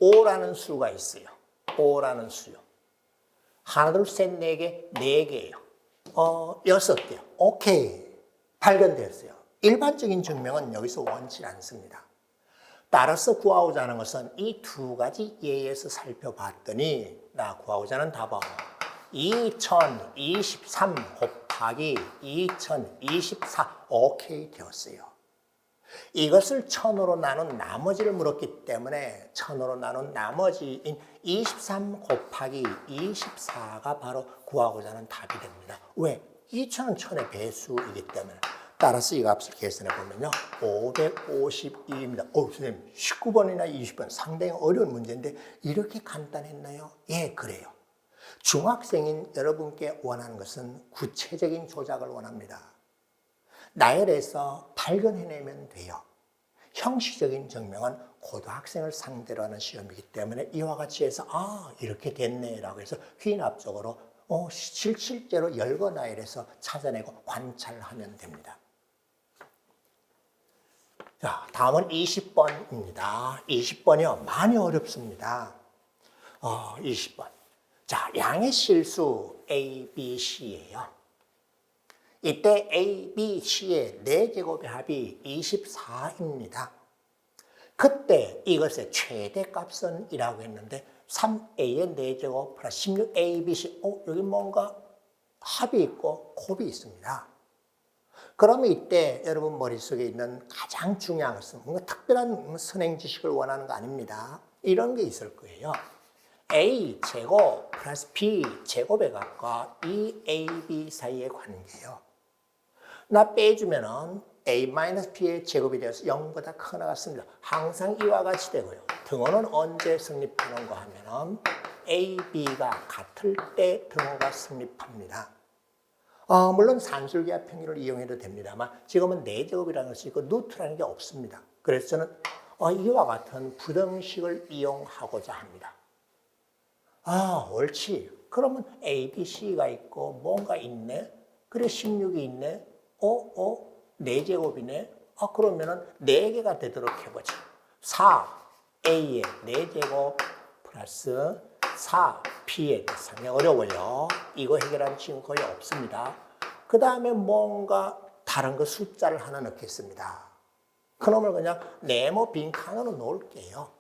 5라는 수가 있어요. 5라는 수요. 하나, 둘, 셋, 네 개, 4개예요. 6개요. 오케이. 발견되었어요. 일반적인 증명은 여기서 원치 않습니다. 따라서 구하고자 하는 것은 이 2가지 예에서 살펴봤더니 나 구하고자 하는 답은 2023 곱하기 2024 오케이 되었어요. 이것을 1000으로 나눈 나머지를 물었기 때문에 1000으로 나눈 나머지인 23 곱하기 24가 바로 구하고자 하는 답이 됩니다. 왜? 2000은 1000의 배수이기 때문에. 따라서 이 값을 계산해 보면요. 552입니다. 선생님 19번이나 20번 상당히 어려운 문제인데 이렇게 간단했나요? 예, 그래요. 중학생인 여러분께 원하는 것은 구체적인 조작을 원합니다. 나열해서 발견해내면 돼요. 형식적인 증명은 고등학생을 상대로 하는 시험이기 때문에 이와 같이 해서 이렇게 됐네라고 해서 귀납적으로 실제로 열거 나열해서 찾아내고 관찰하면 됩니다. 자, 다음은 20번입니다. 20번이요. 많이 어렵습니다. 20번. 자, 양의 실수 A, B, C예요. 이때 A, B, C의 4제곱의 합이 24입니다. 그때 이것의 최대값은 이라고 했는데 3A의 4제곱 플러스 16A, B, C. 여기 뭔가 합이 있고 곱이 있습니다. 그러면 이때 여러분 머릿속에 있는 가장 중요한 것은 뭔가 특별한 선행 지식을 원하는 거 아닙니다. 이런 게 있을 거예요. A 제곱 플러스 B 제곱의 값과 이 A, B 사이의 관계예요. 나 빼주면은 A-B의 제곱이 되어서 0보다 큰 나갔습니다. 항상 이와 같이 되고요. 등호는 언제 성립하는가 하면은 A, B가 같을 때 등호가 성립합니다. 물론 산술기하 평균을 이용해도 됩니다만 지금은 4제곱이라는 것이 있고 루트라는 게 없습니다. 그래서 저는 이와 같은 부등식을 이용하고자 합니다. 옳지. 그러면 A, B, C가 있고 뭔가 있네. 그래 16이 있네. 4제곱이네. 그러면은 4개가 되도록 해보자. 4A의 4제곱 플러스 4B의 상당히 어려워요. 이거 해결하는 친구 거의 없습니다. 그 다음에 뭔가 다른 거 숫자를 하나 넣겠습니다. 그놈을 그냥 네모 빈칸으로 놓을게요.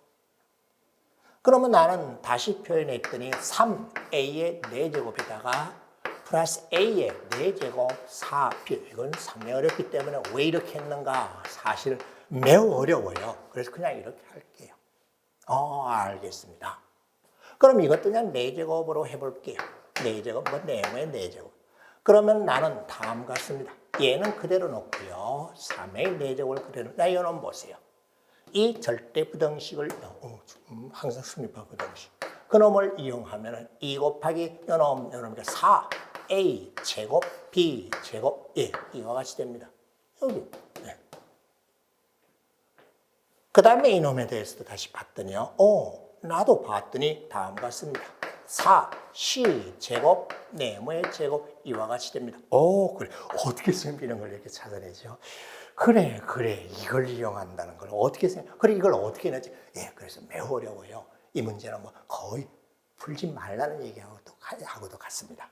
그러면 나는 다시 표현했더니 3A의 4제곱에다가 플러스 A의 4제곱 4B. 이건 상당히 어렵기 때문에 왜 이렇게 했는가? 사실 매우 어려워요. 그래서 그냥 이렇게 할게요. 알겠습니다. 그럼 이것도 그냥 4제곱으로 해볼게요. 4제곱, 네모의 4제곱. 그러면 나는 다음 같습니다. 얘는 그대로 놓고요. 3의 4제곱을 그대로. 이거는 보세요. 이 절대 부등식을 항상 승립한 부등식. 그놈을 이용하면 2 곱하기 요놈 4A 제곱 B 제곱 이와 같이 됩니다. 여기. 그 다음에 이놈에 대해서도 다시 봤더니요. 나도 봤더니 다음 같습니다. 4C 제곱 네모의 제곱 이와 같이 됩니다. 그래. 어떻게 선생님 이런 걸 이렇게 찾아내죠? 그래. 이걸 이용한다는 걸 어떻게 생각? 그래 이걸 어떻게 내지? 그래서 매우 어려워요. 이 문제는 거의 풀지 말라는 얘기하고도 같습니다.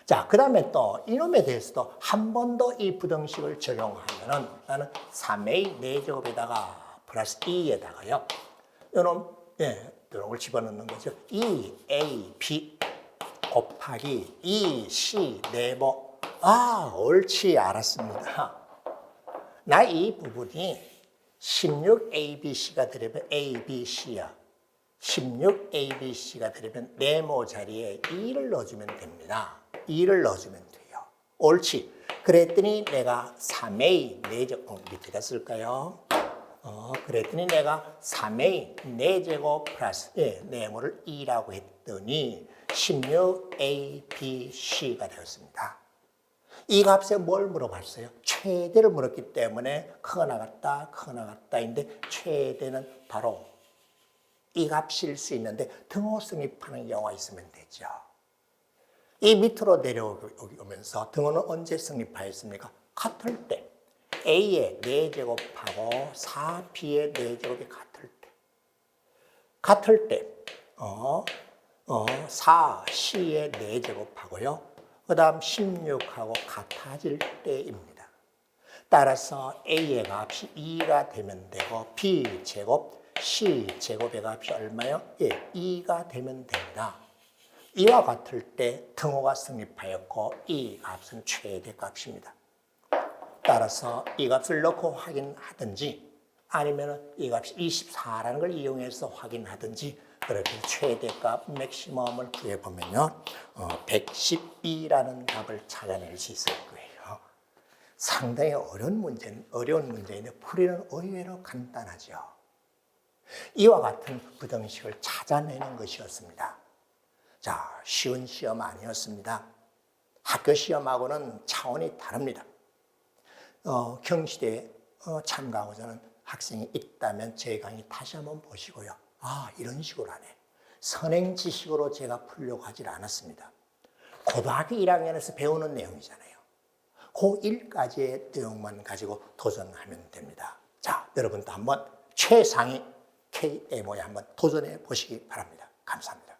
자, 그 다음에 또 이놈에 대해서도 한 번 더 이 부등식을 적용하면은 나는 3A 4제곱에다가 플러스 2에다가요. 이놈 이런 걸 집어넣는 거죠. 2AB 곱하기 2C 네모. 옳지 알았습니다. 나 이 부분이 16ABC가 되려면 ABC야. 16ABC가 되려면 네모 자리에 2를 넣어주면 됩니다. 2를 넣어주면 돼요. 옳지. 그랬더니 내가 3A 4제곱 밑에다 쓸까요? 그랬더니 내가 3A 4제곱 플러스 네모를 2라고 했더니 16ABC가 되었습니다. 이 값에 뭘 물어봤어요? 최대를 물었기 때문에 커 나갔다인데 최대는 바로 이 값일 수 있는데 등호 성립하는 경우가 있으면 되죠. 이 밑으로 내려오면서 등호는 언제 성립하였습니까? 같을 때. A의 4제곱하고 4B의 4제곱이 같을 때 4C의 4제곱하고요. 그 다음 16하고 같아질 때입니다. 따라서 A의 값이 2가 되면 되고 B제곱, C제곱의 값이 얼마요? 2가 되면 됩니다. 이와 같을 때 등호가 성립하였고 이 값은 최대값입니다. 따라서 이 값을 넣고 확인하든지 아니면 이 값이 24라는 걸 이용해서 확인하든지 그렇게 최대값 맥시멈을 구해보면요. 112라는 값을 찾아낼 수 있을 거예요. 상당히 어려운 문제인데 풀이는 의외로 간단하죠. 이와 같은 부등식을 찾아내는 것이었습니다. 자, 쉬운 시험 아니었습니다. 학교 시험하고는 차원이 다릅니다. 경시대에 참가하고자 하는 학생이 있다면 제 강의 다시 한번 보시고요. 아, 이런 식으로 하네. 선행 지식으로 제가 풀려고 하질 않았습니다. 고등학교 1학년에서 배우는 내용이잖아요. 고1까지의 내용만 가지고 도전하면 됩니다. 자, 여러분도 한번 최상위 KMO에 한번 도전해 보시기 바랍니다. 감사합니다.